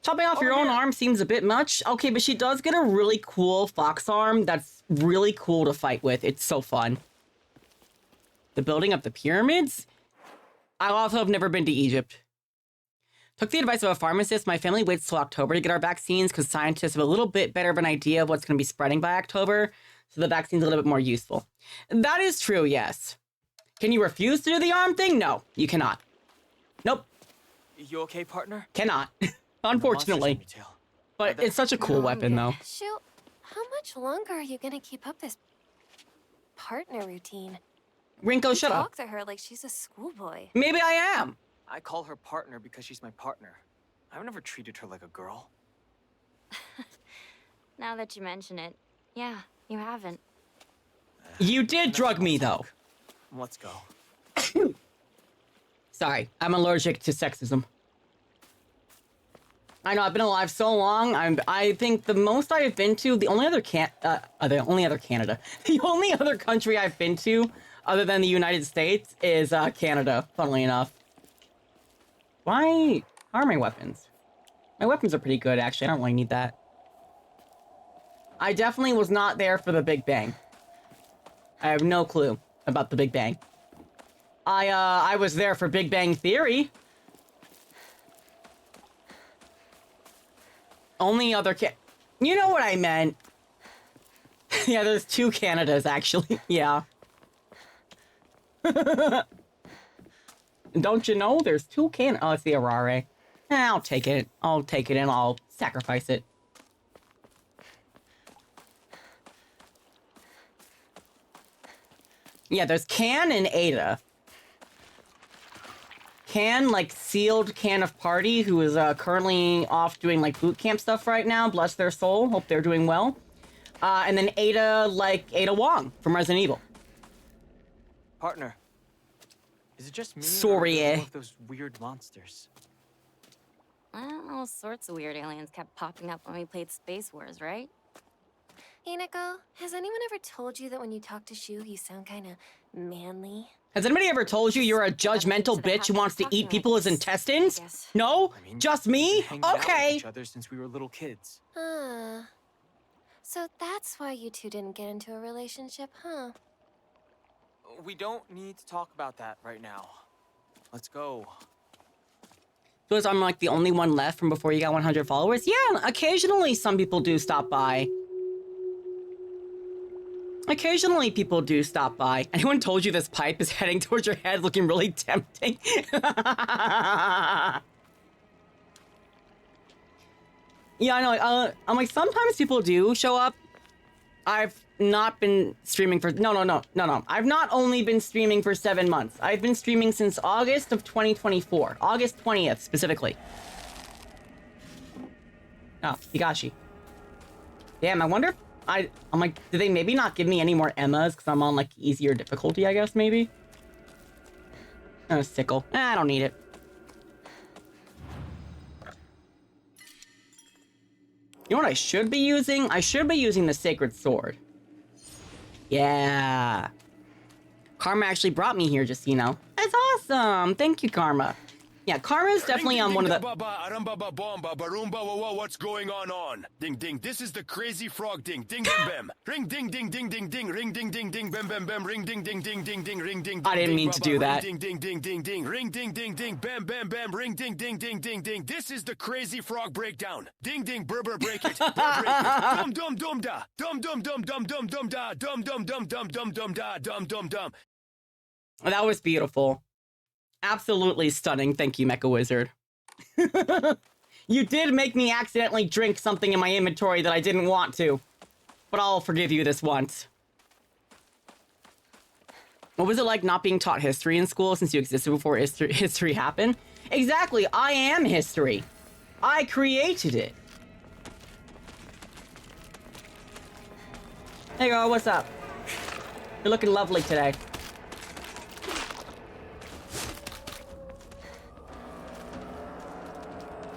Chopping off your own arm seems a bit much. Okay, but she does get a really cool fox arm that's really cool to fight with. It's so fun. The building of the pyramids? I also have never been to Egypt. Took the advice of a pharmacist. My family waits till October to get our vaccines because scientists have a little bit better of an idea of what's going to be spreading by October, so the vaccine's a little bit more useful. That is true, yes. Can you refuse to do the arm thing? No, you cannot. Nope. You okay, partner? Cannot. Unfortunately. But it's such a cool weapon, though. Shoot, how much longer are you gonna keep up this partner routine? Rinko, shut up. Talk to her like she's a schoolboy. Maybe I am. I call her partner because she's my partner. I've never treated her like a girl. Now that you mention it, yeah, you haven't. You did drug me, though. Let's go. Sorry, I'm allergic to sexism. I know, I've been alive so long. I think the most I've been to, the only other Canada, the only other country I've been to, other than the United States, is Canada. Funnily enough. Why are my weapons? My weapons are pretty good, actually. I don't really need that. I definitely was not there for the Big Bang. I have no clue about the Big Bang. I was there for Big Bang Theory. Only other you know what I meant. Yeah, there's 2 Canadas, actually. Yeah. Don't you know? There's 2 Oh, it's the Arare. I'll take it. I'll take it and I'll sacrifice it. Yeah, there's Can and Ada. Can, like, sealed Can of Party, who is currently off doing, like, boot camp stuff right now. Bless their soul. Hope they're doing well. And then Ada, like, Ada Wong from Resident Evil. Partner. Is it just me? Sorry, or all of those weird monsters? Well, all sorts of weird aliens kept popping up when we played Space Wars, right? Hinako, has anyone ever told you that when you talk to Shu, you sound kind of manly? Has anybody ever told you you're a judgmental bitch who wants to eat people's intestines? No? I mean, Just me? hanging out with Okay. each other since we were little kids. So that's why you two didn't get into a relationship, huh? We don't need to talk about that right now. Let's go. Because I'm like the only one left from before you got 100 followers? Yeah, occasionally some people do stop by. Occasionally people do stop by. Anyone told you this pipe is heading towards your head looking really tempting? Yeah, I know. I'm like, sometimes people do show up. I've not been streaming for... No. I've not only been streaming for 7 months. I've been streaming since August of 2024. August 20th, specifically. Oh, Higashi. Damn, I wonder if I'm like, did they maybe not give me any more Emmas because I'm on, like, easier difficulty, I guess, maybe? Oh, sickle. I don't need it. You know what I should be using? I should be using the Sacred Sword. Yeah. Karma actually brought me here, just so you know. That's awesome. Thank you, Karma. Yeah, Karma is definitely on one of the... What's going on? Ding ding, this is the crazy frog ding ding bam bam. Ring ding ding ding ding ding ring ding ding ding bam bam bam ring ding ding ding ding ding ring ding. I didn't mean to do that. Ding ding ding ding ding ring ding ding ding bam bam bam ring ding ding ding ding ding. This is the crazy frog breakdown. Ding ding burr break it. Burr break it. Dum dum dum da. Dum dum dum dum dum dum da. Dum dum dum dum dum dum da. Dum dum dum. That was beautiful. Absolutely stunning. Thank you, Mecha Wizard. You did make me accidentally drink something in my inventory that I didn't want to. But I'll forgive you this once. What was it like not being taught history in school since you existed before history happened? Exactly. I am history. I created it. Hey girl, what's up? You're looking lovely today.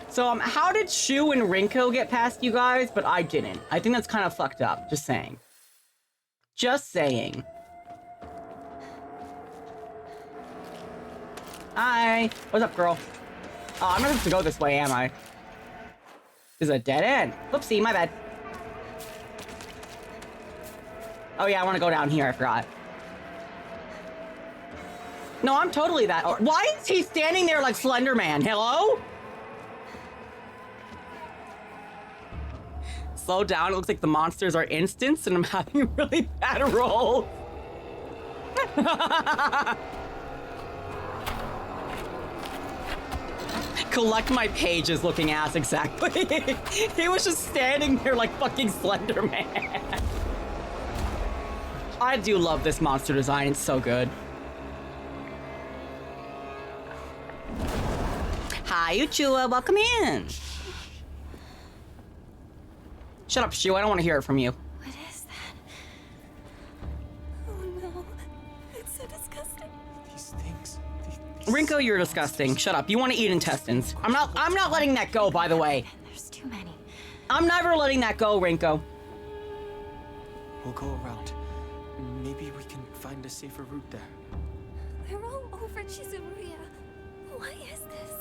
So, how did Shu and Rinko get past you guys, but I didn't? I think that's kind of fucked up. Just saying. Just saying. Hi. What's up, girl? Oh, I'm not supposed to go this way, am I? This is a dead end. Whoopsie, my bad. Oh yeah, I want to go down here, I forgot. No, I'm totally that. Oh, why is he standing there like Slender Man? Hello? Slow down, it looks like the monsters are instants and I'm having a really bad roll. Collect my pages looking ass, exactly. He was just standing there like fucking Slender Man. I do love this monster design, it's so good. Hi, Uchua, welcome in. Shut up, Shu, I don't want to hear it from you. What is that? Oh no, it's so disgusting. These things. Rinko, you're disgusting. Shut up. You want to eat intestines. I'm not letting that go, by the way. There's too many. I'm never letting that go, Rinko. We'll go around. Maybe we can find a safer route there. They're all over Chizuruya. Why is this?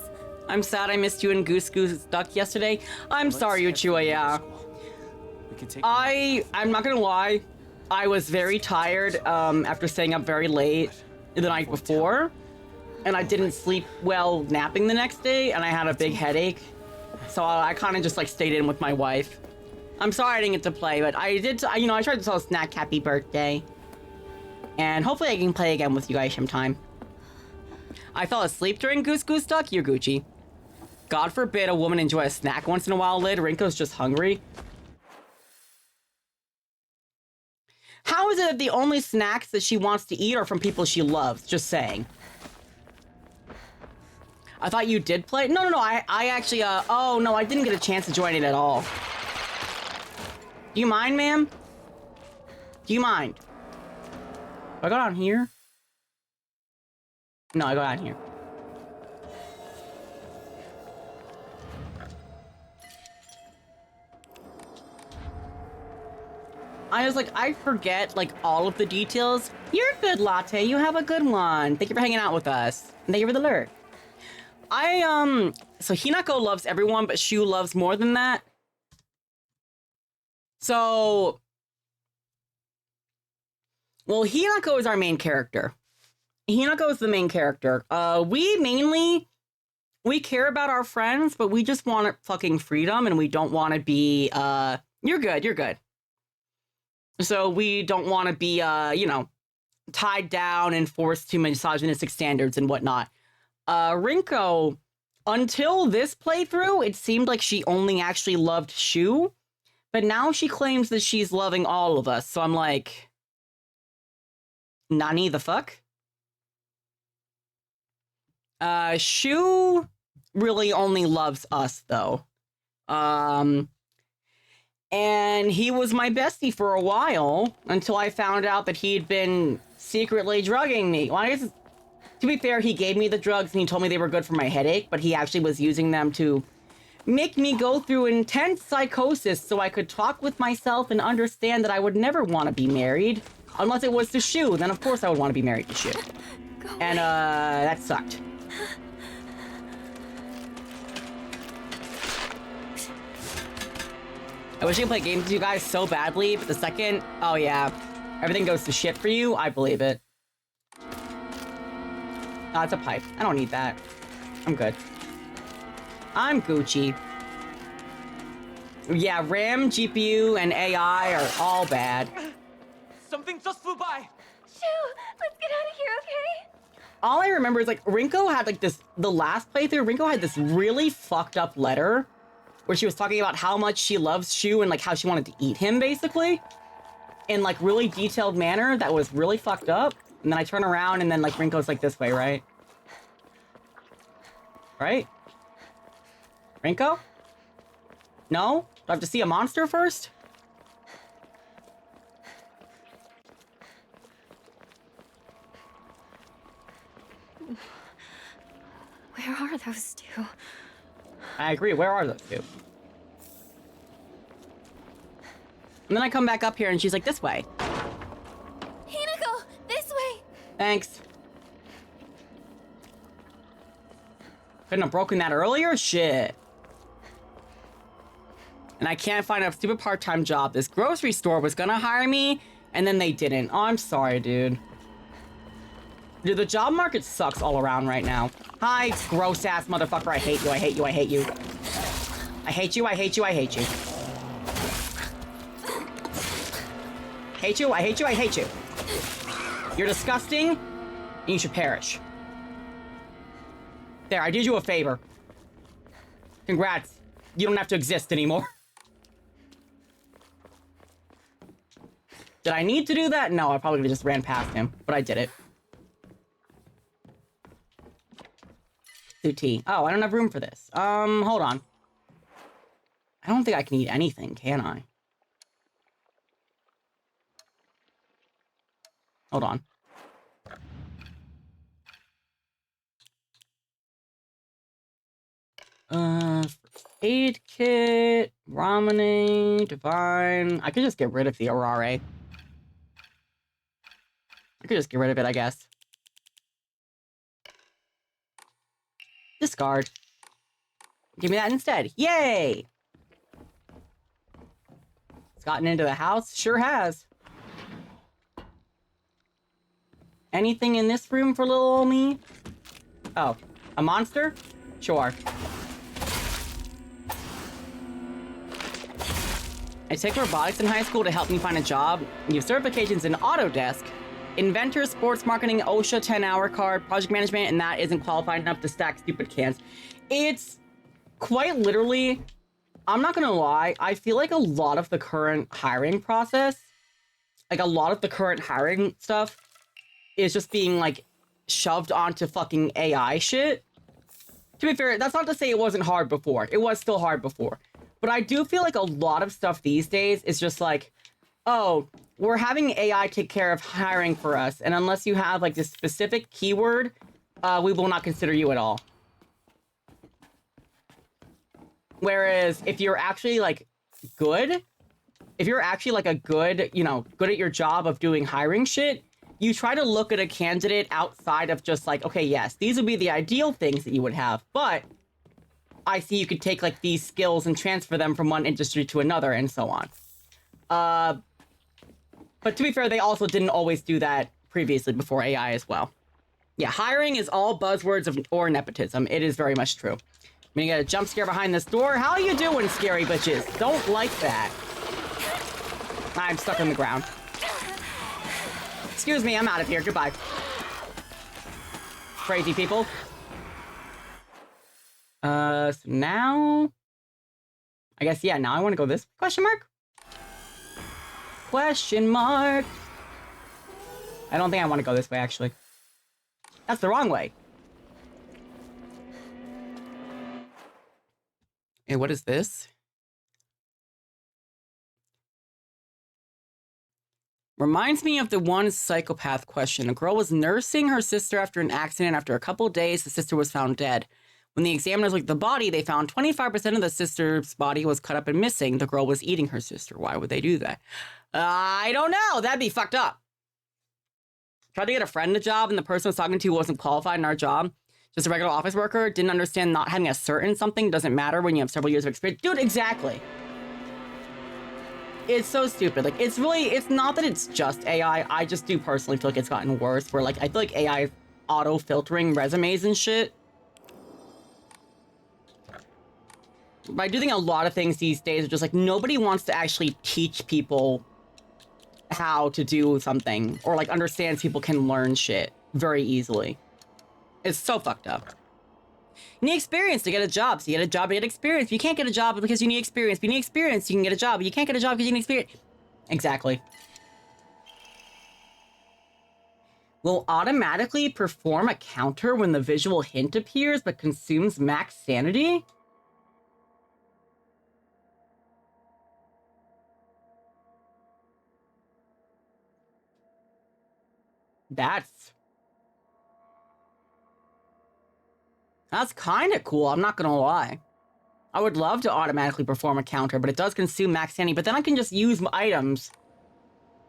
I'm sad I missed you and Goose Duck yesterday. I'm sorry, Uchua, yeah. I'm not gonna lie. I was very tired after staying up very late the night before. And I didn't sleep well napping the next day, and I had a big headache. So I kind of just like stayed in with my wife. I'm sorry I didn't get to play, but I did, you know, I tried to tell Snack happy birthday. And hopefully I can play again with you guys sometime. I fell asleep during Goose Duck, you're Gucci. God forbid a woman enjoy a snack once in a while, Lid. Rinko's just hungry. How is it that the only snacks that she wants to eat are from people she loves? Just saying. I thought you did play. No, I actually, oh no, I didn't get a chance to join it at all. Do you mind, ma'am? Do you mind? Do I go down here? No, I go down here. I was like, I forget, like, all of the details. You're good, Latte. You have a good one. Thank you for hanging out with us. And thank you for the lurk. So Hinako loves everyone, but Shu loves more than that. So, well, Hinako is our main character. Hinako is the main character. We care about our friends, but we just want fucking freedom, and we don't want to be, you're good. So we don't want to be, you know, tied down and forced to misogynistic standards and whatnot. Rinko, until this playthrough, it seemed like she only actually loved Shu. But now she claims that she's loving all of us. So I'm like, Nani the fuck? Shu really only loves us though. And he was my bestie for a while until I found out that he'd been secretly drugging me. Well, I guess, to be fair, he gave me the drugs and he told me they were good for my headache, but he actually was using them to make me go through intense psychosis so I could talk with myself and understand that I would never want to be married. Unless it was to Shu, then of course I would want to be married to Shu. And that sucked. I wish I could play games with you guys so badly, but the second, oh yeah, everything goes to shit for you, I believe it. Oh, it's a pipe. I don't need that. I'm good. I'm Gucci. Yeah, RAM, GPU, and AI are all bad. Something just flew by. Shu, let's get out of here, okay? All I remember is like Rinko had like this, the last playthrough, Rinko had this really fucked up letter where she was talking about how much she loves Shu and like how she wanted to eat him basically in like really detailed manner that was really fucked up. And then I turn around and then like Rinko's like this way, right? Right? Rinko? No? Do I have to see a monster first? Where are those two? I agree. Where are those two? And then I come back up here and she's like, this way. Hinako, this way! Thanks. Couldn't have broken that earlier? Shit. And I can't find a stupid part-time job. This grocery store was gonna hire me, and then they didn't. Oh, I'm sorry, dude. Dude, the job market sucks all around right now. Hi, gross-ass motherfucker. I hate you, I hate you, I hate you. I hate you, I hate you, I hate you. Hate you, I hate you, I hate you. You're disgusting, and you should perish. There, I did you a favor. Congrats. You don't have to exist anymore. Did I need to do that? No, I probably just ran past him, but I did it. Tea. Oh, I don't have room for this. Hold on. I don't think I can eat anything, can I? Hold on. Aid kit, Ramune, Divine. I could just get rid of the Arare. I could just get rid of it, I guess. Discard. Give me that instead. Yay! It's gotten into the house? Sure has. Anything in this room for little old me? Oh, a monster? Sure. I took robotics in high school to help me find a job. You have certifications in Autodesk, Inventor, Sports Marketing, OSHA 10-hour card, Project Management, and that isn't qualified enough to stack stupid cans. It's quite literally, I'm not gonna lie, I feel like a lot of the current hiring process, like a lot of the current hiring stuff is just being like shoved onto fucking AI shit. To be fair, that's not to say it wasn't hard before. It was still hard before. But I do feel like a lot of stuff these days is just like, oh, we're having AI take care of hiring for us. And unless you have like this specific keyword, we will not consider you at all. Whereas if you're actually like good, if you're actually like a good, you know, good at your job of doing hiring shit, you try to look at a candidate outside of just like, okay, yes, these would be the ideal things that you would have, but I see you could take like these skills and transfer them from one industry to another and so on. But to be fair, they also didn't always do that previously before AI as well. Yeah, hiring is all buzzwords or nepotism. It is very much true. I'm gonna get a jump scare behind this door. How you doing, scary bitches? Don't like that. I'm stuck on the ground. Excuse me, I'm out of here. Goodbye. Crazy people. So now... I guess, yeah, now I want to go this question mark? question mark. I don't think I want to go this way, actually. That's the wrong way. Hey, what is this? Reminds me of the one psychopath question. A girl was nursing her sister after an accident. After a couple of days, the sister was found dead. When the examiners looked at the body, they found 25% of the sister's body was cut up and missing. The girl was eating her sister. Why would they do that? I don't know. That'd be fucked up. Tried to get a friend a job, and the person I was talking to wasn't qualified in our job. Just a regular office worker. Didn't understand not having a cert in something doesn't matter when you have several years of experience. Dude, exactly. It's so stupid. Like, it's not that it's just AI. I just do personally feel like it's gotten worse, where, like, I feel like AI auto-filtering resumes and shit. But I do think a lot of things these days are just, like, nobody wants to actually teach people how to do something, or, like, understands people can learn shit very easily. It's so fucked up. You need experience to get a job. So you get a job to get experience. You can't get a job because you need experience. If you need experience, you can get a job. You can't get a job because you need experience. Exactly. Will automatically perform a counter when the visual hint appears, but consumes max sanity? That's kind of cool, I'm not gonna lie. I would love to automatically perform a counter, but it does consume max sanity, but then I can just use my items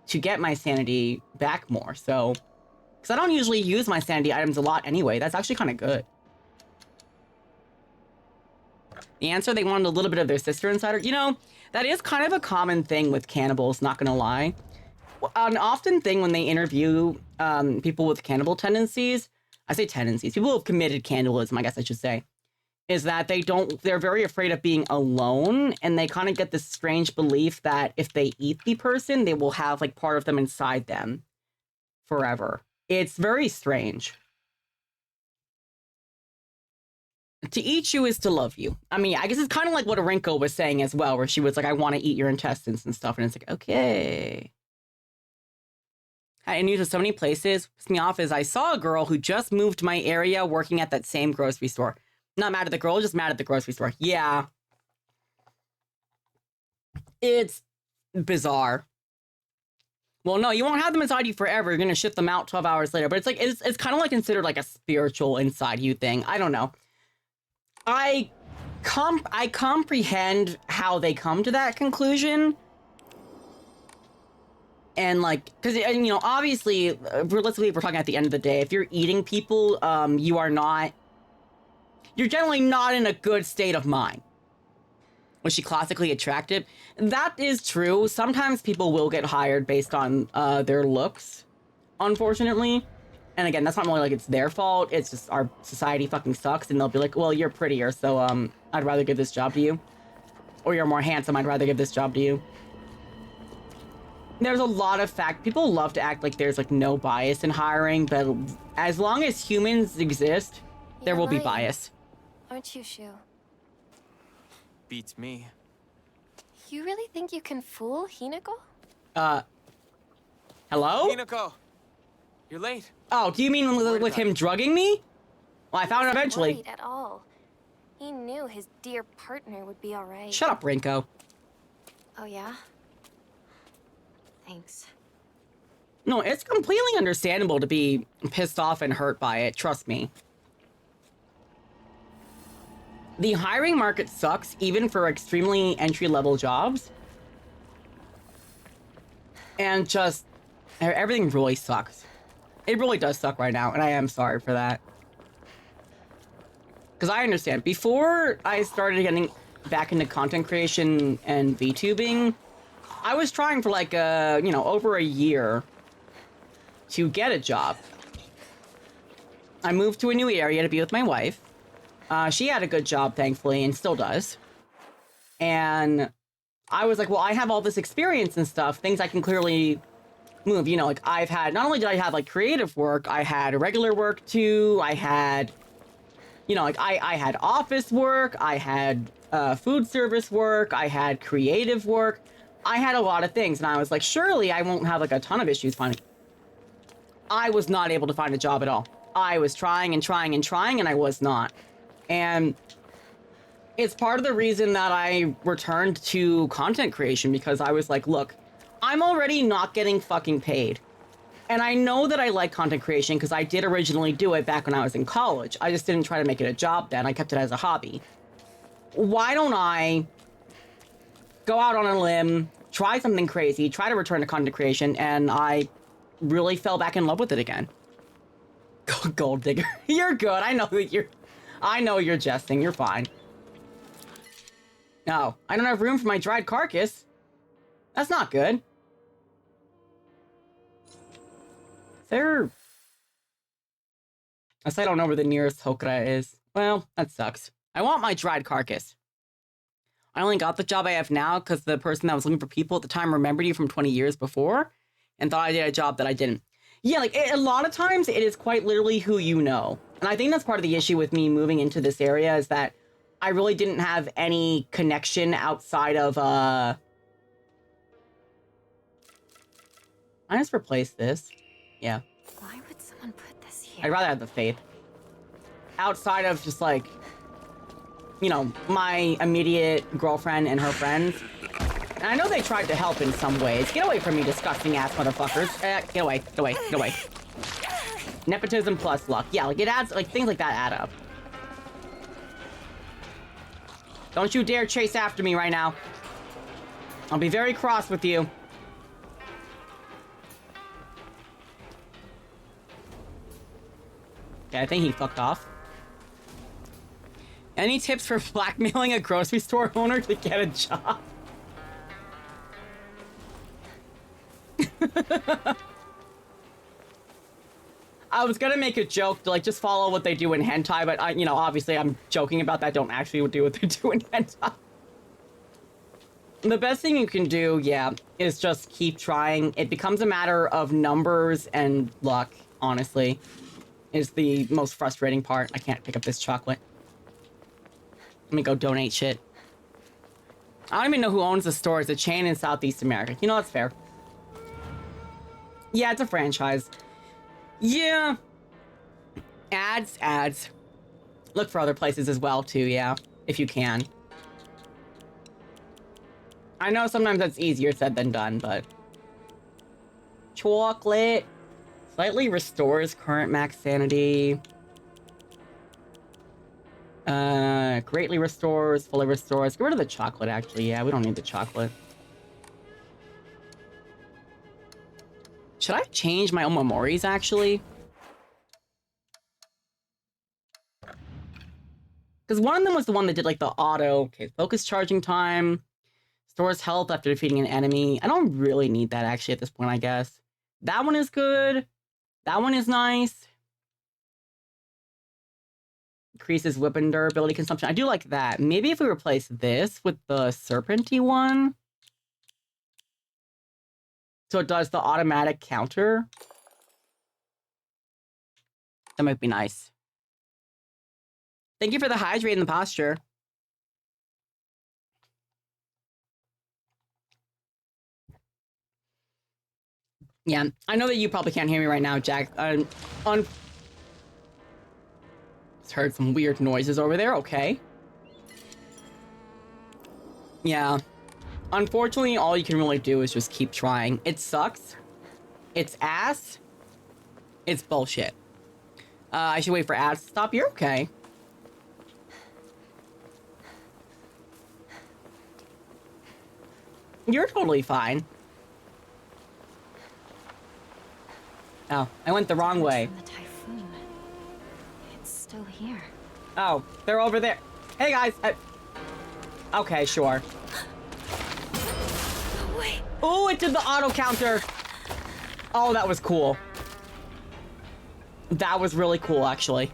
to get my sanity back more, so... Because I don't usually use my sanity items a lot anyway, that's actually kind of good. The answer, they wanted a little bit of their sister insider. You know, that is kind of a common thing with cannibals, not gonna lie. An often thing when they interview people with cannibal tendencies, I say tendencies, people who have committed cannibalism, I guess I should say, is that they're very afraid of being alone, and they kind of get this strange belief that if they eat the person, they will have, like, part of them inside them forever. It's very strange. To eat you is to love you. I mean, I guess it's kind of like what Rinko was saying as well, where she was like, I want to eat your intestines and stuff, and it's like, okay. And used in so many places. Pissed me off is I saw a girl who just moved to my area working at that same grocery store. Not mad at the girl, just mad at the grocery store. Yeah. It's bizarre. Well, no, you won't have them inside you forever. You're going to ship them out 12 hours later. But it's like, it's kind of like considered like a spiritual inside you thing. I don't know. I comprehend how they come to that conclusion. And, like, because, you know, obviously, realistically, if we're talking at the end of the day, if you're eating people, you're generally not in a good state of mind. Was she classically attractive? That is true. Sometimes people will get hired based on their looks, unfortunately. And again, that's not really like it's their fault. It's just our society fucking sucks, and they'll be like, well, you're prettier, so I'd rather give this job to you. Or you're more handsome, I'd rather give this job to you. There's a lot of people love to act like there's like no bias in hiring, but as long as humans exist, there will be bias. Aren't you, Shu? Beats me. You really think you can fool Hinako? Hello? Hinako! You're late. Oh, do you mean with him drugging me? Well, I found it eventually. Not at all. He knew his dear partner would be alright. Shut up, Rinko. Oh, yeah? Thanks. No, it's completely understandable to be pissed off and hurt by it, trust me. The hiring market sucks, even for extremely entry-level jobs. And just, everything really sucks. It really does suck right now, and I am sorry for that. Because I understand, before I started getting back into content creation and VTubing, I was trying for like, over a year to get a job. I moved to a new area to be with my wife. She had a good job, thankfully, and still does. And I was like, well, I have all this experience and stuff, things I can clearly move. You know, like I've had, not only did I have like creative work, I had regular work too. I had, you know, like I had office work, I had food service work, I had creative work. I had a lot of things, and I was like, surely I won't have like a ton of issues finding. I was not able to find a job at all. I was trying and trying and trying, and I was not. And it's part of the reason that I returned to content creation, because I was like, look, I'm already not getting fucking paid. And I know that I like content creation because I did originally do it back when I was in college. I just didn't try to make it a job then. I kept it as a hobby. Why don't I go out on a limb, try something crazy, try to return to content creation, and I really fell back in love with it again. Gold digger. You're good. I know you're jesting. You're fine. No, I don't have room for my dried carcass. That's not good. There... I guess I don't know where the nearest Hokura is. Well, that sucks. I want my dried carcass. I only got the job I have now because the person that was looking for people at the time remembered you from 20 years before and thought I did a job that I didn't. Yeah, like, a lot of times it is quite literally who you know. And I think that's part of the issue with me moving into this area is that I really didn't have any connection outside of, I just replace this. Yeah. Why would someone put this here? I'd rather have the faith. Outside of just, like, you know, my immediate girlfriend and her friends. And I know they tried to help in some ways. Get away from me, disgusting ass motherfuckers. Get away, get away, get away. Nepotism plus luck. Yeah, like, it adds, like, things like that add up. Don't you dare chase after me right now. I'll be very cross with you. Okay, I think he fucked off. Any tips for blackmailing a grocery store owner to get a job? I was gonna make a joke to, like, just follow what they do in hentai, but you know, obviously I'm joking about that. Don't actually do what they do in hentai. The best thing you can do, yeah, is just keep trying. It becomes a matter of numbers and luck, honestly, is the most frustrating part. I can't pick up this chocolate. Let me go donate shit. I don't even know who owns the store. It's a chain in Southeast America. You know, that's fair. Yeah, it's a franchise. Yeah. Ads. Look for other places as well, too, yeah. If you can. I know sometimes that's easier said than done, but... Chocolate. Slightly restores current max sanity. Greatly restores, fully restores. Get rid of the chocolate, actually. Yeah, we don't need the chocolate. Should I change my Omomoris, actually? Because one of them was the one that did, like, the auto... Okay, focus charging time. Stores health after defeating an enemy. I don't really need that, actually, at this point, I guess. That one is good. That one is nice. Increases weapon durability consumption. I do like that. Maybe if we replace this with the serpenty one. So it does the automatic counter. That might be nice. Thank you for the hydrate and the posture. Yeah, I know that you probably can't hear me right now, Jack. Just heard some weird noises over there. Okay. Yeah. Unfortunately, all you can really do is just keep trying. It sucks. It's ass. It's bullshit. I should wait for ads to stop. You're okay. You're totally fine. Oh, I went the wrong way. From the typhoon. It's still here. Oh, they're over there. Hey guys. Okay, sure. Oh, wait. Oh, it did the auto counter. Oh, that was cool. That was really cool, actually. I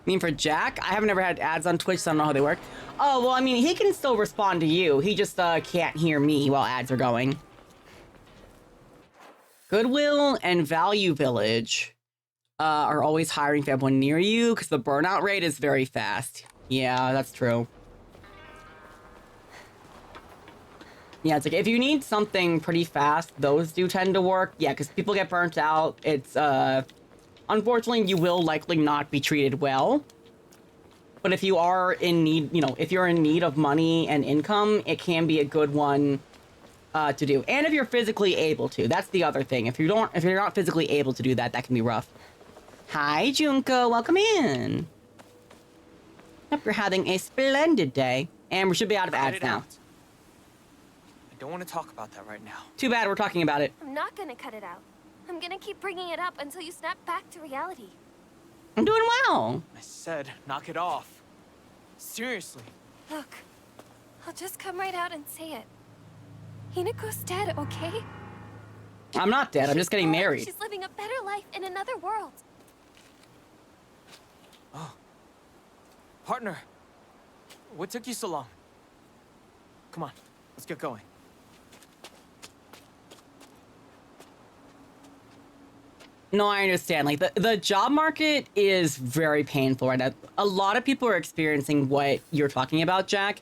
mean, for Jack, I haven't ever had ads on Twitch, so I don't know how they work. Oh, well, I mean, he can still respond to you. He just can't hear me while ads are going. Goodwill and Value Village are always hiring for everyone near you because the burnout rate is very fast. Yeah, that's true. Yeah, it's like if you need something pretty fast, those do tend to work. Yeah, because people get burnt out. It's unfortunately you will likely not be treated well. But if you are in need, you know, if you're in need of money and income, it can be a good one to do. And if you're physically able to, that's the other thing. If you're not physically able to do that, that can be rough. Hi, Junko, welcome in. Hope you're having a splendid day. And we should be out of ads now. I don't want to talk about that right now. Too bad we're talking about it. I'm not gonna cut it out. I'm gonna keep bringing it up until you snap back to reality. I'm doing well. I said, knock it off. Seriously. Look, I'll just come right out and say it. Hinako's dead, okay? I'm not dead, I'm just getting married. She's living a better life in another world. Oh. Partner. What took you so long? Come on, let's get going. No, I understand. Like, the job market is very painful right now. A lot of people are experiencing what you're talking about, Jack.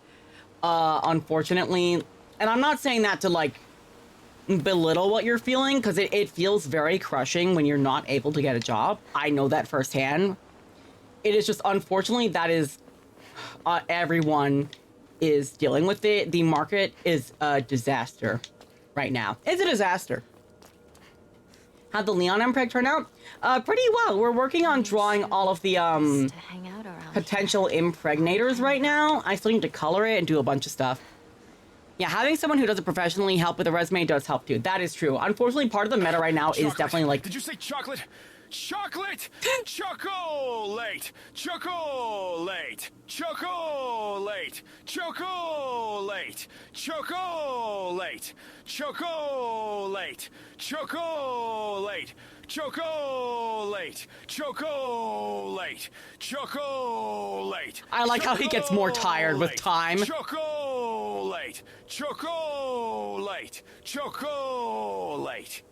Unfortunately, and I'm not saying that to, like, belittle what you're feeling, because it feels very crushing when you're not able to get a job. I know that firsthand. It is just, unfortunately, that is... everyone is dealing with it. The market is a disaster right now. It's a disaster. How'd the Leon Impreg turn out? Pretty well. We're working on drawing all of the potential impregnators right now. I still need to color it and do a bunch of stuff. Yeah, having someone who does it professionally help with a resume does help too. That is true. Unfortunately, part of the meta right now is definitely like... Did you say chocolate? Chocolate! Chocolate! Chocolate! Chocolate! Chocolate! Chocolate! Chocolate! Chocolate! Chocolate! Chocolate! Chocolate! I like how he gets more tired with time. Chocolate! Chocolate! Chocolate!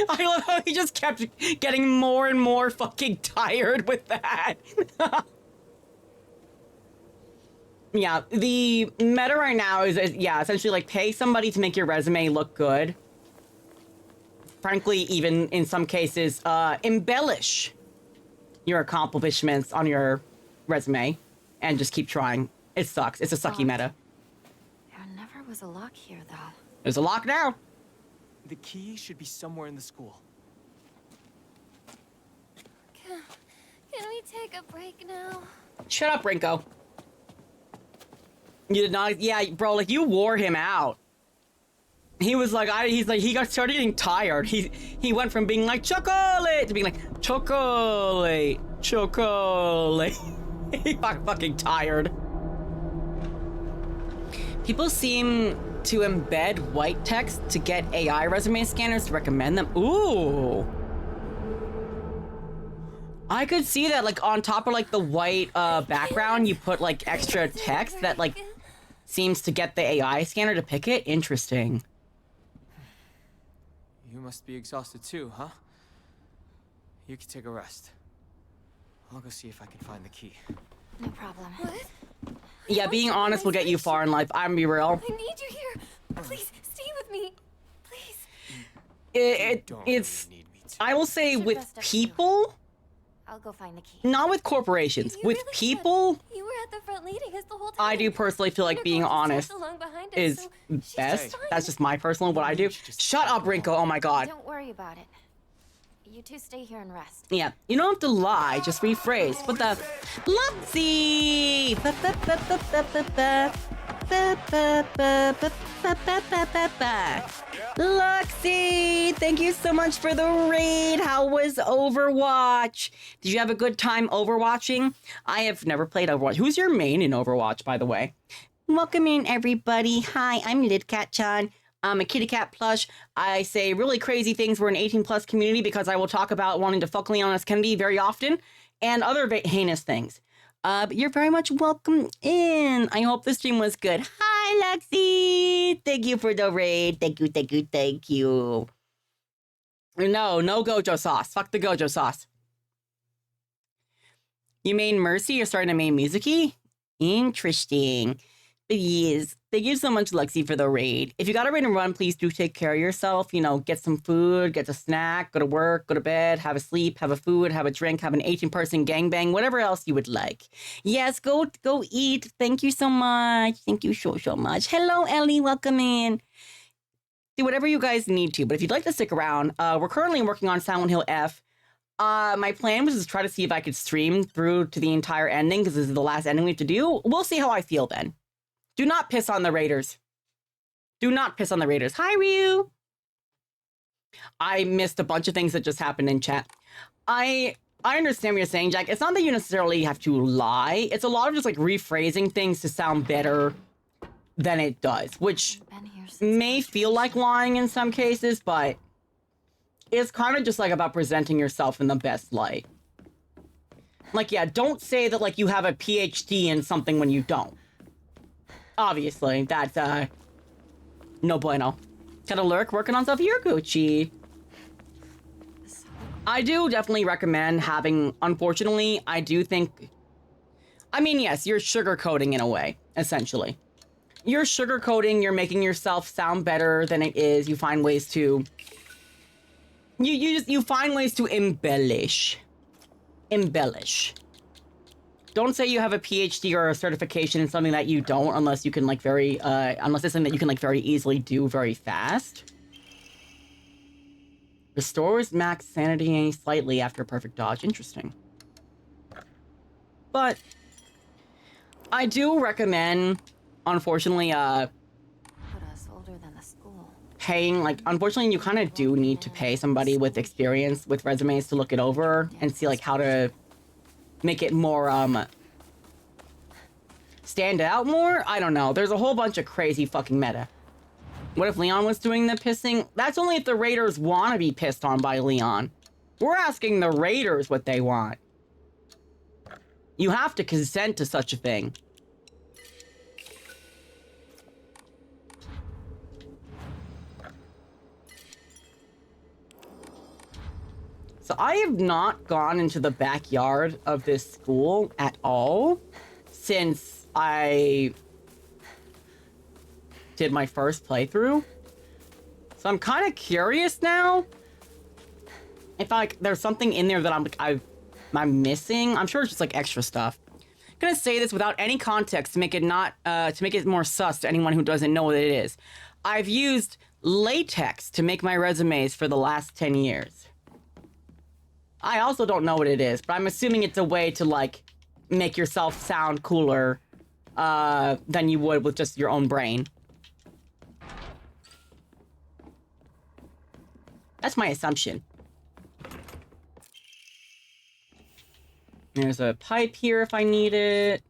I love how he just kept getting more and more fucking tired with that. Yeah, the meta right now is, yeah, essentially like pay somebody to make your resume look good. Frankly, even in some cases, embellish your accomplishments on your resume and just keep trying. It sucks. It's a sucky meta. There never was a lock here, though. There's a lock now. The key should be somewhere in the school. Can we take a break now? Shut up, Rinko. You did not, yeah, bro, like, you wore him out. He was like, he started getting tired. He went from being like, chocolate, to being like, chocolate. He got fucking tired. People seem to embed white text to get AI resume scanners to recommend them. Ooh. I could see that, like, on top of, like, the white background, you put, like, extra text that, like, seems to get the AI scanner to pick it. Interesting. You must be exhausted too, huh? You can take a rest. I'll go see if I can find the key. No problem. What? Yeah, being honest will get you far in life. I'm be real. I need you here. Please, stay with me. Please. It's... I will say with people... I'll go find the key. Not with corporations. With really people... You were at the front leading us the whole time. I do personally feel like being honest is best. That's just my personal what I do. Shut up, Rinko. Oh my god. Don't worry about it. You two stay here and rest. Yeah, you don't have to lie, just rephrase. What the... Luxie! Luxie! Thank you so much for the raid! How was Overwatch? Did you have a good time Overwatching? I have never played Overwatch. Who's your main in Overwatch, by the way? Welcome in, everybody. Hi, I'm Lidcat-chan. I'm a kitty cat plush. I say really crazy things. We're an 18+ community because I will talk about wanting to fuck Leon S. Kennedy very often and other heinous things. But you're very much welcome in. I hope the stream was good. Hi, Lexi. Thank you for the raid. Thank you. No Gojo sauce. Fuck the Gojo sauce. You main Mercy? You're starting to main Mizuki? Interesting. But yes. Thank you so much, Lexi, for the raid. If you got to raid and run, please do take care of yourself. You know, get some food, get a snack, go to work, go to bed, have a sleep, have a food, have a drink, have an 18-person gangbang, whatever else you would like. Yes, go eat. Thank you so much. Thank you so much. Hello, Ellie. Welcome in. Do whatever you guys need to. But if you'd like to stick around, we're currently working on Silent Hill F. My plan was to try to see if I could stream through to the entire ending, because this is the last ending we have to do. We'll see how I feel then. Do not piss on the raiders. Do not piss on the raiders. Hi, Ryu. I missed a bunch of things that just happened in chat. I understand what you're saying, Jack. It's not that you necessarily have to lie. It's a lot of just like rephrasing things to sound better than it does, which may feel like lying in some cases, but it's kind of just like about presenting yourself in the best light. Like, yeah, don't say that like you have a PhD in something when you don't. Obviously, that's, no bueno. Gotta lurk, working on stuff. You're Gucci. I do definitely recommend having, unfortunately, I do think, I mean, yes, you're sugarcoating in a way, essentially. You're sugarcoating, you're making yourself sound better than it is. You find ways to, you find ways to embellish. Embellish. Don't say you have a PhD or a certification in something that you don't, unless you can like unless it's something that you can like very easily do very fast. Restores max sanity slightly after perfect dodge. Interesting. But I do recommend, unfortunately, paying, like, unfortunately, you kind of do need to pay somebody with experience with resumes to look it over and see like how to make it more, stand out more? I don't know. There's a whole bunch of crazy fucking meta. What if Leon was doing the pissing? That's only if the raiders want to be pissed on by Leon. We're asking the raiders what they want. You have to consent to such a thing. So I have not gone into the backyard of this school at all since I did my first playthrough. So I'm kind of curious now if like there's something in there that I'm missing. I'm sure it's just like extra stuff. I'm gonna say this without any context to make it not to make it more sus to anyone who doesn't know what it is. I've used latex to make my resumes for the last 10 years. I also don't know what it is, but I'm assuming it's a way to, like, make yourself sound cooler than you would with just your own brain. That's my assumption. There's a pipe here if I need it.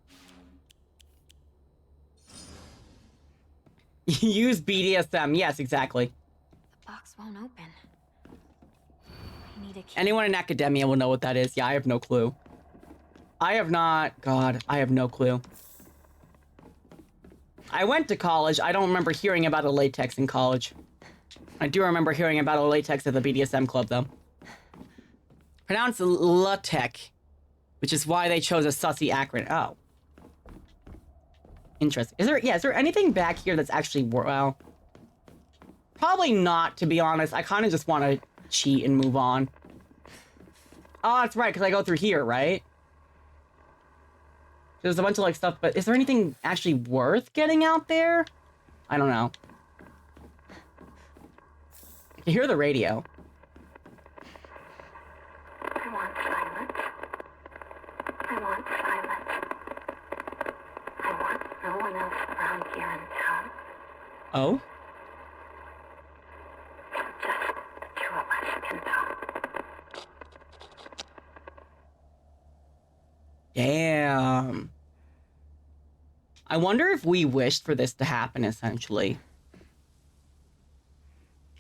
Use BDSM. Yes, exactly. The box won't open. Anyone in academia will know what that is. Yeah, I have no clue. I have not... God, I have no clue. I went to college. I don't remember hearing about a latex in college. I do remember hearing about a latex at the BDSM club, though. Pronounced latex, which is why they chose a sussy acronym. Oh. Interesting. Is there anything back here that's actually... Well... Probably not, to be honest. I kind of just want to cheat and move on. Oh, that's right, because I go through here, right? There's a bunch of, like, stuff, but is there anything actually worth getting out there? I don't know. I can hear the radio. I want silence. I want silence. I want no one else around here in town. Oh? Just the two of us can talk. Damn. I wonder if we wished for this to happen, essentially.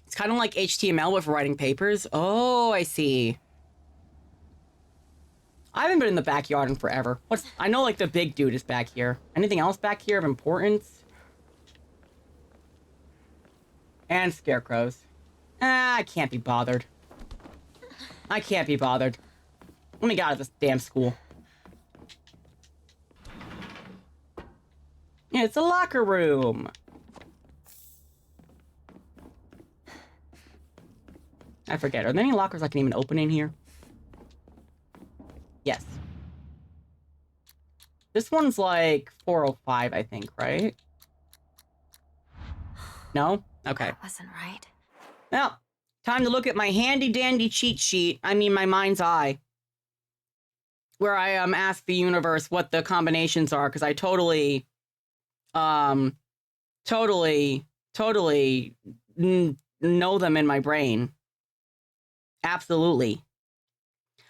It's kind of like HTML with writing papers. Oh, I see. I haven't been in the backyard in forever. I know, like, the big dude is back here. Anything else back here of importance? And scarecrows. I can't be bothered. I can't be bothered. Let me get out of this damn school. It's a locker room. I forget. Are there any lockers I can even open in here? Yes. This one's like 405, I think, right? No? Okay. That wasn't right. Well, time to look at my handy-dandy cheat sheet. I mean, my mind's eye. Where I ask the universe what the combinations are, because I totally know them in my brain. Absolutely.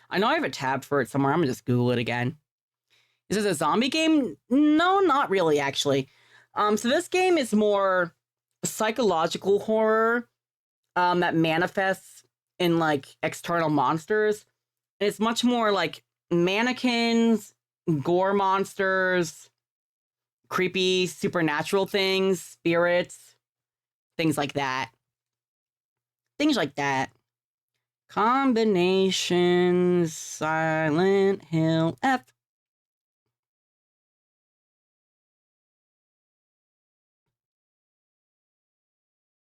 I know I have a tab for it somewhere. I'm gonna just Google it again. Is this a zombie game? No, not really, actually. So this game is more psychological horror that manifests in like external monsters. And it's much more like mannequins, gore monsters, creepy supernatural things, spirits, things like that. Things like that. Combinations, Silent Hill F.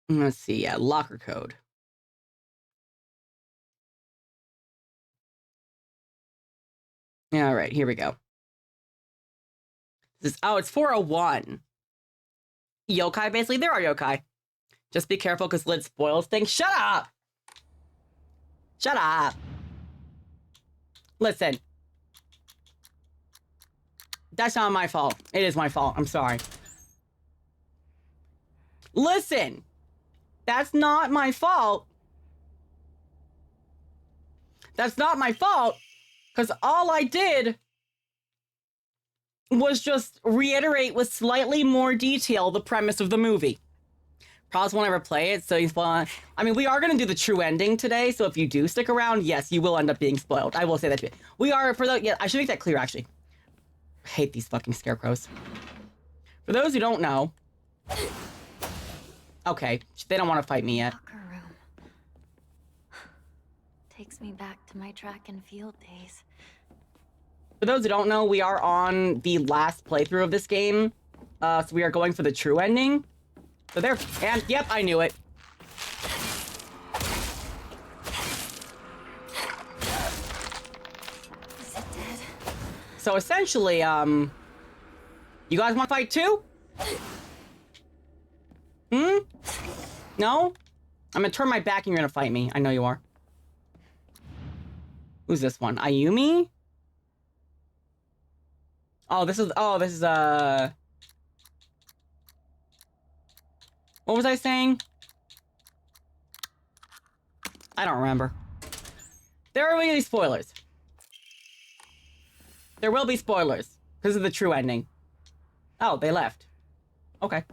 Let's see, yeah, locker code. All right, here we go. It's 401. Yokai, basically. There are yokai. Just be careful because Lid spoils things. Shut up! Shut up. Listen. That's not my fault. It is my fault. I'm sorry. Listen. That's not my fault. That's not my fault. Because all I did was just reiterate with slightly more detail the premise of the movie. Probably won't ever play it, so I mean, we are going to do the true ending today, so if you do stick around, yes, you will end up being spoiled. I will say that to you. We are, yeah, I should make that clear, actually. I hate these fucking scarecrows. For those who don't know... Okay, they don't want to fight me yet. Locker room. Takes me back to my track and field days. For those who don't know, we are on the last playthrough of this game. So we are going for the true ending. So there, and yep, I knew it. Is it dead? So essentially, you guys want to fight too? No? I'm gonna turn my back and you're gonna fight me. I know you are. Who's this one? Ayumi? This is, what was I saying? I don't remember. There will be spoilers. There will be spoilers because of the true ending. Oh, they left. Okay.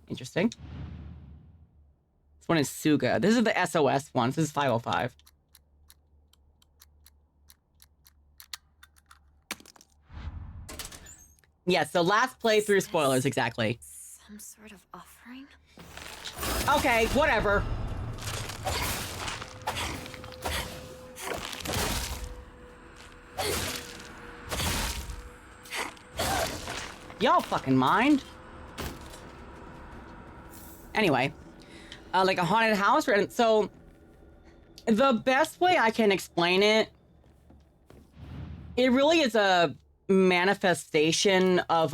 Interesting. This one is Suga. This is the SOS one. This is 505. Yes, so last playthrough spoilers, exactly. Some sort of offering? Okay, whatever. Y'all fucking mind. Anyway, like a haunted house. So the best way I can explain it, it really is a manifestation of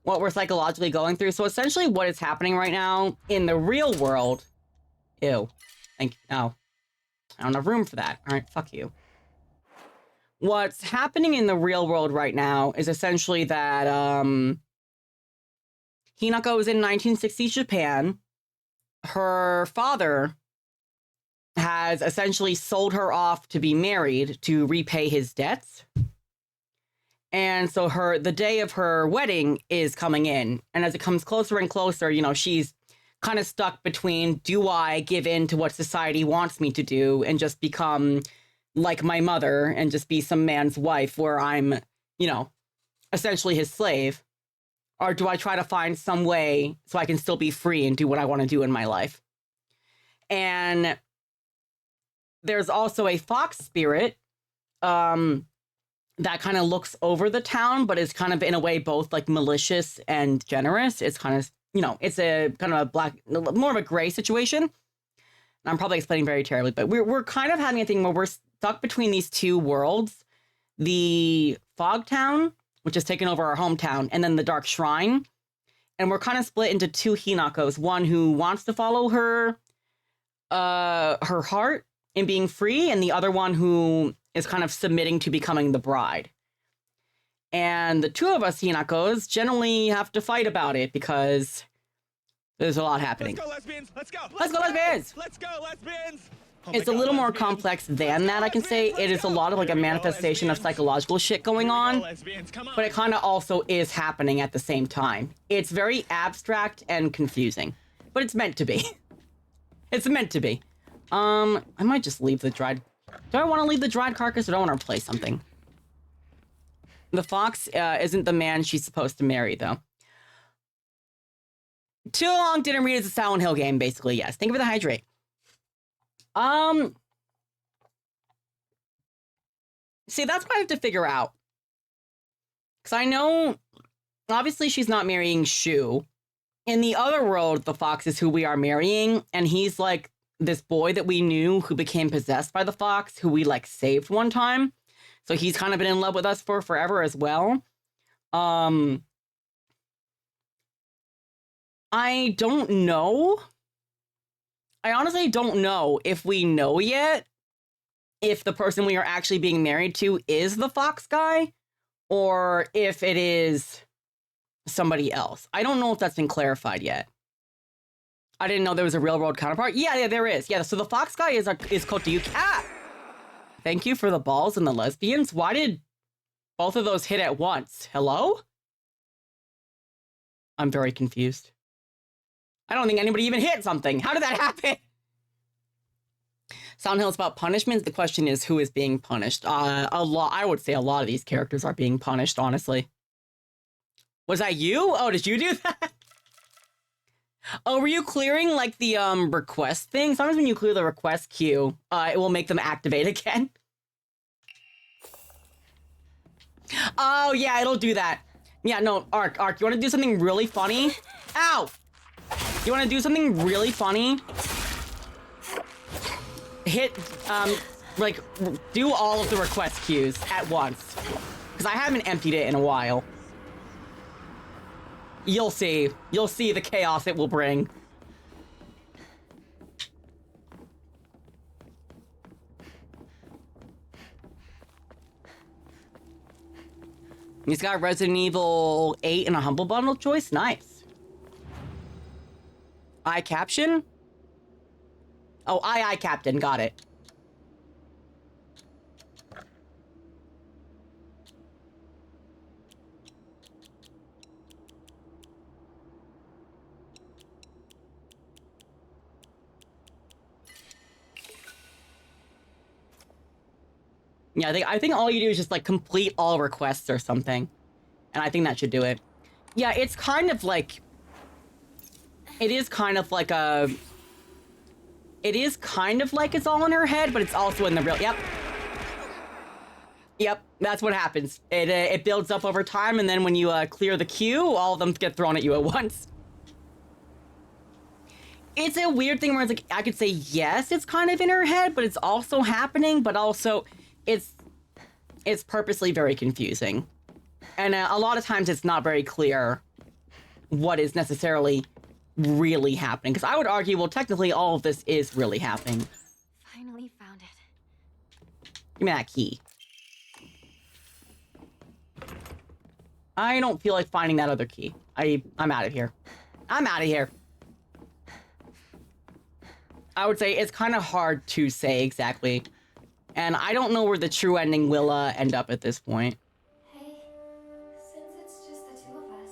what we're psychologically going through. So essentially what is happening right now in the real world. Ew. Thank you. No. I don't have room for that. All right, fuck you. What's happening in the real world right now is essentially that Hinako is in 1960s Japan. Her father has essentially sold her off to be married to repay his debts. And so the day of her wedding is coming in. And as it comes closer and closer, you know, she's kind of stuck between, do I give in to what society wants me to do and just become like my mother and just be some man's wife where I'm, you know, essentially his slave? Or do I try to find some way so I can still be free and do what I want to do in my life? And there's also a fox spirit that kind of looks over the town, but is kind of in a way both like malicious and generous. It's kind of, you know, it's a kind of a black, more of a gray situation. And I'm probably explaining very terribly, but we're kind of having a thing where we're stuck between these two worlds. The fog town, which has taken over our hometown, and then the dark shrine. And we're kind of split into two Hinakos, one who wants to follow her heart in being free, and the other one who is kind of submitting to becoming the bride. And the two of us Hinakos generally have to fight about it because there's a lot happening. Let's go, lesbians! Let's go! Let's go, lesbians! Let's go, lesbians! Oh It's my a God, little more lesbians. complex than that, I can say. It is a lot of like a manifestation of psychological shit going on, but it kind of also is happening at the same time. It's very abstract and confusing, but it's meant to be. It's meant to be. I might just leave the dried... Do I want to leave the dried carcass or do I want to play something? The fox isn't the man she's supposed to marry, though. Too long didn't read as a Silent Hill game, basically, yes. Thank you for the hydrate. See, that's what I have to figure out. Because I know, obviously she's not marrying Shu. In the other world, the fox is who we are marrying, and he's like this boy that we knew who became possessed by the fox, who we like saved one time. So he's kind of been in love with us for forever as well. I don't know. I honestly don't know if we know yet if the person we are actually being married to is the fox guy or if it is somebody else. I don't know if that's been clarified yet. I didn't know there was a real world counterpart. Yeah, there is. Yeah, so the fox guy is Kotayuki. Ah! Thank you for the balls and the lesbians. Why did both of those hit at once? Hello? I'm very confused. I don't think anybody even hit something. How did that happen? Silent Hill is about punishment. The question is, who is being punished? I would say a lot of these characters are being punished, honestly. Was that you? Oh, did you do that? Oh, were you clearing, like, the, request thing? Sometimes when you clear the request queue, it will make them activate again. Oh, yeah, it'll do that. Yeah, no, Ark, you want to do something really funny? Ow! You want to do something really funny? Hit, like, do all of the request queues at once. Because I haven't emptied it in a while. You'll see. You'll see the chaos it will bring. He's got Resident Evil 8 and a Humble Bundle choice. Nice. I caption? Oh, I captain. Got it. Yeah, I think all you do is just, like, complete all requests or something. And I think that should do it. Yeah, it's kind of like... It is kind of like a... It is kind of like it's all in her head, but it's also in the real... Yep. Yep, that's what happens. It builds up over time, and then when you clear the queue, all of them get thrown at you at once. It's a weird thing where it's like, I could say, yes, it's kind of in her head, but it's also happening, but also... It's purposely very confusing. And a lot of times it's not very clear what is necessarily really happening. Because I would argue, well, technically all of this is really happening. Finally found it. Give me that key. I don't feel like finding that other key. I'm out of here. I'm out of here. I would say it's kind of hard to say exactly. And I don't know where the true ending will end up at this point. Hey, since it's just the two of us,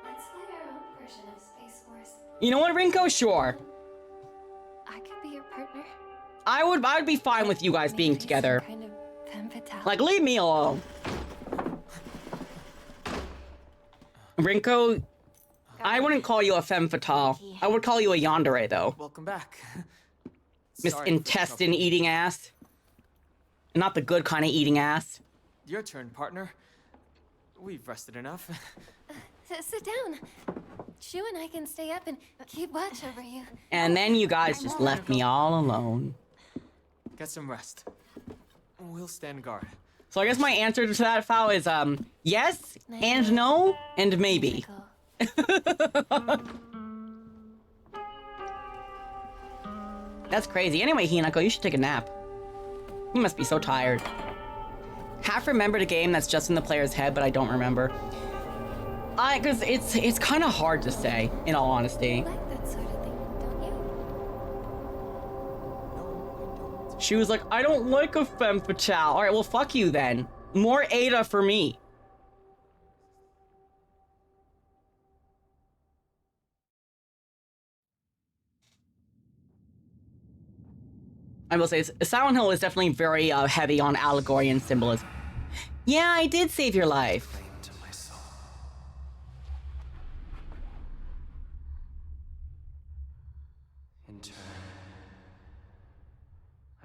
let's play our own version of Space Wars. You know what, Rinko? Sure. I could be your partner. I would be fine with you guys being together. Kind of femme fatale. Like, leave me alone. Rinko, I wouldn't call you a femme fatale. I would call you a yandere, though. Welcome back. Miss Intestine-eating ass. Not the good kind of eating ass. your turn, partner. We've rested enough. Sit down. Shu and I can stay up and keep watch over you. And then you guys just left me all alone. Get some rest. We'll stand guard. So I guess my answer to that, Foul, is yes, and no, and maybe. That's crazy. Anyway, Hinako, you should take a nap. You must be so tired. Half remembered a game that's just in the player's head, but I don't remember. Because it's kind of hard to say, in all honesty. You like that sort of thing, don't you? No, I don't. She was like, I don't like a femme fatale. All right, well, fuck you then. More Ada for me. I will say, Silent Hill is definitely very heavy on allegory and symbolism. Yeah, I did save your life. Claim to my soul. In turn,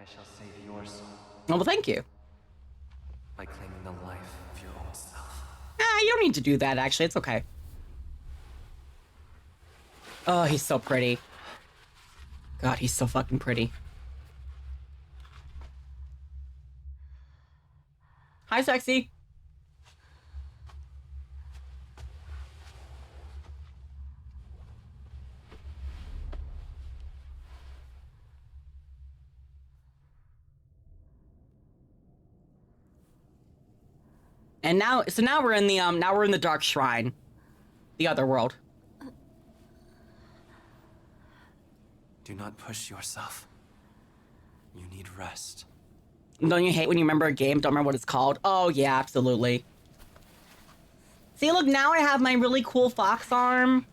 I shall save your soul Oh, well, thank you. by claiming the life of your own self. You don't need to do that, actually. It's okay. Oh, he's so pretty. God, he's so fucking pretty. Hi, sexy. And now we're in the Dark Shrine, the other world. Do not push yourself. You need rest. Don't you hate when you remember a game, don't remember what it's called? Oh yeah, absolutely. See, look, now I have my really cool fox arm.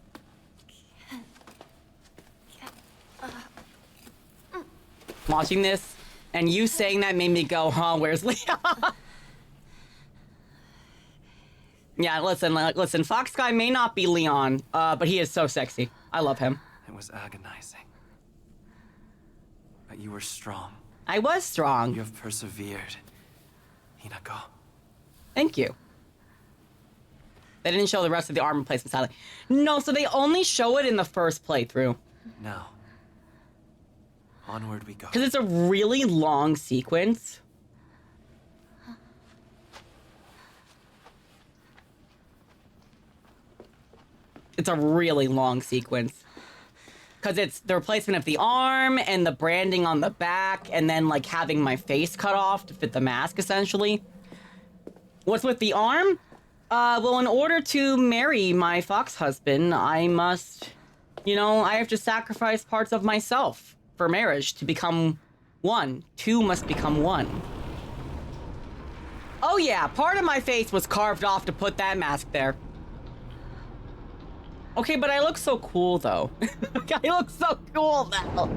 Watching this, and you saying that made me go, huh, where's Leon? Yeah, listen, Fox Guy may not be Leon, but he is so sexy. I love him. It was agonizing. But you were strong. I was strong. You have persevered, Hinako. Thank you. They didn't show the rest of the armor placement, sadly. No, so they only show it in the first playthrough. Now, onward we go. Because it's a really long sequence. It's a really long sequence. Because it's the replacement of the arm and the branding on the back and then like having my face cut off to fit the mask, essentially. What's with the arm? Well, in order to marry my fox husband, I must, I have to sacrifice parts of myself for marriage to become one. Two must become one. Oh yeah, part of my face was carved off to put that mask there. Okay, but I look so cool, though. I look so cool now.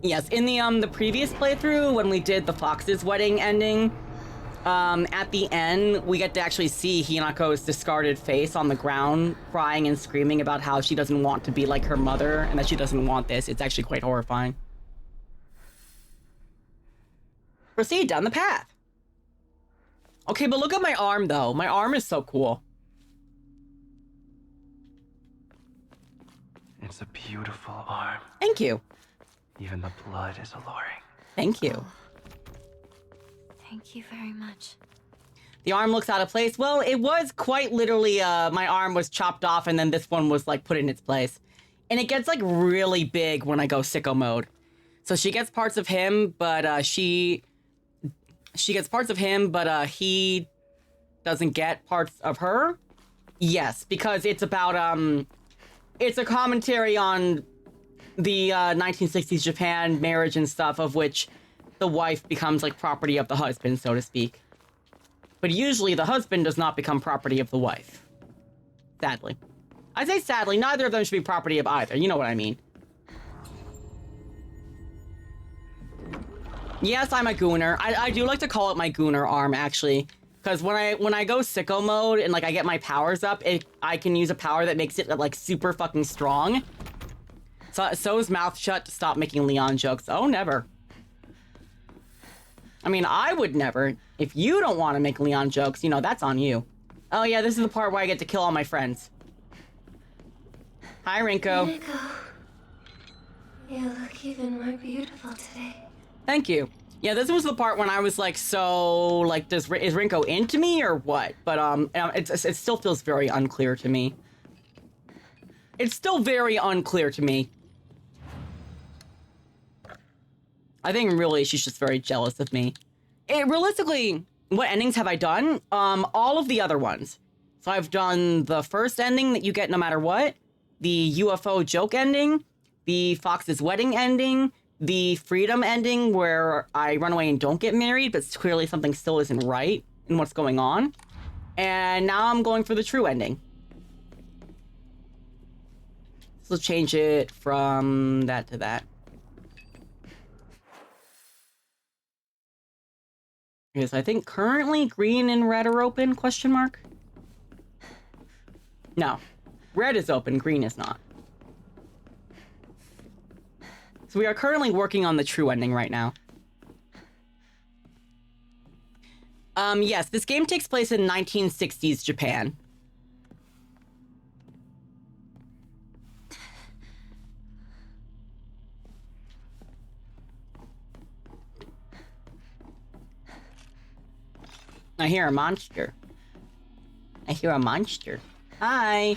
Yes, in the previous playthrough, when we did the Fox's wedding ending, at the end, we get to actually see Hinako's discarded face on the ground, crying and screaming about how she doesn't want to be like her mother, and that she doesn't want this. It's actually quite horrifying. Proceed down the path. Okay, but look at my arm, though. My arm is so cool. It's a beautiful arm. Thank you. Even the blood is alluring. Thank you. Thank you very much. The arm looks out of place. Well, it was quite literally, my arm was chopped off and then this one was, like, put in its place. And it gets, like, really big when I go sicko mode. So she gets parts of him, but, she gets parts of him, but he doesn't get parts of her. Yes, because it's about it's a commentary on the 1960s Japan marriage and stuff, of which the wife becomes like property of the husband, so to speak. But usually the husband does not become property of the wife. Sadly. I say sadly, neither of them should be property of either. You know what I mean. Yes, I'm a gooner. I do like to call it my gooner arm, actually. Because when I go sicko mode and, like, I get my powers up, I can use a power that makes it, like, super fucking strong. So's mouth shut to stop making Leon jokes. Oh, never. I mean, I would never. If you don't want to make Leon jokes, you know, that's on you. Oh yeah, this is the part where I get to kill all my friends. Hi, Rinko. Hinako, you look even more beautiful today. Thank you. Yeah, this was the part when I was like, so, like, is Rinko into me or what? But, it still feels very unclear to me. It's still very unclear to me. I think really she's just very jealous of me. Realistically, what endings have I done? All of the other ones. So I've done the first ending that you get no matter what, the UFO joke ending, the Fox's wedding ending, the freedom ending where I run away and don't get married, but clearly something still isn't right in what's going on. And now I'm going for the true ending. So let's change it from that to that. Yes, I think currently green and red are open, question mark? No. Red is open, green is not. So we are currently working on the true ending right now. Yes, this game takes place in 1960s Japan. I hear a monster. I hear a monster. Hi.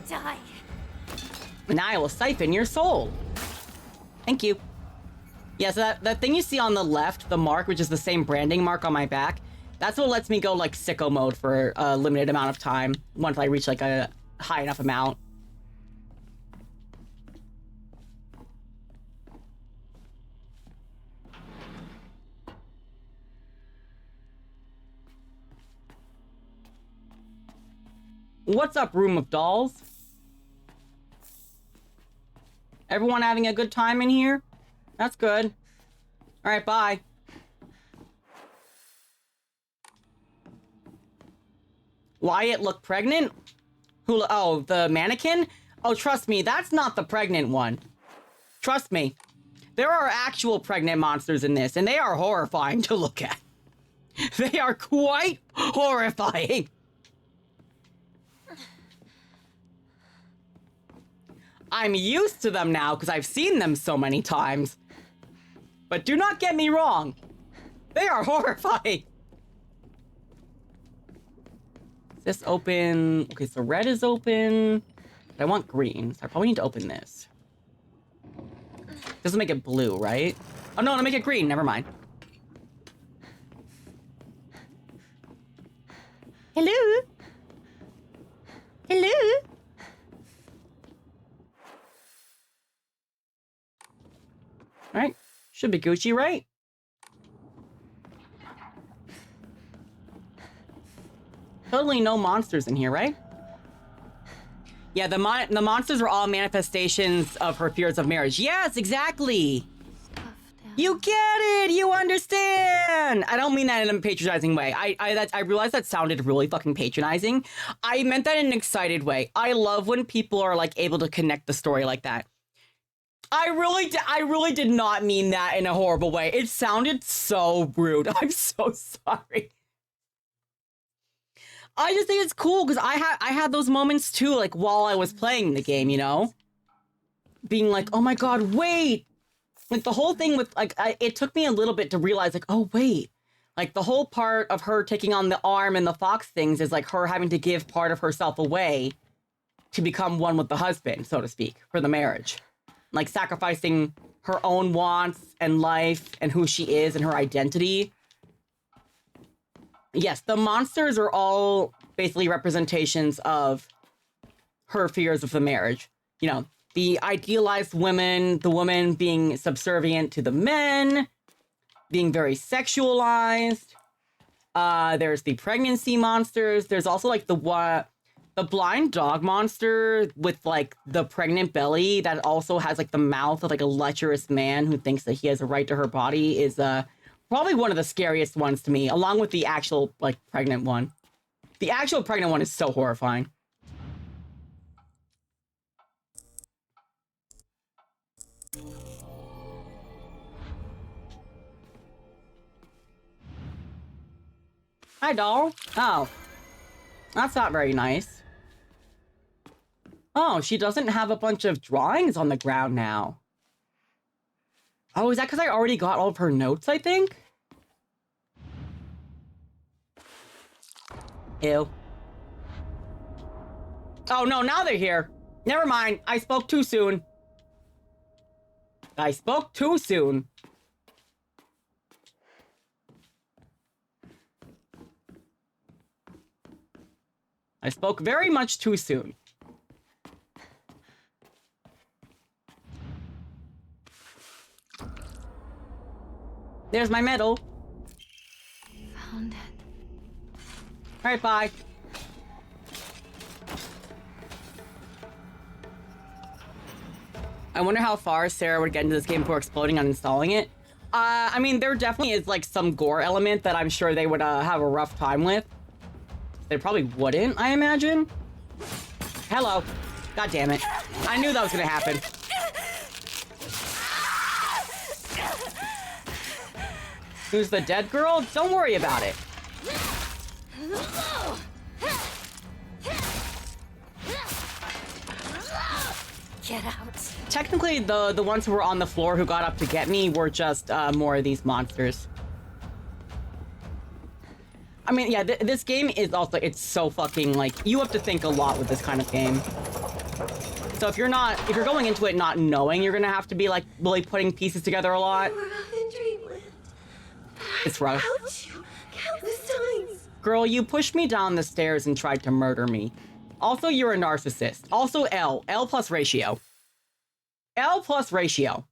Die. Now I will siphon your soul. Thank you. Yeah, so that thing you see on the left, the mark, which is the same branding mark on my back, that's what lets me go like sicko mode for a limited amount of time once I reach like a high enough amount. What's up, Room of Dolls? Everyone having a good time in here? That's good. All right, bye. Wyatt looked pregnant? Who? Oh, the mannequin? Oh, trust me, that's not the pregnant one. Trust me. There are actual pregnant monsters in this, and they are horrifying to look at. They are quite horrifying. I'm used to them now because I've seen them so many times. But do not get me wrong. They are horrifying. Is this open? Okay, so red is open. I want green, so I probably need to open this. Doesn't make it blue, right? Oh no, to make it green, never mind. Hello? Hello? All right, should be Gucci, right? Totally no monsters in here, right? Yeah, the monsters are all manifestations of her fears of marriage. Yes, exactly. You get it. You understand. I don't mean that in a patronizing way. I realized that sounded really fucking patronizing. I meant that in an excited way. I love when people are like able to connect the story like that. I really did not mean that in a horrible way. It sounded so rude. I'm so sorry. I just think it's cool because I had those moments too, like while I was playing the game, you know, being like, oh my god, wait, like the whole thing with like it took me a little bit to realize like, oh wait, like the whole part of her taking on the arm and the fox things is like her having to give part of herself away to become one with the husband, so to speak, for the marriage. Like sacrificing her own wants and life and who she is and her identity. Yes, the monsters are all basically representations of her fears of the marriage. You know, the idealized women, the woman being subservient to the men, being very sexualized. There's the pregnancy monsters. There's also like the blind dog monster with like the pregnant belly that also has like the mouth of like a lecherous man who thinks that he has a right to her body is Probably one of the scariest ones to me, along with the actual, like, pregnant one. The actual pregnant one is so horrifying. Hi, doll. Oh. That's not very nice. Oh, she doesn't have a bunch of drawings on the ground now. Oh, is that because I already got all of her notes, I think? Ew. Oh, no, now they're here. Never mind. I spoke too soon. I spoke too soon. I spoke very much too soon. There's my medal. Found it. All right, bye. I wonder how far Sarah would get into this game before exploding on installing it. I mean, there definitely is like some gore element that I'm sure they would have a rough time with. They probably wouldn't, I imagine. Hello. God damn it. I knew that was gonna happen. Who's the dead girl? Don't worry about it. Get out. Technically, the ones who were on the floor who got up to get me were just more of these monsters. I mean, yeah, this game is also, it's so fucking, like, you have to think a lot with this kind of game. So if you're going into it not knowing, you're gonna have to be, like, really putting pieces together a lot. We're off in dreamland. It's rough. Helped you countless times. Girl, you pushed me down the stairs and tried to murder me. Also, you're a narcissist. Also, L. L plus ratio. L plus ratio.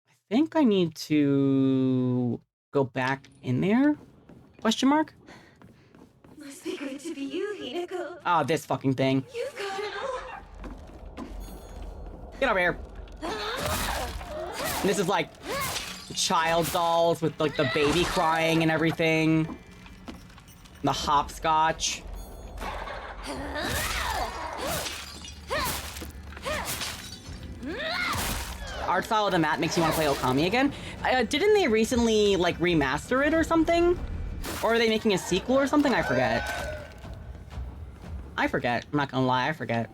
I think I need to go back in there? Question mark? Must be good to be you, Hinako. Ah, this fucking thing. You've got it all. Get over here. And this is like child dolls with like the baby crying and everything. The hopscotch. Art style of the map makes you want to play Okami again. Didn't they recently like remaster it or something? Or are they making a sequel or something? I forget. I'm not gonna lie, I forget.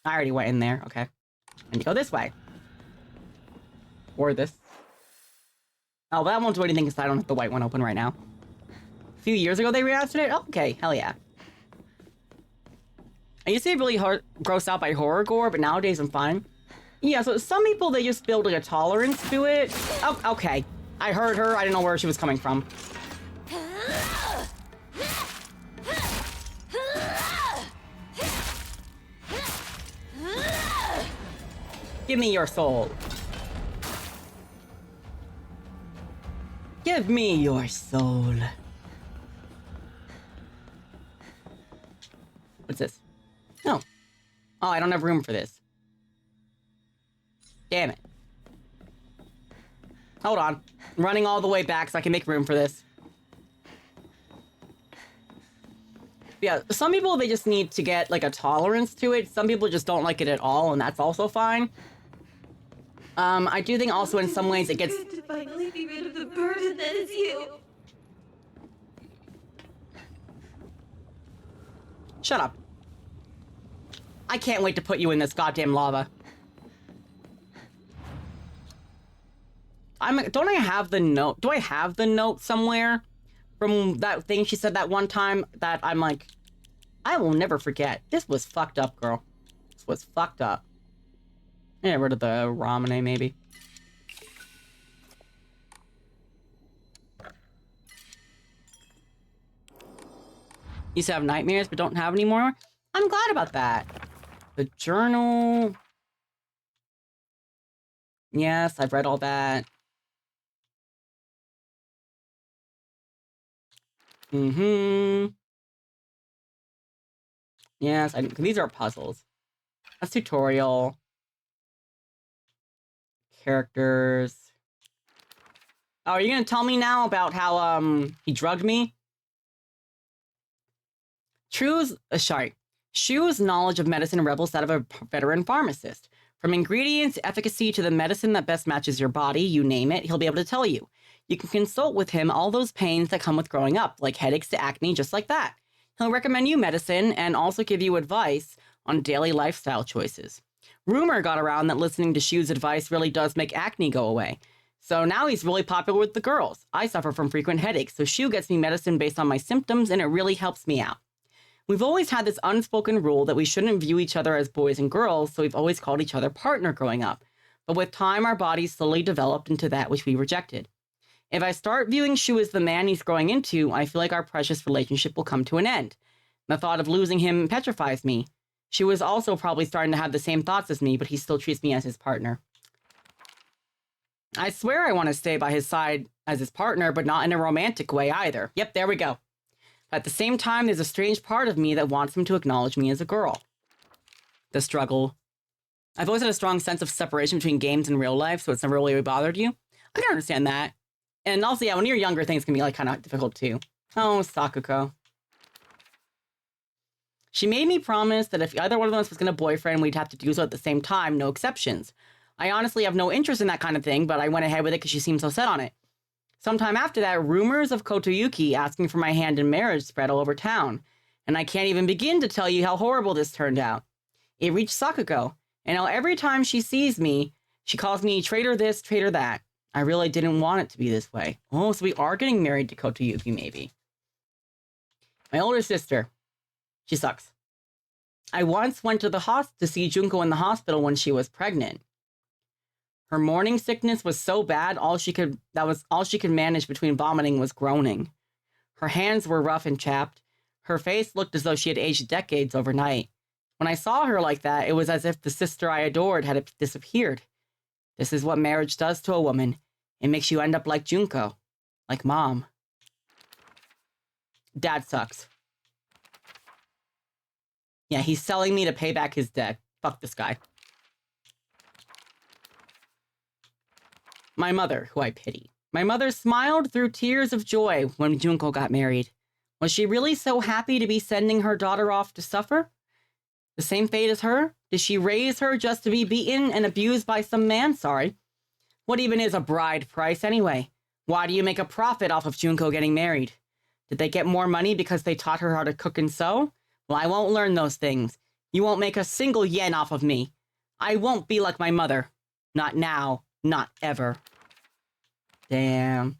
I already went in there. Okay. And you go this way. Or this. Oh, that won't do anything because I don't have the white one open right now. A few years ago they remastered it? Oh, okay, hell yeah. I used to be really grossed out by horror gore, but nowadays I'm fine. Yeah, so some people, they just build like a tolerance to it. Oh, okay. I heard her. I didn't know where she was coming from. Give me your soul. Give me your soul. What's this? No. Oh, I don't have room for this. Damn it. Hold on. I'm running all the way back so I can make room for this. Yeah, some people, they just need to get, like, a tolerance to it. Some people just don't like it at all, and that's also fine. I do think also in some ways it gets... Good to finally be rid of the burden that is you. Shut up. I can't wait to put you in this goddamn lava. Don't I have the note? Do I have the note somewhere from that thing she said that one time that I'm like, I will never forget. This was fucked up, girl. This was fucked up. Get rid of the ramen, maybe. Used to have nightmares, but don't have any more. I'm glad about that. The journal. Yes, I've read all that. Mm-hmm. Yes, these are puzzles. That's tutorial. characters. Oh, are you gonna tell me now about how he drugged me? Shu's knowledge of medicine revels that of a veteran pharmacist. From ingredients, efficacy to the medicine that best matches your body, you name it, he'll be able to tell you. You can consult with him all those pains that come with growing up, like headaches to acne, just like that. He'll recommend you medicine and also give you advice on daily lifestyle choices. Rumor got around that listening to Shu's advice really does make acne go away. So now he's really popular with the girls. I suffer from frequent headaches, so Shu gets me medicine based on my symptoms, and it really helps me out. We've always had this unspoken rule that we shouldn't view each other as boys and girls, so we've always called each other partner growing up. But with time, our bodies slowly developed into that which we rejected. If I start viewing Shu as the man he's growing into, I feel like our precious relationship will come to an end. The thought of losing him petrifies me. Shu is also probably starting to have the same thoughts as me, but he still treats me as his partner. I swear I want to stay by his side as his partner, but not in a romantic way either. Yep, there we go. At the same time, there's a strange part of me that wants him to acknowledge me as a girl. The struggle. I've always had a strong sense of separation between games and real life, so it's never really bothered you. I can understand that. And also, yeah, when you're younger, things can be like kind of difficult too. Oh, Sakuko. She made me promise that if either one of us was going to boyfriend, we'd have to do so at the same time, no exceptions. I honestly have no interest in that kind of thing, but I went ahead with it because she seemed so set on it. Sometime after that, rumors of Kotoyuki asking for my hand in marriage spread all over town, and I can't even begin to tell you how horrible this turned out. It reached Sakuko, and now every time she sees me, she calls me traitor this, traitor that. I really didn't want it to be this way. Oh, so we are getting married to Kotoyuki, maybe. My older sister. She sucks. I once went to to see Junko in the hospital when she was pregnant. Her morning sickness was so bad, all she could manage between vomiting was groaning. Her hands were rough and chapped. Her face looked as though she had aged decades overnight. When I saw her like that, it was as if the sister I adored had disappeared. This is what marriage does to a woman. It makes you end up like Junko. Like Mom. Dad sucks. Yeah, he's selling me to pay back his debt. Fuck this guy. My mother, who I pity. My mother smiled through tears of joy when Junko got married. Was she really so happy to be sending her daughter off to suffer? The same fate as her? Did she raise her just to be beaten and abused by some man? Sorry. What even is a bride price anyway? Why do you make a profit off of Junko getting married? Did they get more money because they taught her how to cook and sew? Well, I won't learn those things. You won't make a single yen off of me. I won't be like my mother. Not now. Not ever. Damn.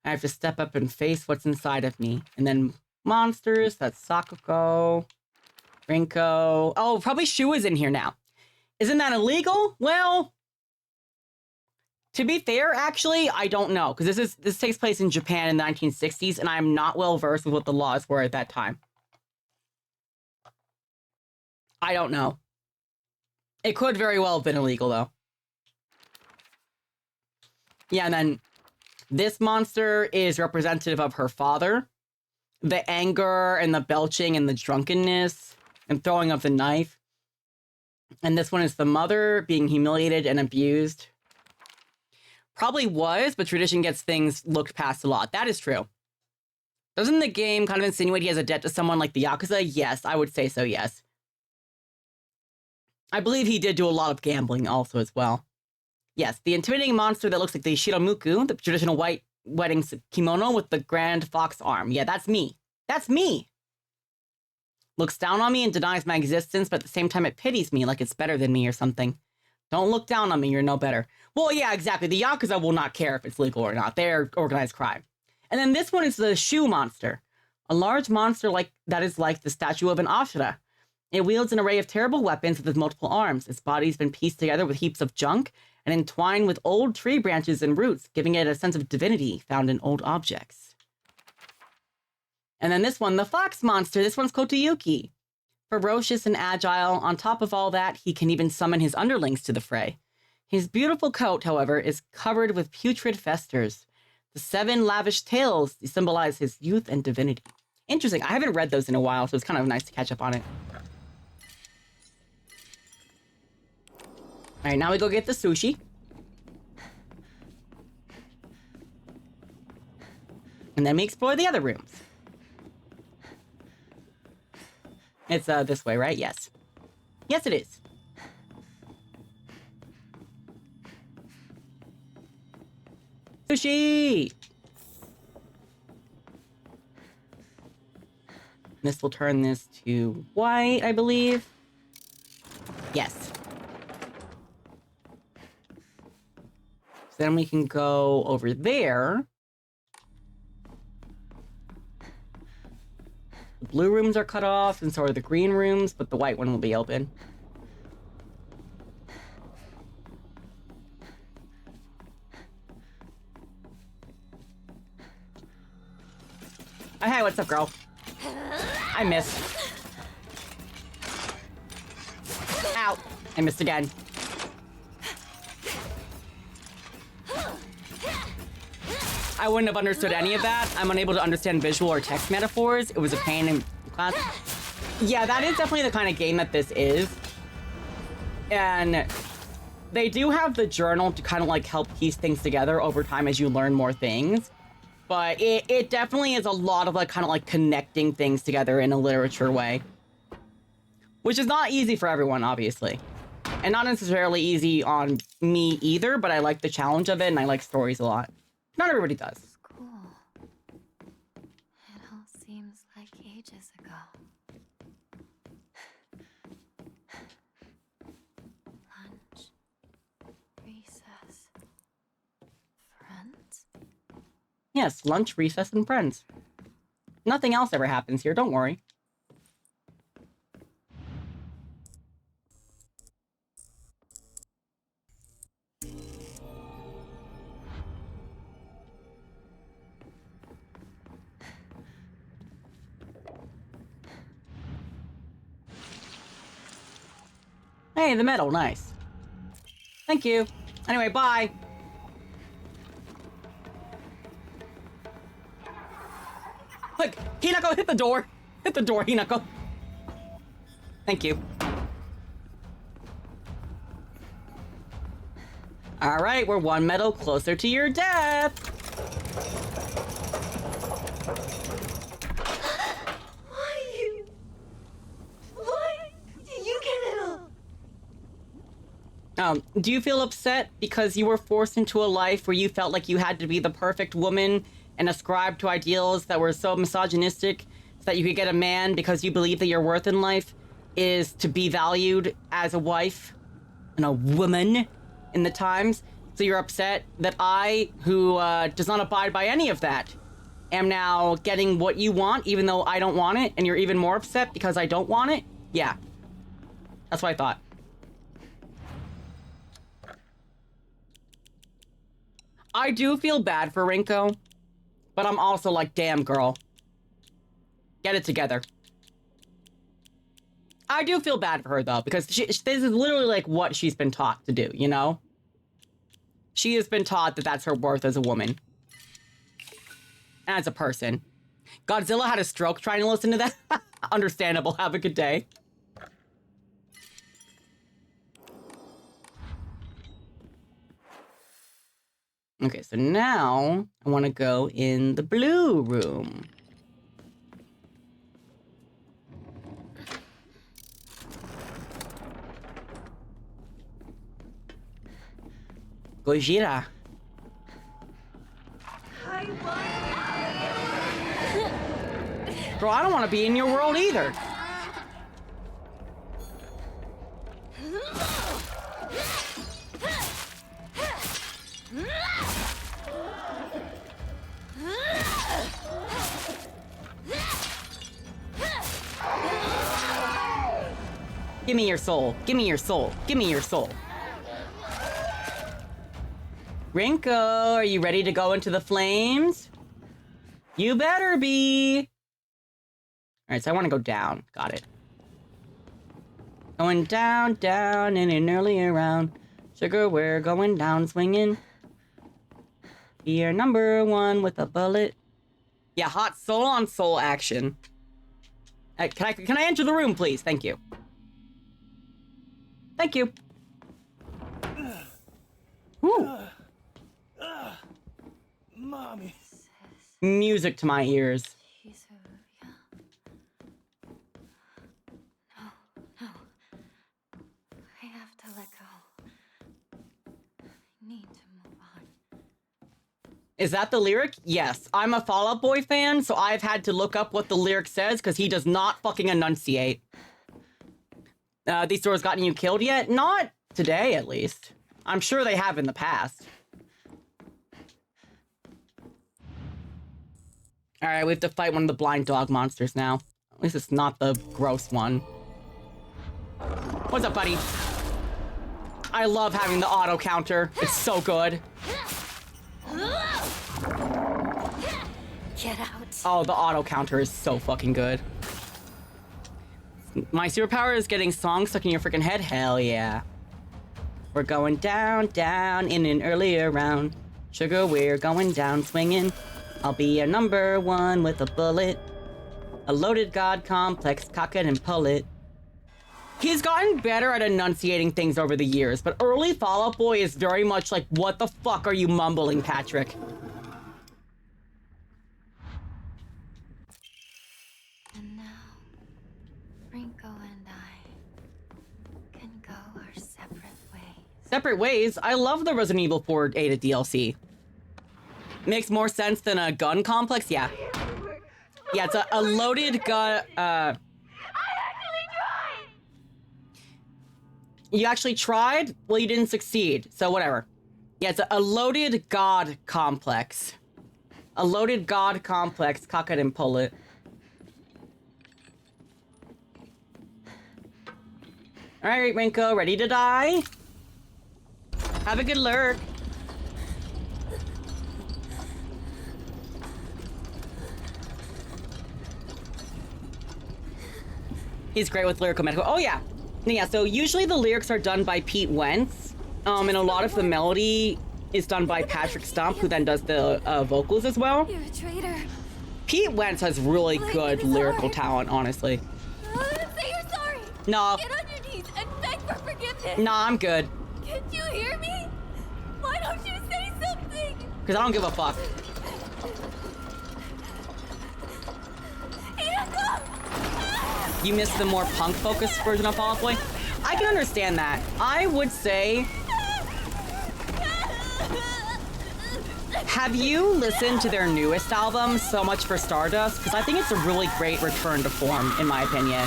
I have to step up and face what's inside of me. And then monsters, that's Sakuko, Rinko. Oh, probably Shu is in here now. Isn't that illegal? Well, to be fair, actually, I don't know. Because this takes place in Japan in the 1960s, and I'm not well versed with what the laws were at that time. I don't know. It could very well have been illegal, though. Yeah, and then this monster is representative of her father. The anger and the belching and the drunkenness and throwing of the knife. And this one is the mother being humiliated and abused. Probably was, but tradition gets things looked past a lot. That is true. Doesn't the game kind of insinuate he has a debt to someone like the Yakuza? Yes, I would say so, yes. I believe he did do a lot of gambling also as well. Yes, the intimidating monster that looks like the Shiramuku, the traditional white wedding kimono with the grand fox arm. Yeah, that's me. That's me! Looks down on me and denies my existence, but at the same time it pities me like it's better than me or something. Don't look down on me, you're no better. Well, yeah, exactly. The Yakuza will not care if it's legal or not. They're organized crime. And then this one is the Shu monster. A large monster that is like the statue of an Ashura. It wields an array of terrible weapons with multiple arms. Its body's been pieced together with heaps of junk and entwined with old tree branches and roots, giving it a sense of divinity found in old objects. And then this one, the fox monster. This one's Kotoyuki. Ferocious and agile. On top of all that, he can even summon his underlings to the fray. His beautiful coat, however, is covered with putrid festers. The 7 lavish tails symbolize his youth and divinity. Interesting. I haven't read those in a while, so it's kind of nice to catch up on it. All right, now we go get the sushi. And then we explore the other rooms. It's this way, right? Yes. Yes, it is. Sushi! This will turn this to white, I believe. Yes. So then we can go over there. The blue rooms are cut off, and so are the green rooms, but the white one will be open. Oh, hey, what's up, girl? I missed. Ow. I missed again. I wouldn't have understood any of that. I'm unable to understand visual or text metaphors. It was a pain in class. Yeah, that is definitely the kind of game that this is. And they do have the journal to kind of like help piece things together over time as you learn more things. But it definitely is a lot of like kind of like connecting things together in a literature way. Which is not easy for everyone, obviously. And not necessarily easy on me either, but I like the challenge of it and I like stories a lot. Not everybody does. School. It all seems like ages ago. Lunch. Recess. Friends? Yes, lunch, recess, and friends. Nothing else ever happens here, don't worry. Hey, the medal, nice. Thank you. Anyway, bye. Look, Hinako, hit the door. Hit the door, Hinako. Thank you. All right, we're one medal closer to your death. Why did you get it all? Do you feel upset because you were forced into a life where you felt like you had to be the perfect woman and ascribe to ideals that were so misogynistic so that you could get a man because you believe that your worth in life is to be valued as a wife and a woman in the times? So you're upset that I, who does not abide by any of that, am now getting what you want even though I don't want it, and you're even more upset because I don't want it? Yeah. That's what I thought. I do feel bad for Rinko, but I'm also like, damn, girl. Get it together. I do feel bad for her, though, because this is literally, like, what she's been taught to do, you know? She has been taught that that's her worth as a woman. And as a person. Godzilla had a stroke trying to listen to that. Understandable. Have a good day. Okay, so now I want to go in the blue room. Gojira. Girl, I don't want to be in your world either. Give me your soul. Give me your soul. Give me your soul. Rinko, are you ready to go into the flames? You better be. All right, so I want to go down. Got it. Going down, down, in an earlier round. Sugar, we're going down swinging. You're number one with a bullet. Yeah, hot soul on soul action. Can I enter the room, please? Thank you. Thank you. mommy. Music to my ears. No. I have to let go. I need to move on. Is that the lyric? Yes. I'm a Fall Out Boy fan, so I've had to look up what the lyric says because he does not fucking enunciate. These stores gotten you killed yet? Not today, at least. I'm sure they have in the past. Alright, we have to fight one of the blind dog monsters now. At least it's not the gross one. What's up, buddy? I love having the auto counter. It's so good. Get out. Oh, the auto counter is so fucking good. My superpower is getting songs stuck in your freaking head? Hell yeah. We're going down, down in an earlier round. Sugar, we're going down swinging. I'll be a number one with a bullet. A loaded god complex, cock it and pull it. He's gotten better at enunciating things over the years, but early Fall Out Boy is very much like, what the fuck are you mumbling, Patrick? And now, Rinko and I can go our separate ways. Separate ways? I love the Resident Evil 4 Ada DLC. Makes more sense than a gun complex? Yeah. Yeah, it's a loaded gun, You actually tried? Well, you didn't succeed, so whatever. Yeah, it's a loaded god complex. A loaded god complex, cock it and pull it. Alright, Rinko, ready to die? Have a good lurk. He's great with lyrical medical. Oh, yeah. Yeah, so usually the lyrics are done by Pete Wentz. And a lot of the melody is done by Patrick Stump, who then does the vocals as well. You're a traitor. Pete Wentz has really good lyrical talent, honestly. Say you're sorry. No. Get on your knees and beg for forgiveness. Nah, I'm good. Can't you hear me? Why don't you say something? Because I don't give a fuck. You missed the more punk-focused version of Fall Out Boy? I can understand that. I would say... Have you listened to their newest album, So Much for Stardust? Because I think it's a really great return to form, in my opinion.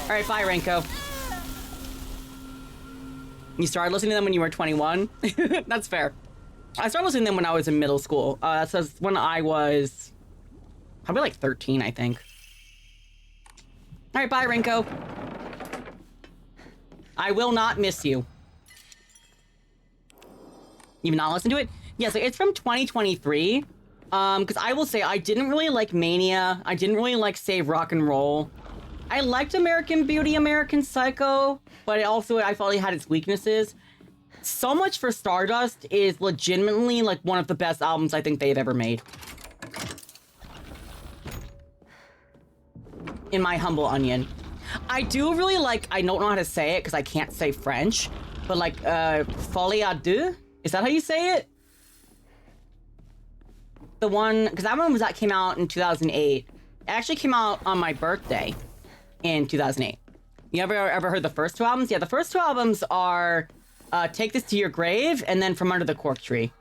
Alright, bye, Renko. You started listening to them when you were 21? That's fair. I started listening to them when I was in middle school. So when I was... probably like 13, I think. Alright, bye, Rinko. I will not miss you. You've not listened to it? Yeah, so it's from 2023. Because I will say, I didn't really like Mania. I didn't really like Save Rock and Roll. I liked American Beauty, American Psycho, but I felt it had its weaknesses. So Much for Stardust is legitimately like one of the best albums I think they've ever made. In my humble onion. I do really like, I don't know how to say it because I can't say French, but like, Folie à Deux? Is that how you say it? The one, because that one came out in 2008. It actually came out on my birthday in 2008. You ever heard the first two albums? Yeah, the first two albums are Take This to Your Grave and then From Under the Cork Tree.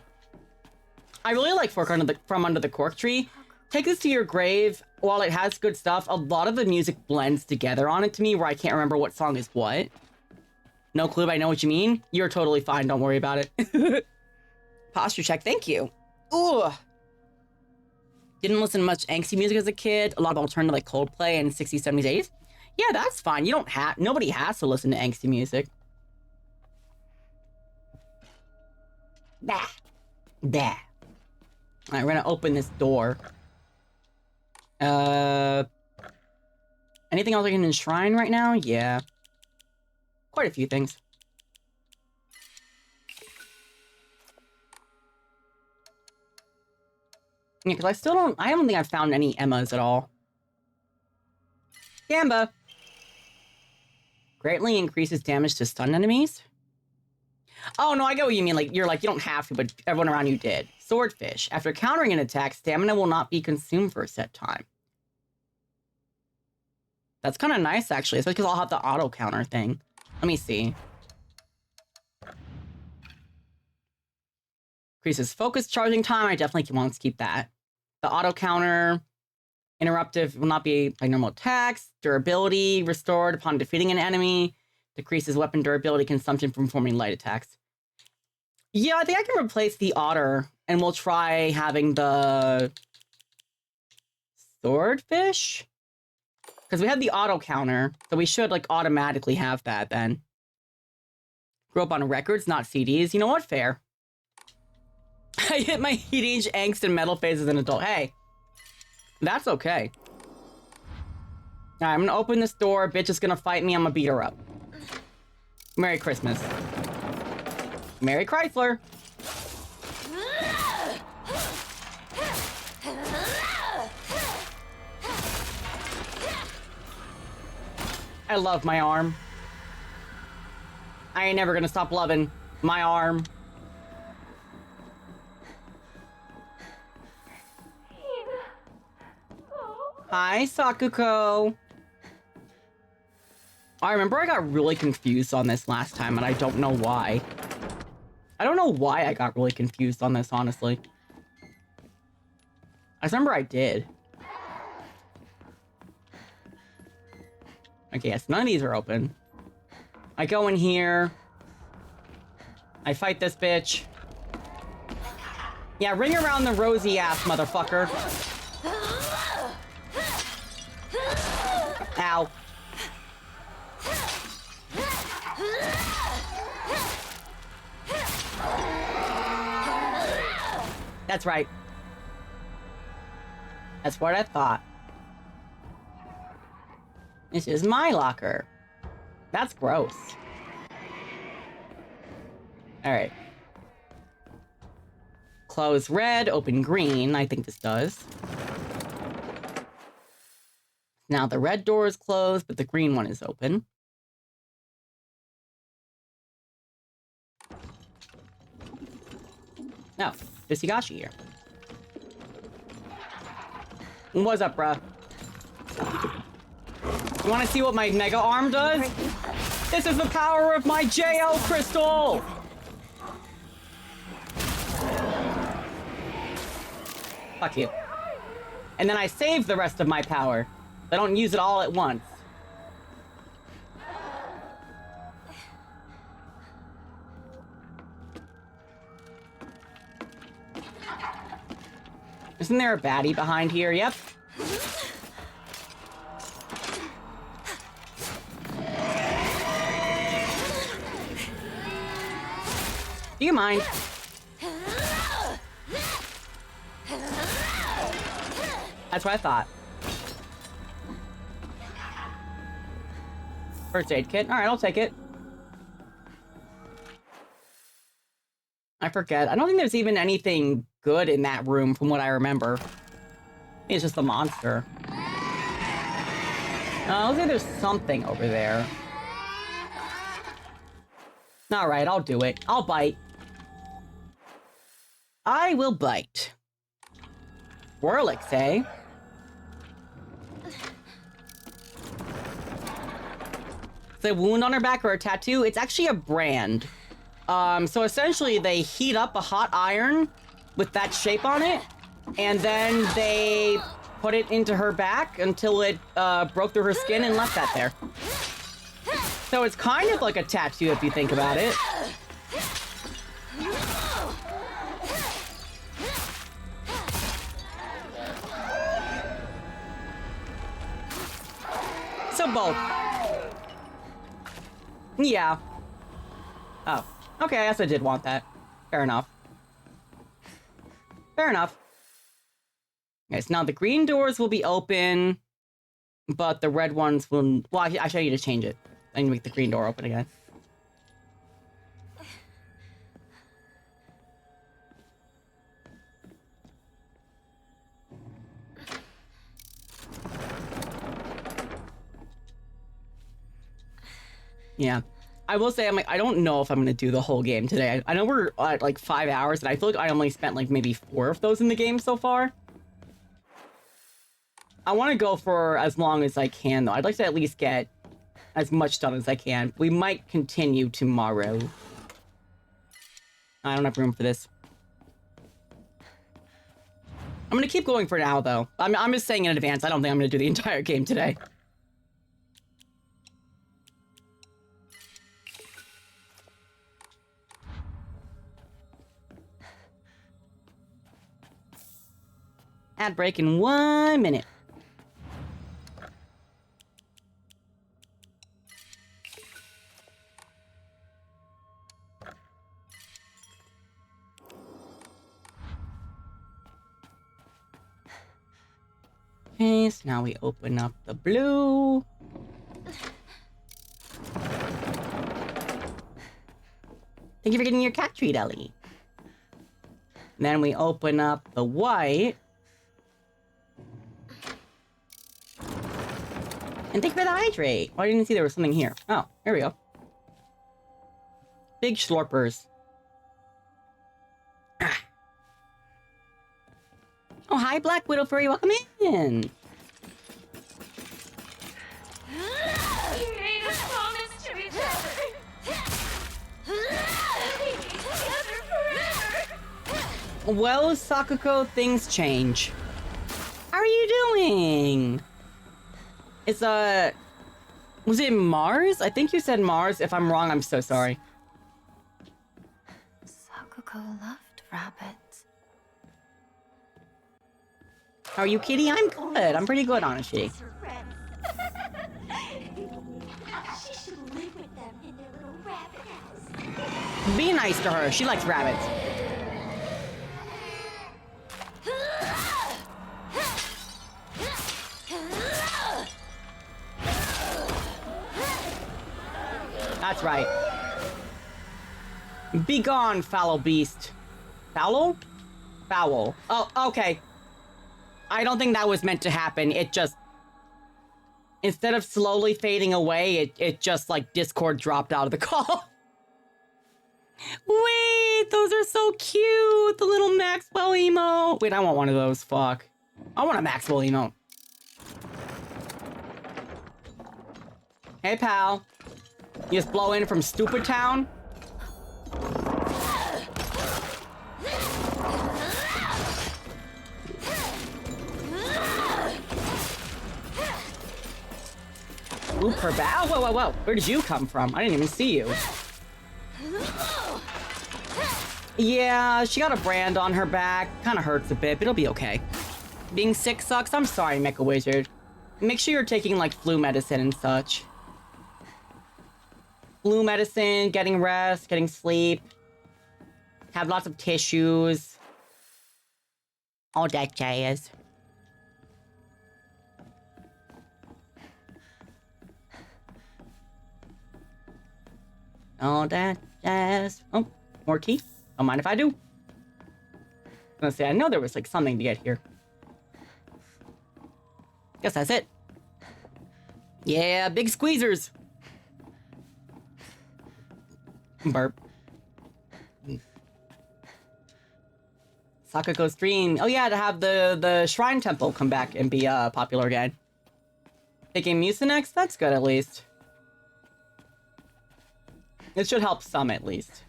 I really like From Under the Cork Tree. Take This to Your Grave, while it has good stuff, a lot of the music blends together on it to me where I can't remember what song is what. No clue, but I know what you mean. You're totally fine, don't worry about it. Posture check, thank you. Ooh. Didn't listen to much angsty music as a kid. A lot of alternative like Coldplay and 60s, 70s, 80s. Yeah, that's fine. You don't have, nobody has to listen to angsty music. Bah. Bah. All right, we're gonna open this door. Anything else I can enshrine right now? Yeah. Quite a few things. Yeah, because I don't think I've found any Emmas at all. Gamba! Greatly increases damage to stun enemies. Oh, no, I get what you mean. Like, you're like, you don't have to, but everyone around you did. Swordfish. After countering an attack, stamina will not be consumed for a set time. That's kind of nice, actually. Especially because I'll have the auto counter thing. Let me see. Increases focus charging time. I definitely want to keep that. The auto counter. Interruptive will not be like normal attacks. Durability restored upon defeating an enemy. Decreases weapon durability consumption from performing light attacks. Yeah, I think I can replace the otter, and we'll try having the swordfish. Because we have the auto counter, so we should like automatically have that then. Grew up on records, not CDs. You know what? Fair. I hit my teenage angst and metal phase as an adult. Hey, that's okay. All right, I'm gonna open this door. Bitch is gonna fight me. I'm gonna beat her up. Merry Christmas. Merry Chrysler. I love my arm. I ain't never gonna stop loving my arm. Hi, Sakuko. I remember I got really confused on this last time, and I don't know why. I don't know why I got really confused on this, honestly. I remember I did. Okay, yes, none of these are open. I go in here. I fight this bitch. Yeah, ring around the rosy ass, motherfucker. Ow. That's right. That's what I thought. This is my locker. That's gross. All right. Close red, open green. I think this does. Now the red door is closed, but the green one is open. No, Ebisugaoka here. What's up, bruh? You want to see what my mega arm does? This is the power of my JL crystal! Fuck you. And then I save the rest of my power. I don't use it all at once. Isn't there a baddie behind here? Yep. Do you mind? That's what I thought. First aid kit. All right, I'll take it. I forget. I don't think there's even anything good in that room from what I remember. It's just a monster. Looks like there's something over there. All right, I'll do it. I'll bite. I will bite. Whirlix, eh? The wound on her back or a tattoo? It's actually a brand. So essentially they heat up a hot iron with that shape on it, and then they put it into her back until it broke through her skin and left that there. So it's kind of like a tattoo if you think about it. So both. Yeah. Oh. Okay, I guess I did want that. Fair enough. Fair enough. Okay, so now the green doors will be open, but the red ones will... Well, actually, I need to change it. I need to make the green door open again. Yeah. I will say, I'm like, I don't know if I'm gonna do the whole game today. I know we're at like 5 hours, and I feel like I only spent like maybe 4 of those in the game so far. I want to go for as long as I can, though. I'd like to at least get as much done as I can. We might continue tomorrow. I don't have room for this. I'm gonna keep going for now, though. I'm just saying in advance, I don't think I'm gonna do the entire game today. Ad break in 1 minute. Okay, so now we open up the blue. Thank you for getting your cat treat, Ellie. And then we open up the white. And thank you for the hydrate. Oh, I didn't see there was something here. Oh, here we go. Big slurpers. Ah. Oh, hi, Black Widow Furry. Welcome in. We made a promise to each other. We'd be together forever. Well, Sakuko, things change. How are you doing? It's was it Mars? I think you said Mars. If I'm wrong, I'm so sorry. Sakuko loved rabbits. How are you, kitty? I'm good. I'm pretty good, honestly. She should live with them in their little rabbit house. Be nice to her. She likes rabbits. That's right. Be gone, foul beast. Foul? Foul. Oh, okay. I don't think that was meant to happen. It just... Instead of slowly fading away, it just, like, Discord dropped out of the call. Wait, those are so cute. The little Maxwell emote. Wait, I want one of those. Fuck. I want a Maxwell emote. Hey, pal. You just blow in from Stupid Town? Oop, her back. Whoa, whoa, whoa. Where did you come from? I didn't even see you. Yeah, she got a brand on her back. Kind of hurts a bit, but it'll be okay. Being sick sucks. I'm sorry, Mecha Wizard. Make sure you're taking, like, flu medicine and such. Flu medicine, getting rest, getting sleep. Have lots of tissues. All that jazz. All that jazz. Oh, more tea. Don't mind if I do. I was gonna say, I know there was like something to get here. Guess that's it. Yeah, big squeezers. Burp. Sakuko's dream. Oh yeah, to have the shrine temple come back and be popular again. Taking Mucinex? That's good at least. It should help some at least.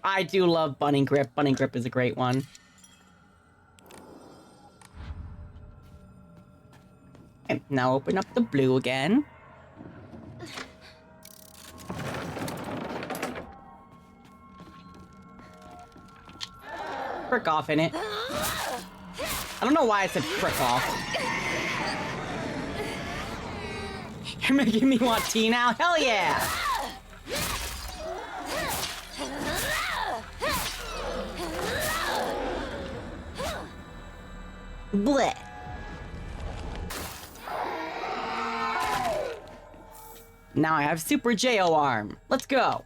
I do love Bunny Grip. Bunny Grip is a great one. Okay, now open up the blue again. Frick off in it. I don't know why I said frick off. You're making me want tea now? Hell yeah! Blech. Now I have Super J.O. arm. Let's go.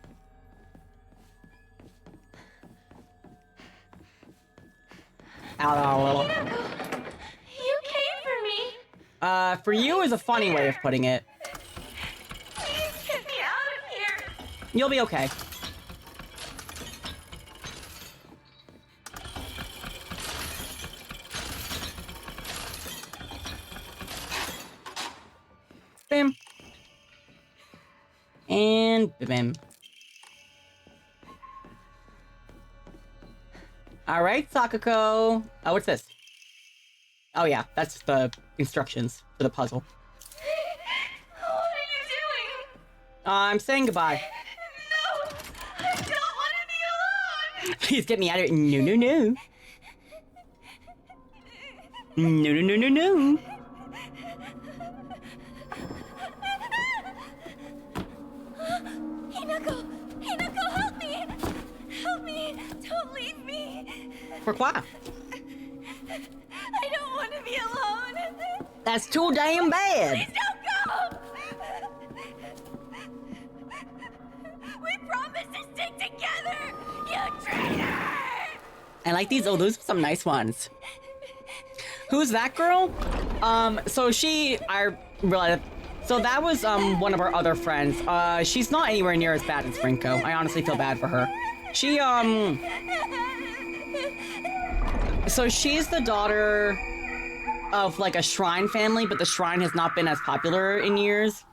Ow, ow, ow. You For you is a funny way of putting it. Please get me out of here. You'll be okay. Bam. And bam. All right, Sakako. Oh, what's this? Oh yeah, that's the instructions for the puzzle. What are you doing? I'm saying goodbye. No, I don't want to be alone. Please get me out of here. No, no, no. No, no, no, no, no. Hinako, help me! Help me! Don't leave me! Pourquoi? I don't want to be alone! That's too damn bad. Please don't go! We promised to stick together! You traitor! I like these. Oh, those are some nice ones. Who's that girl? I realized. So that was one of our other friends. She's not anywhere near as bad as Rinko. I honestly feel bad for her. So she's the daughter of like a shrine family, but the shrine has not been as popular in years.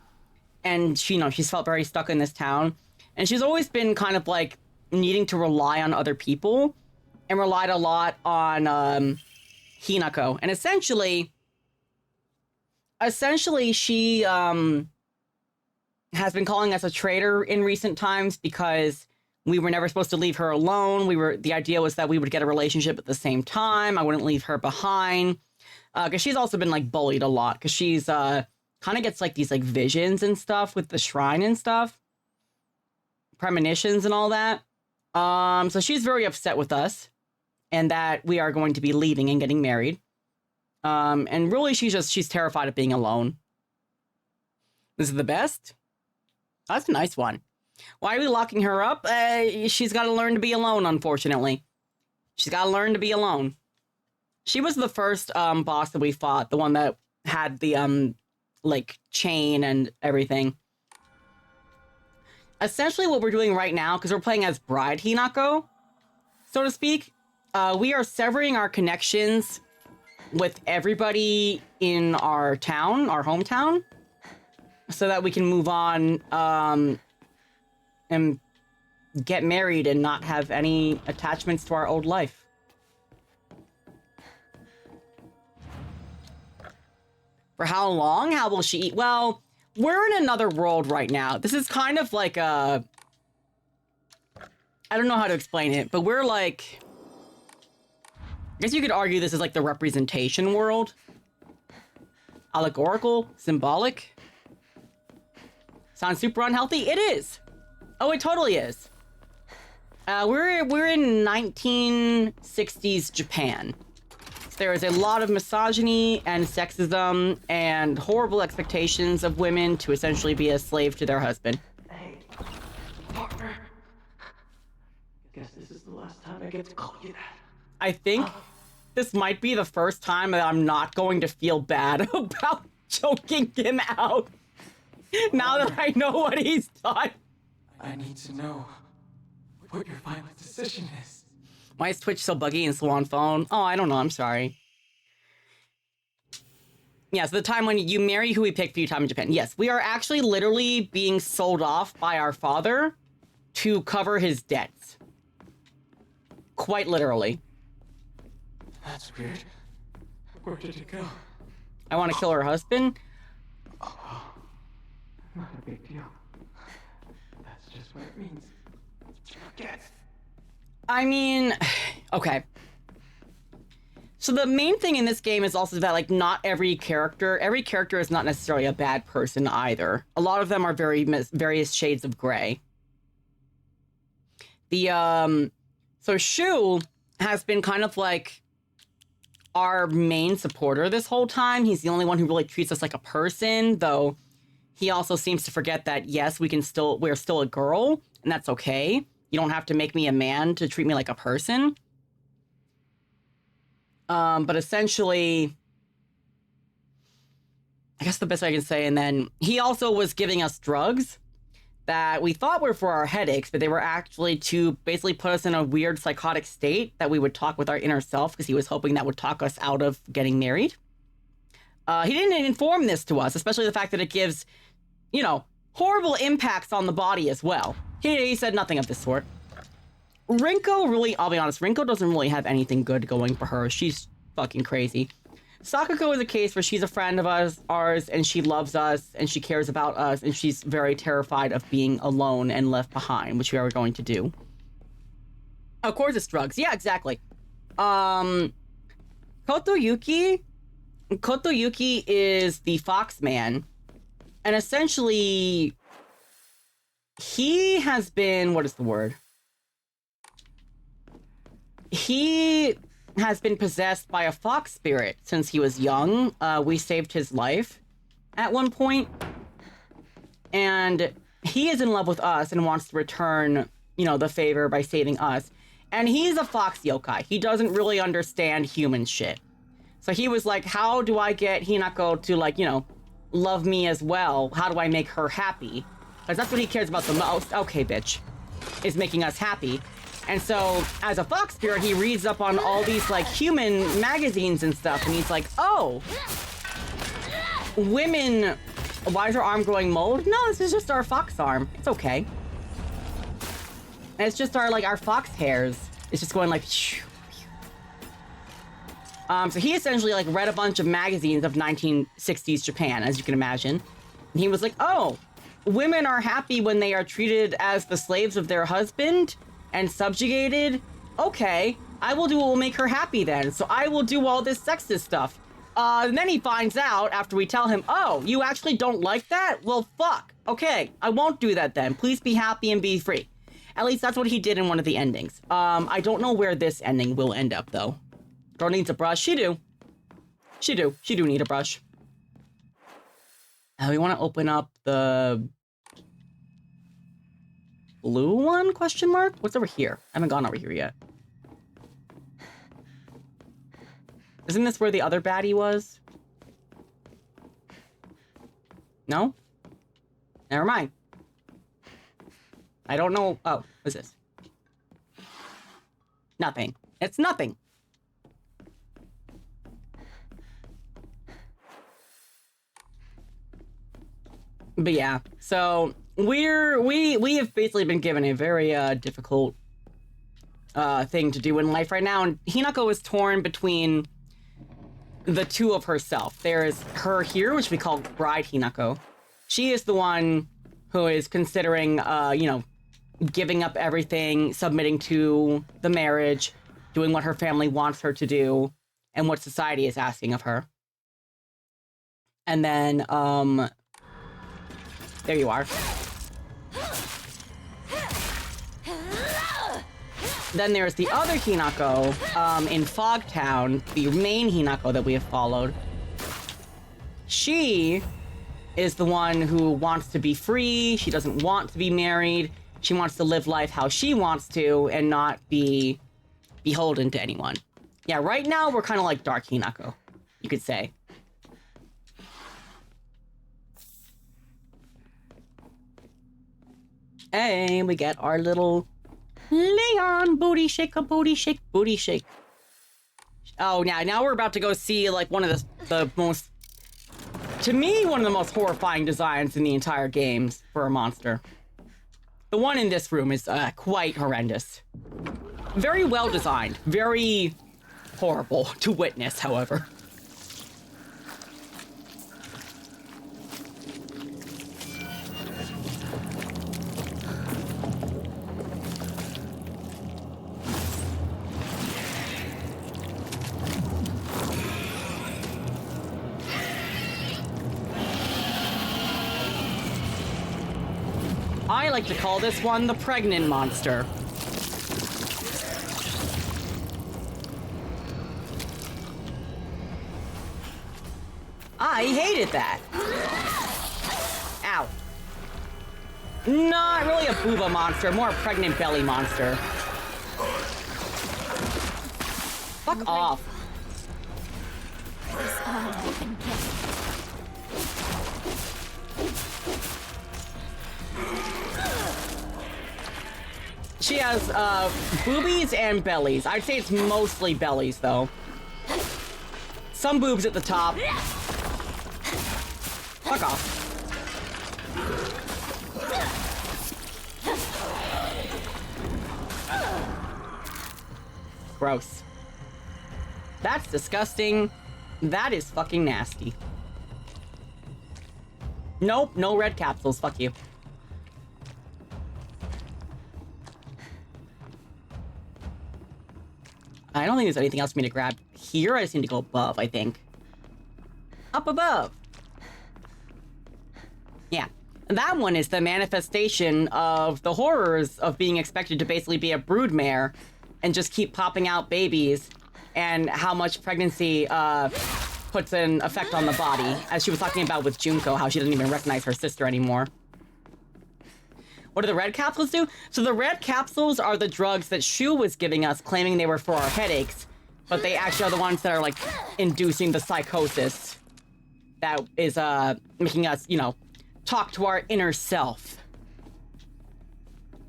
And she's felt very stuck in this town. And she's always been kind of like needing to rely on other people and relied a lot on Hinako. And essentially she has been calling us a traitor in recent times because we were never supposed to leave her alone. The idea was that we would get a relationship at the same time. I wouldn't leave her behind. Because she's also been like bullied a lot because she's kind of gets like these like visions and stuff with the shrine and stuff. Premonitions and all that. So she's very upset with us and that we are going to be leaving and getting married. And really she's terrified of being alone. This is the best. That's a nice one. Why are we locking her up? She's got to learn to be alone, unfortunately. She's got to learn to be alone. She was the first boss that we fought, the one that had the like chain and everything. Essentially what we're doing right now, because we're playing as Bride Hinako, so to speak, we are severing our connections with everybody in our town, our hometown, so that we can move on and get married and not have any attachments to our old life. For how long? How will she eat? Well, we're in another world right now. This is kind of like a... I don't know how to explain it, but we're like... I guess you could argue this is like the representation world. Allegorical? Symbolic? Sounds super unhealthy? It is! Oh, it totally is. We're in 1960s Japan. There is a lot of misogyny and sexism and horrible expectations of women to essentially be a slave to their husband. Hey, partner. Guess this is the last time I get to call you that. I think this might be the first time that I'm not going to feel bad about choking him out. Now that I know what he's done. I need to know what your final decision is. Why is Twitch so buggy and slow on phone? Oh, I don't know. I'm sorry. Yeah, so the time when you marry who we pick for your time in Japan. Yes, we are actually literally being sold off by our father to cover his debts. Quite literally. That's weird. Where did it go? I want to kill her husband. Oh, not a big deal. That's just what it means. Forget. I mean, okay. So the main thing in this game is also that, like, not every character is not necessarily a bad person either. A lot of them are various shades of gray. So Shu has been kind of like our main supporter this whole time. He's the only one who really treats us like a person, though he also seems to forget that, yes, we're still a girl, and that's okay. You don't have to make me a man to treat me like a person. But essentially, I guess the best I can say. And then he also was giving us drugs that we thought were for our headaches, but they were actually to basically put us in a weird psychotic state that we would talk with our inner self, because he was hoping that would talk us out of getting married. He didn't inform this to us, especially the fact that it gives, you know, horrible impacts on the body as well. He said nothing of this sort. Rinko really, I'll be honest, Rinko doesn't really have anything good going for her. She's fucking crazy. Sakako is a case where she's a friend of ours, and she loves us, and she cares about us, and she's very terrified of being alone and left behind, which we are going to do. Of course it's drugs. Yeah, exactly. Kotoyuki is the fox man, and essentially he has been, what is the word? He has been possessed by a fox spirit since he was young. We saved his life at one point, and he is in love with us and wants to return, you know, the favor by saving us. And he's a fox yokai. He doesn't really understand human shit. So he was like, how do I get Hinako to, like, you know, love me as well? How do I make her happy? Because that's what he cares about the most. Okay, bitch. Is making us happy. And so, as a fox spirit, he reads up on all these, like, human magazines and stuff, and he's like, oh, women, why is her arm growing mold? No, this is just our fox arm. It's okay. And it's just our, like, our fox hairs. It's just going like, so he essentially, like, read a bunch of magazines of 1960s Japan, as you can imagine. And he was like, oh, women are happy when they are treated as the slaves of their husband and subjugated. Okay, I will do what will make her happy then. So I will do all this sexist stuff. And then he finds out after we tell him, oh, you actually don't like that? Well, fuck. Okay, I won't do that then. Please be happy and be free. At least that's what he did in one of the endings. I don't know where this ending will end up, though. Girl needs a brush. She do. She do need a brush. We want to open up the blue one, question mark? What's over here? I haven't gone over here yet. Isn't this where the other baddie was? No? Never mind. I don't know. Oh, what's this? Nothing. It's nothing. But yeah, so we have basically been given a very difficult thing to do in life right now, and Hinako is torn between the two of herself. There is her here, which we call Bride Hinako. She is the one who is considering, you know, giving up everything, submitting to the marriage, doing what her family wants her to do, and what society is asking of her. And then, there you are. Then there's the other Hinako, in Fogtown, the main Hinako that we have followed. She is the one who wants to be free. She doesn't want to be married. She wants to live life how she wants to and not be beholden to anyone. Yeah, right now we're kind of like Dark Hinako, you could say. Hey, we get our little Leon booty shake, a booty shake, booty shake. Oh, now we're about to go see, like, one of the most, to me, one of the most horrifying designs in the entire games for a monster. The one in this room is quite horrendous. Very well designed. Very horrible to witness, however. I like to call this one the pregnant monster. I hated that. Ow. Not really a booba monster, more a pregnant belly monster. Fuck off. She has boobies and bellies. I'd say it's mostly bellies, though. Some boobs at the top. Fuck off. Gross. That's disgusting. That is fucking nasty. Nope, no red capsules. Fuck you. I don't think there's anything else for me to grab here. I just need to go above, I think. Up above. Yeah. That one is the manifestation of the horrors of being expected to basically be a broodmare and just keep popping out babies, and how much pregnancy puts an effect on the body, as she was talking about with Junko, how she doesn't even recognize her sister anymore. What do the red capsules do? So the red capsules are the drugs that Shu was giving us, claiming they were for our headaches, but they actually are the ones that are, like, inducing the psychosis that is making us, you know, talk to our inner self.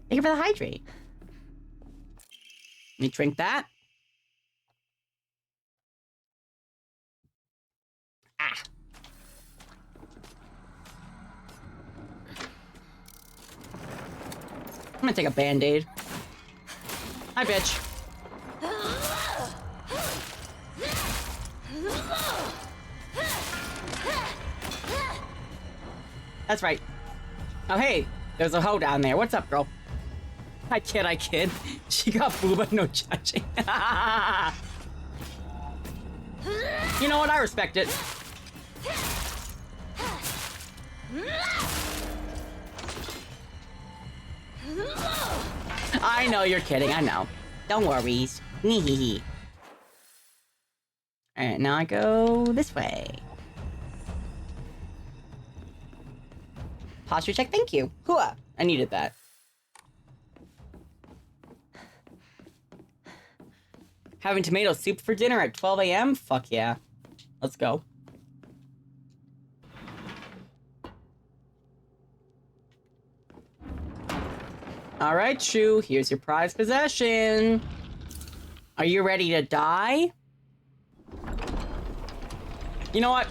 Thank you for the hydrate. Let me drink that. Ah. I'm gonna take a Band-Aid. Hi, bitch. That's right. Oh, hey, there's a hoe down there. What's up, girl? I kid. She got booba, no judging. You know what? I respect it. I know you're kidding. I know. Don't worry. Alright, now I go this way. Posture check. Thank you. Hooah. I needed that. Having tomato soup for dinner at 12 a.m.? Fuck yeah. Let's go. All right, Shu, here's your prized possession. Are you ready to die? You know what?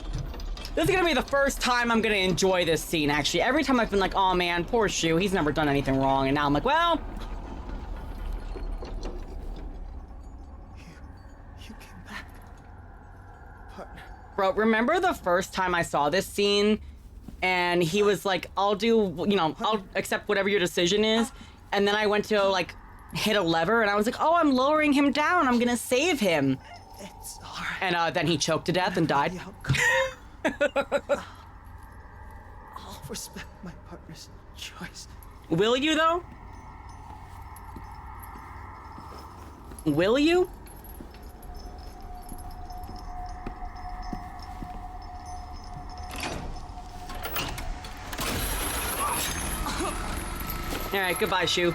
This is gonna be the first time I'm gonna enjoy this scene, actually. Every time I've been like, oh man, poor Shu, he's never done anything wrong. And now I'm like, well... You came back. Partner. Bro, remember the first time I saw this scene? And he was like, I'll do, you know, I'll accept whatever your decision is. And then I went to, like, hit a lever, and I was like, oh, I'm lowering him down. I'm gonna save him. It's alright. And then he choked to death and died. I'll respect my partner's choice. Will you, though? Will you? Alright, goodbye, Shu.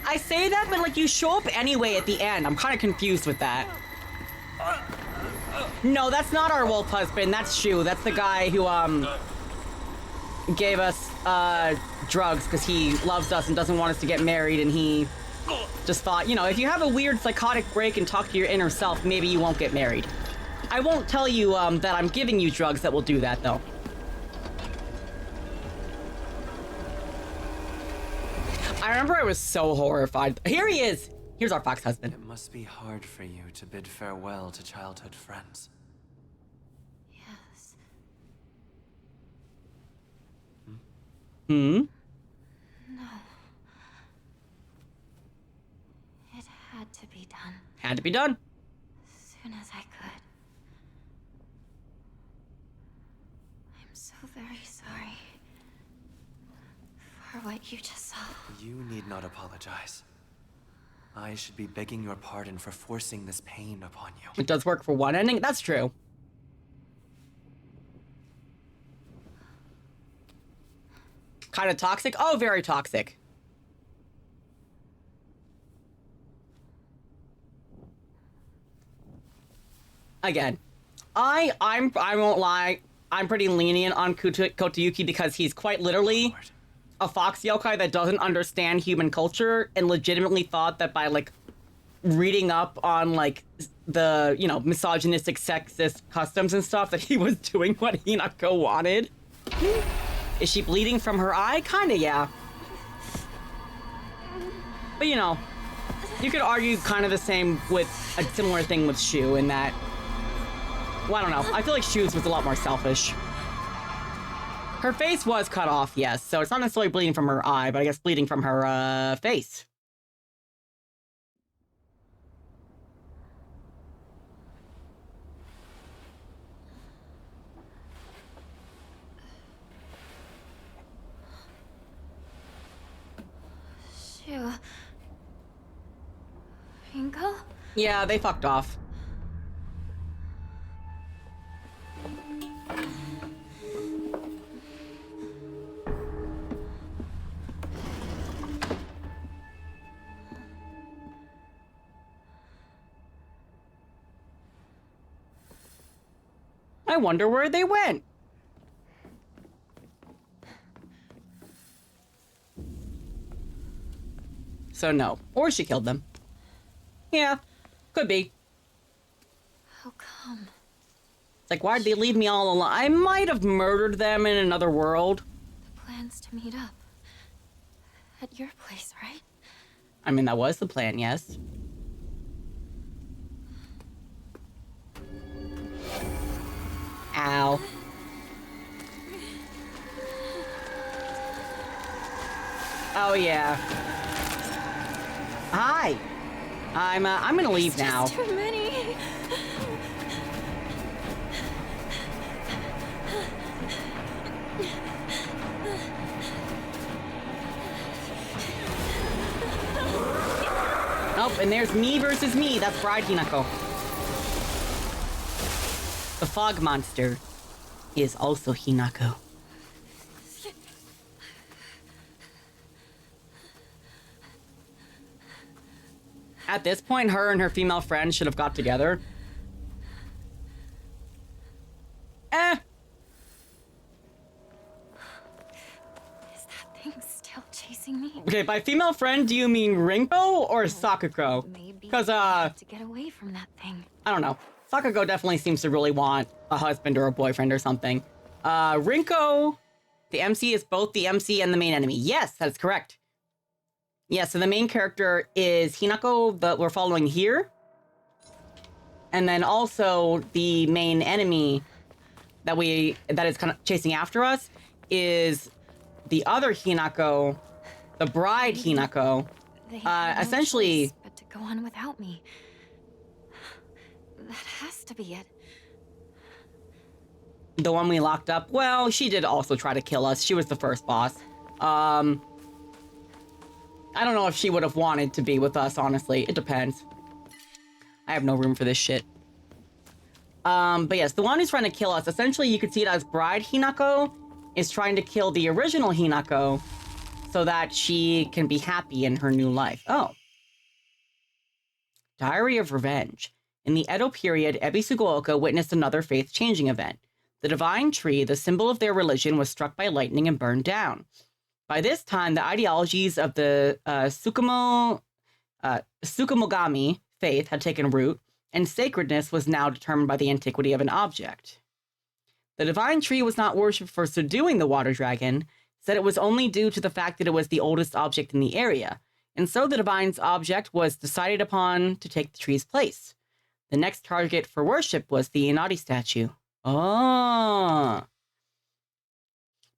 I say that, but, like, you show up anyway at the end. I'm kind of confused with that. No, that's not our wolf husband. That's Shu. That's the guy who, gave us, drugs because he loves us and doesn't want us to get married, and he just thought, you know, if you have a weird psychotic break and talk to your inner self, maybe you won't get married. I won't tell you, that I'm giving you drugs that will do that, though. I remember I was so horrified. Here he is! Here's our fox husband. It must be hard for you to bid farewell to childhood friends. Yes. Hmm? No. It had to be done. Had to be done. As soon as I could. I'm so very sorry for what you just saw. You need not apologize. I should be begging your pardon for forcing this pain upon you. It does work for one ending. That's true. Kind of toxic? Oh, very toxic. Again, I won't lie. I'm pretty lenient on Kotayuki because he's quite literally a fox yokai that doesn't understand human culture and legitimately thought that by, like, reading up on, like, the, you know, misogynistic, sexist customs and stuff that he was doing what Hinako wanted. Is she bleeding from her eye? Kinda, yeah. But, you know, you could argue kind of the same with a similar thing with Shu in that, well, I don't know. I feel like Shu's was a lot more selfish. Her face was cut off, yes, so it's not necessarily bleeding from her eye, but I guess bleeding from her, face. Shu. Ringo? Yeah, they fucked off. I wonder where they went. So no. Or she killed them. Yeah, could be. How come? It's like, why'd they leave me all alone? I might have murdered them in another world. The plans to meet up. At your place, right? I mean, that was the plan, yes. Ow. Oh, yeah. Hi. I'm gonna leave now. Too many. Oh, and there's me versus me. That's Bride Hinako. The fog monster is also Hinako. At this point, her and her female friend should have got together. Is that thing still chasing me? Okay, by female friend, do you mean Rinko or Sakuko? Because, to get away from that thing. I don't know. Sakuko definitely seems to really want a husband or a boyfriend or something. Rinko, the MC, is both the MC and the main enemy. Yes, that is correct. Yeah, so the main character is Hinako that we're following here. And then also the main enemy that is kind of chasing after us is the other Hinako, the bride Hinako. They have no Essentially, choice but to go on without me. That has to be it. the one we locked up. Well, she did also try to kill us. She was the first boss. I don't know if she would have wanted to be with us, honestly. It depends. I have no room for this shit. But yes, the one who's trying to kill us, essentially you could see it as Bride Hinako is trying to kill the original Hinako so that she can be happy in her new life. Oh. Diary of Revenge. In the Edo period, Ebisugaoka witnessed another faith-changing event. The divine tree, the symbol of their religion, was struck by lightning and burned down. By this time, the ideologies of the Sukumogami faith had taken root, and sacredness was now determined by the antiquity of an object. The divine tree was not worshipped for subduing the water dragon, said it was only due to the fact that it was the oldest object in the area, and so the divine's object was decided upon to take the tree's place. The next target for worship was the Inari statue. Oh.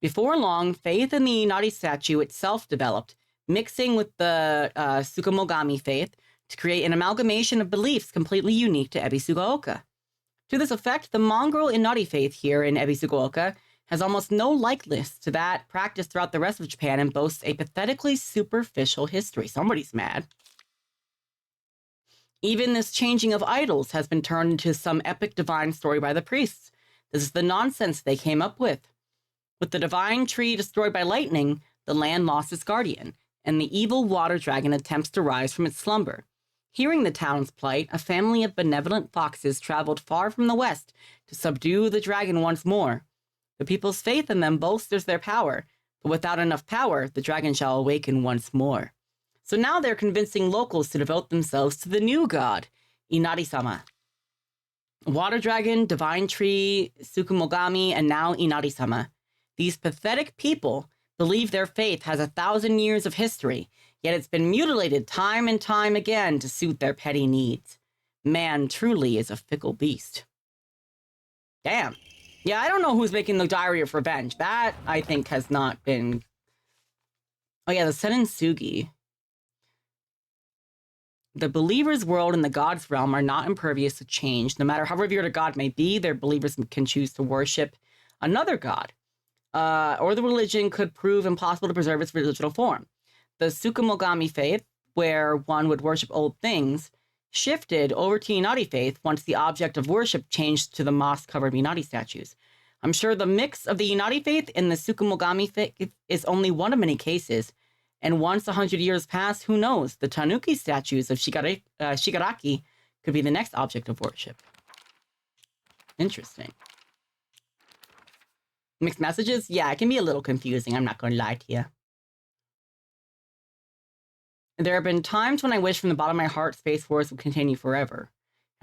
Before long, faith in the Inari statue itself developed, mixing with the Sukumogami faith to create an amalgamation of beliefs completely unique to Ebisugaoka. To this effect, the mongrel Inari faith here in Ebisugaoka has almost no likeness to that practiced throughout the rest of Japan and boasts a pathetically superficial history. Somebody's mad. Even this changing of idols has been turned into some epic divine story by the priests. This is the nonsense they came up with. With the divine tree destroyed by lightning, the land lost its guardian, and the evil water dragon attempts to rise from its slumber. Hearing the town's plight, a family of benevolent foxes traveled far from the west to subdue the dragon once more. The people's faith in them bolsters their power, But without enough power, the dragon shall awaken once more. So now they're convincing locals to devote themselves to the new god, Inari-sama. Water dragon, divine tree, Tsukumogami, and now Inari-sama. These pathetic people believe their faith has 1,000 years of history, yet it's been mutilated time and time again to suit their petty needs. Man truly is a fickle beast. Damn. Yeah, I don't know who's making the Diary of Revenge. That, I think, has not been... Oh yeah, the Senensugi. The believer's world and the god's realm are not impervious to change. No matter how revered a god may be, their believers can choose to worship another god. Or the religion could prove impossible to preserve its original form. The Tsukumogami faith, where one would worship old things, shifted over to Inari faith once the object of worship changed to the moss-covered Inari statues. I'm sure the mix of the Inari faith and the Tsukumogami faith is only one of many cases, and once 100 years pass, who knows? The Tanuki statues of Shigaraki could be the next object of worship. Interesting. Mixed messages? Yeah, it can be a little confusing, I'm not going to lie to you. There have been times when I wish from the bottom of my heart Space Wars would continue forever.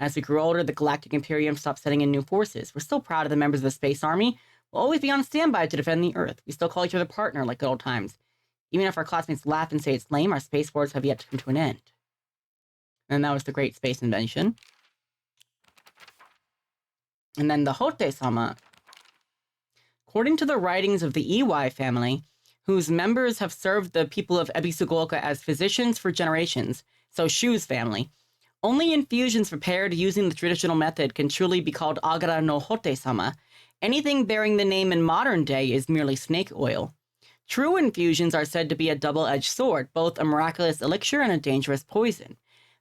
As we grew older, the Galactic Imperium stopped sending in new forces. We're still proud of the members of the Space Army. We'll always be on standby to defend the Earth. We still call each other partner like good old times. Even if our classmates laugh and say it's lame, our Space Wars have yet to come to an end. And that was the Great Space Invention. And then the Hote-sama. According to the writings of the Iwai family, whose members have served the people of Ebisugaoka as physicians for generations, so Shu's family, only infusions prepared using the traditional method can truly be called Agara no Hote-sama. Anything bearing the name in modern day is merely snake oil. True infusions are said to be a double-edged sword, both a miraculous elixir and a dangerous poison.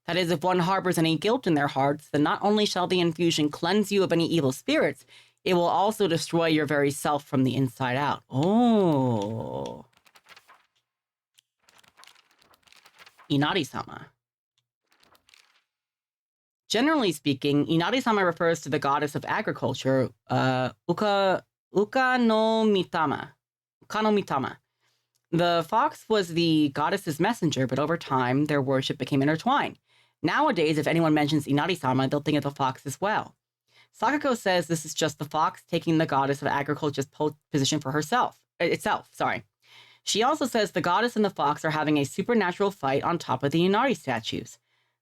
That is, if one harbors any guilt in their hearts, then not only shall the infusion cleanse you of any evil spirits, it will also destroy your very self from the inside out. Oh. Inari-sama. Generally speaking, Inari-sama refers to the goddess of agriculture, Uka no Mitama. The fox was the goddess's messenger, but over time, their worship became intertwined. Nowadays, if anyone mentions Inari-sama, they'll think of the fox as well. Sakako says this is just the fox taking the goddess of agriculture's position for itself. She also says the goddess and the fox are having a supernatural fight on top of the Inari statues.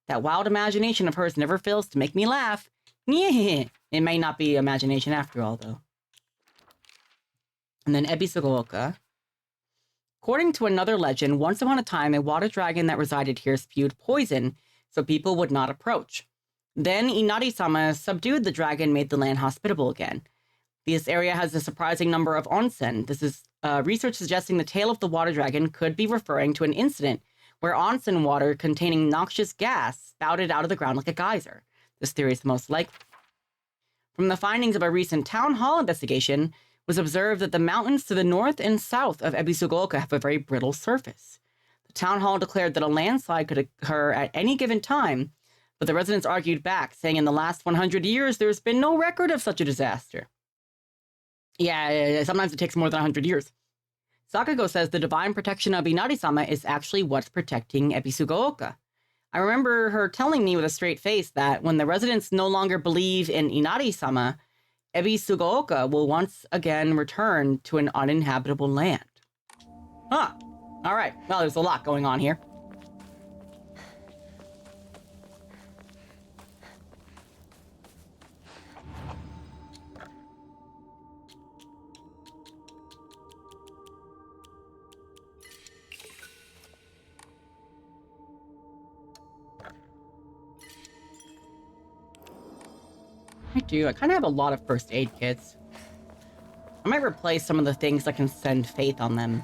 That wild imagination of hers never fails to make me laugh. It may not be imagination after all, though. And then Ebisugaoka. According to another legend, once upon a time, a water dragon that resided here spewed poison, so people would not approach. Then Inari-sama subdued the dragon and made the land hospitable again. This area has a surprising number of onsen. This is research suggesting the tale of the water dragon could be referring to an incident where onsen water containing noxious gas spouted out of the ground like a geyser. This theory is the most likely. From the findings of a recent town hall investigation, was observed that the mountains to the north and south of Ebisugaoka have a very brittle surface. The town hall declared that a landslide could occur at any given time, but the residents argued back, saying in the last 100 years, there's been no record of such a disaster. Yeah, sometimes it takes more than 100 years. Sakako says the divine protection of Inari-sama is actually what's protecting Ebisugaoka. I remember her telling me with a straight face that when the residents no longer believe in Inari-sama, Ebisugaoka will once again return to an uninhabitable land. Huh. All right. Well, there's a lot going on here. I kind of have a lot of first aid kits. I might replace some of the things that can send faith on them.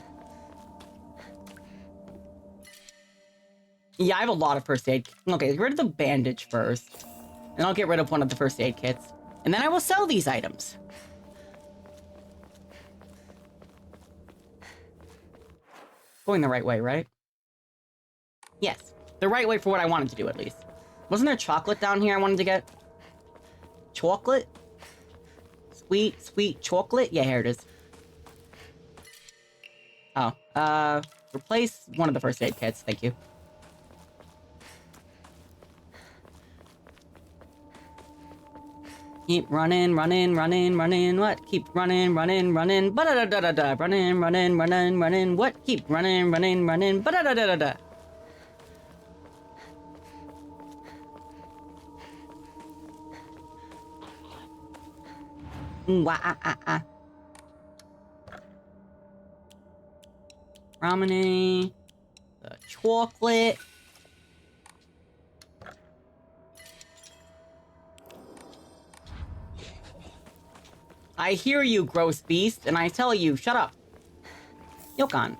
Yeah, I have a lot of first aid. Okay, get rid of the bandage first. And I'll get rid of one of the first aid kits. And then I will sell these items. Going the right way, right? Yes, the right way for what I wanted to do, at least. Wasn't there chocolate down here I wanted to get? Chocolate? Sweet chocolate? Yeah, here it is. Oh, replace one of the first aid kits. Thank you. Keep running, running, running, running. What? Keep running, running, running. Ba-da-da-da-da-da. Running, running, running, running. What? Keep running, running, running. Ba-da-da-da-da-da. Wah-ah-ah-ah. Ramen. The chocolate. I hear you, gross beast, and I tell you, shut up. Yokan.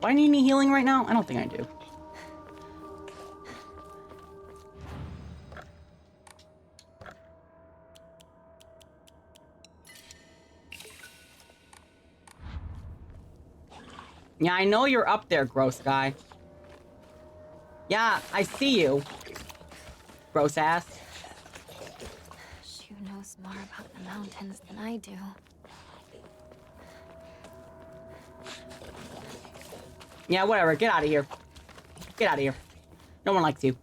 Do I need any healing right now? I don't think I do. Yeah, I know you're up there, gross guy. Yeah, I see you. Gross ass. Shu knows more about the mountains than I do. Yeah, whatever. Get out of here. Get out of here. No one likes you.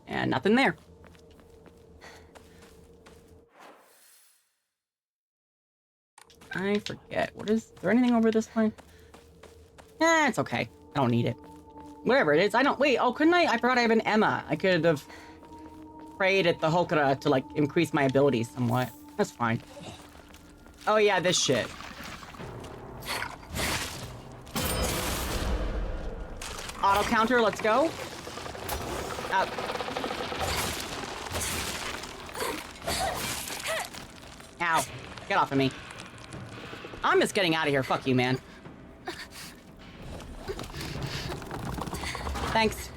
And nothing there. I forget. What is there anything over this way? It's okay. I don't need it. Whatever it is, I don't... Wait, oh, couldn't I? I forgot I have an Emma. I could have prayed at the Hokura to, like, increase my abilities somewhat. That's fine. Oh, yeah, this shit. Auto counter, let's go. Ow. Get off of me. I'm just getting out of here. Fuck you, man. Thanks.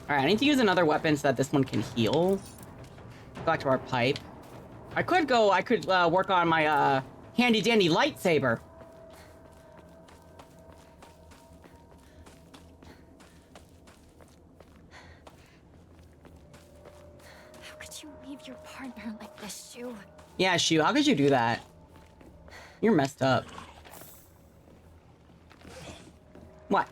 Alright, I need to use another weapon so that this one can heal. Go back to our pipe. I could work on my, handy-dandy lightsaber. How could you leave your partner like this, Shu? Yeah, Shu, how could you do that? You're messed up. What?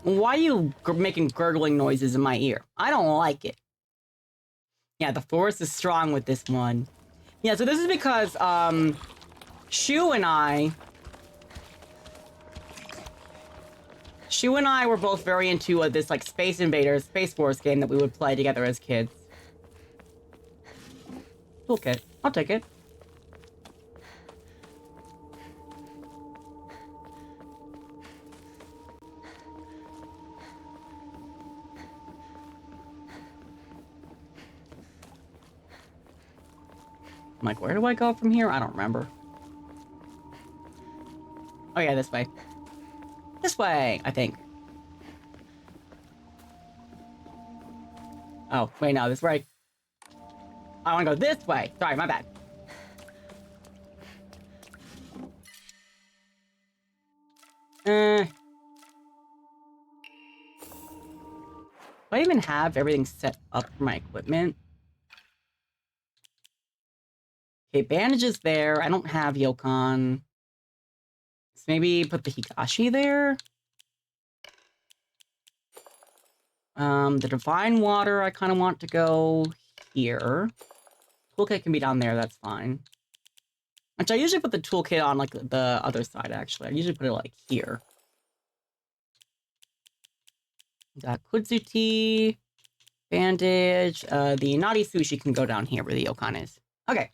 Why are you making gurgling noises in my ear? I don't like it. Yeah, the force is strong with this one. Yeah, so this is because, Shu and I were both very into this, like, Space Invaders, Space Force game that we would play together as kids. Toolkit. I'll take it. I'm like, where do I go from here? I don't remember. Oh yeah, this way. This way, I think. Oh, wait, no, this way. I want to go this way. Sorry, my bad. Do I even have everything set up for my equipment? Okay, bandages there. I don't have Yokon. So maybe put the Higashi there. The Divine Water, I kind of want to go here. Toolkit can be down there, that's fine. Actually, I usually put the toolkit on, like, the other side, actually. I usually put it, like, here. Got Kudzuti, bandage. The Naughty Sushi can go down here where the Yokon is. Okay.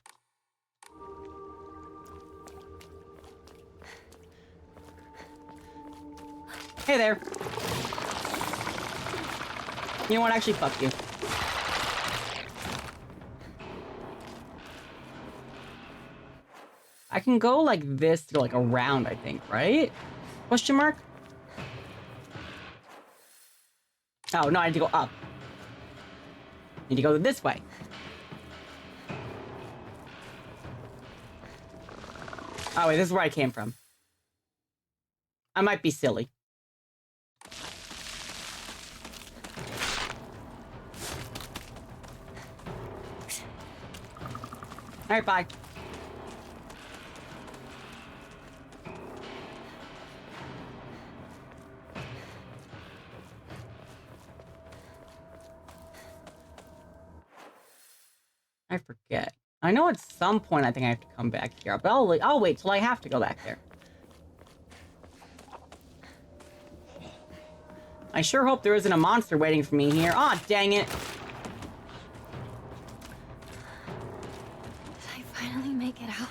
Hey there. You know what? Actually, fuck you. I can go like this to like around, I think, right? Question mark? Oh, no, I need to go up. I need to go this way. Oh, wait, this is where I came from. I might be silly. Alright, bye. I forget. I know at some point I think I have to come back here, but I'll wait till I have to go back there. I sure hope there isn't a monster waiting for me here. Aw, dang it. Did I finally make it out?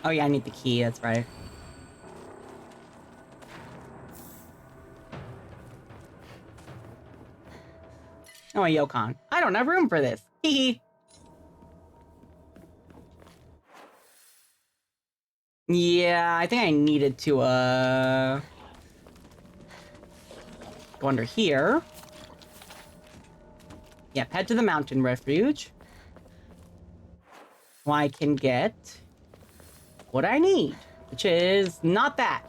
Oh yeah, I need the key, that's right. Oh, Yokon. I don't have room for this. Hee Yeah, I think I needed to, go under here. Yep, head to the mountain refuge. So I can get what I need, which is not that.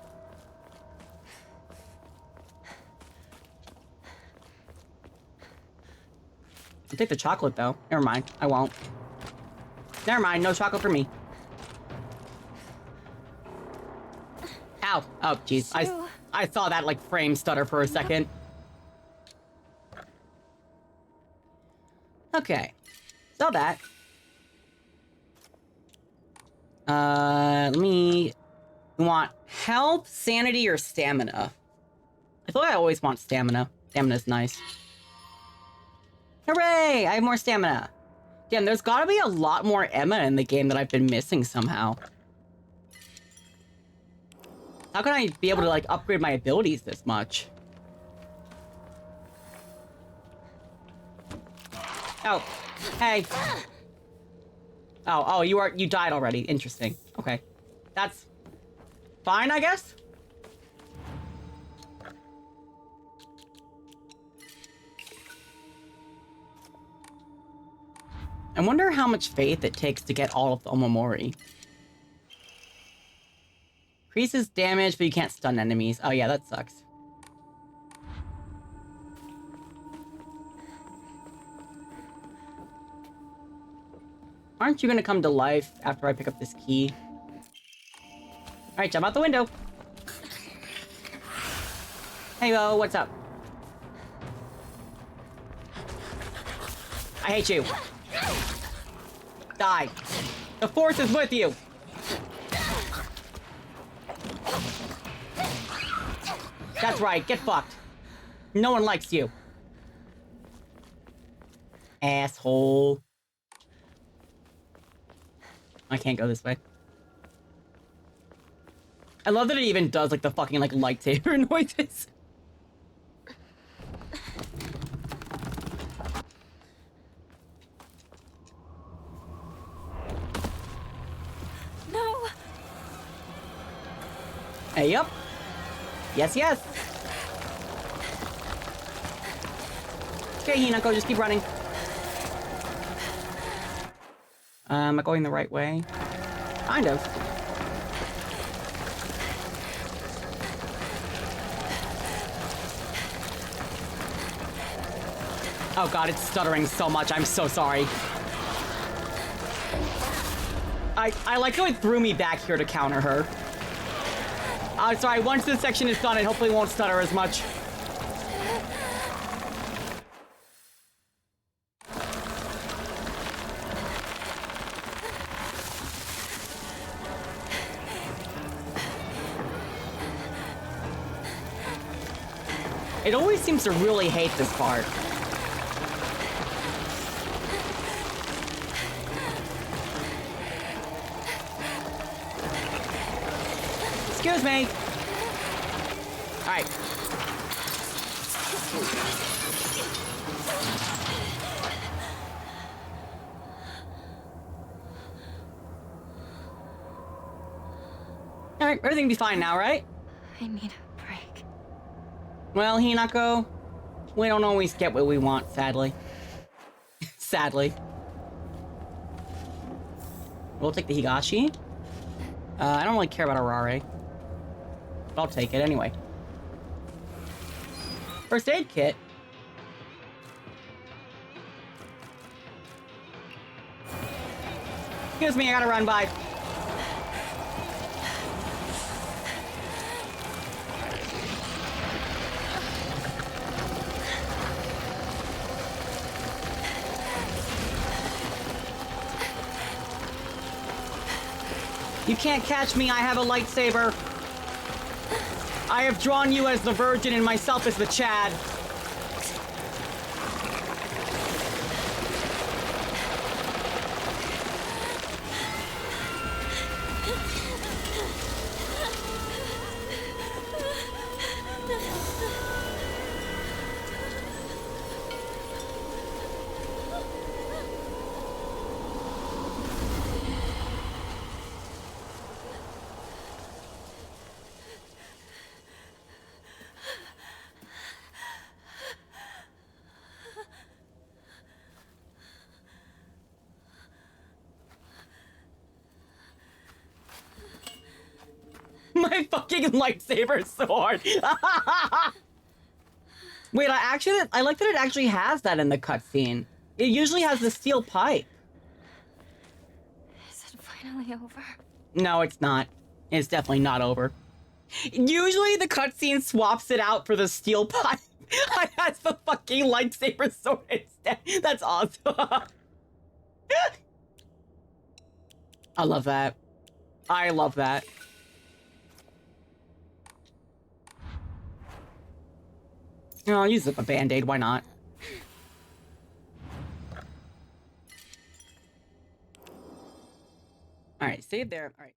I'll take the chocolate, though. Never mind. I won't. Never mind. No chocolate for me. Ow. Oh, jeez. I saw that, like, frame stutter for a second. Okay. Saw that. Let me... You want health, sanity, or stamina? I feel like I always want stamina. Stamina's nice. Hooray! I have more stamina. Damn, there's gotta be a lot more Emma in the game that I've been missing somehow. How can I be able to, like, upgrade my abilities this much? Oh. Hey. Oh, you died already. Interesting. Okay. That's fine, I guess? I wonder how much faith it takes to get all of the Omamori. Increases damage, but you can't stun enemies. Oh yeah, that sucks. Aren't you gonna come to life after I pick up this key? Alright, jump out the window. Hey, Bo, what's up? I hate you. Die. The force is with you. That's right, get fucked. No one likes you. Asshole. I can't go this way. I love that it even does, like, the fucking, like, lightsaber noises. No. Hey, yup. Yes, yes. Okay, Hinako, just keep running. Am I going the right way? Kind of. Oh god, it's stuttering so much. I'm so sorry. I like how it threw me back here to counter her. Sorry, once this section is done, it hopefully won't stutter as much. It always seems to really hate this part. Excuse me. All right. All right, everything will be fine now, right? I need a break. Well, Hinako, we don't always get what we want, sadly. Sadly. We'll take the Higashi. I don't really care about Arare. But I'll take it anyway. First aid kit. Excuse me, I gotta run by. You can't catch me, I have a lightsaber. I have drawn you as the virgin and myself as the Chad. My fucking lightsaber sword. Wait, I like that it actually has that in the cutscene. It usually has the steel pipe. Is it finally over? No, it's not. It's definitely not over. Usually the cutscene swaps it out for the steel pipe. I has the fucking lightsaber sword instead. That's awesome. I love that. I love that. I'll use a band-aid, why not? Alright, save there. Alright.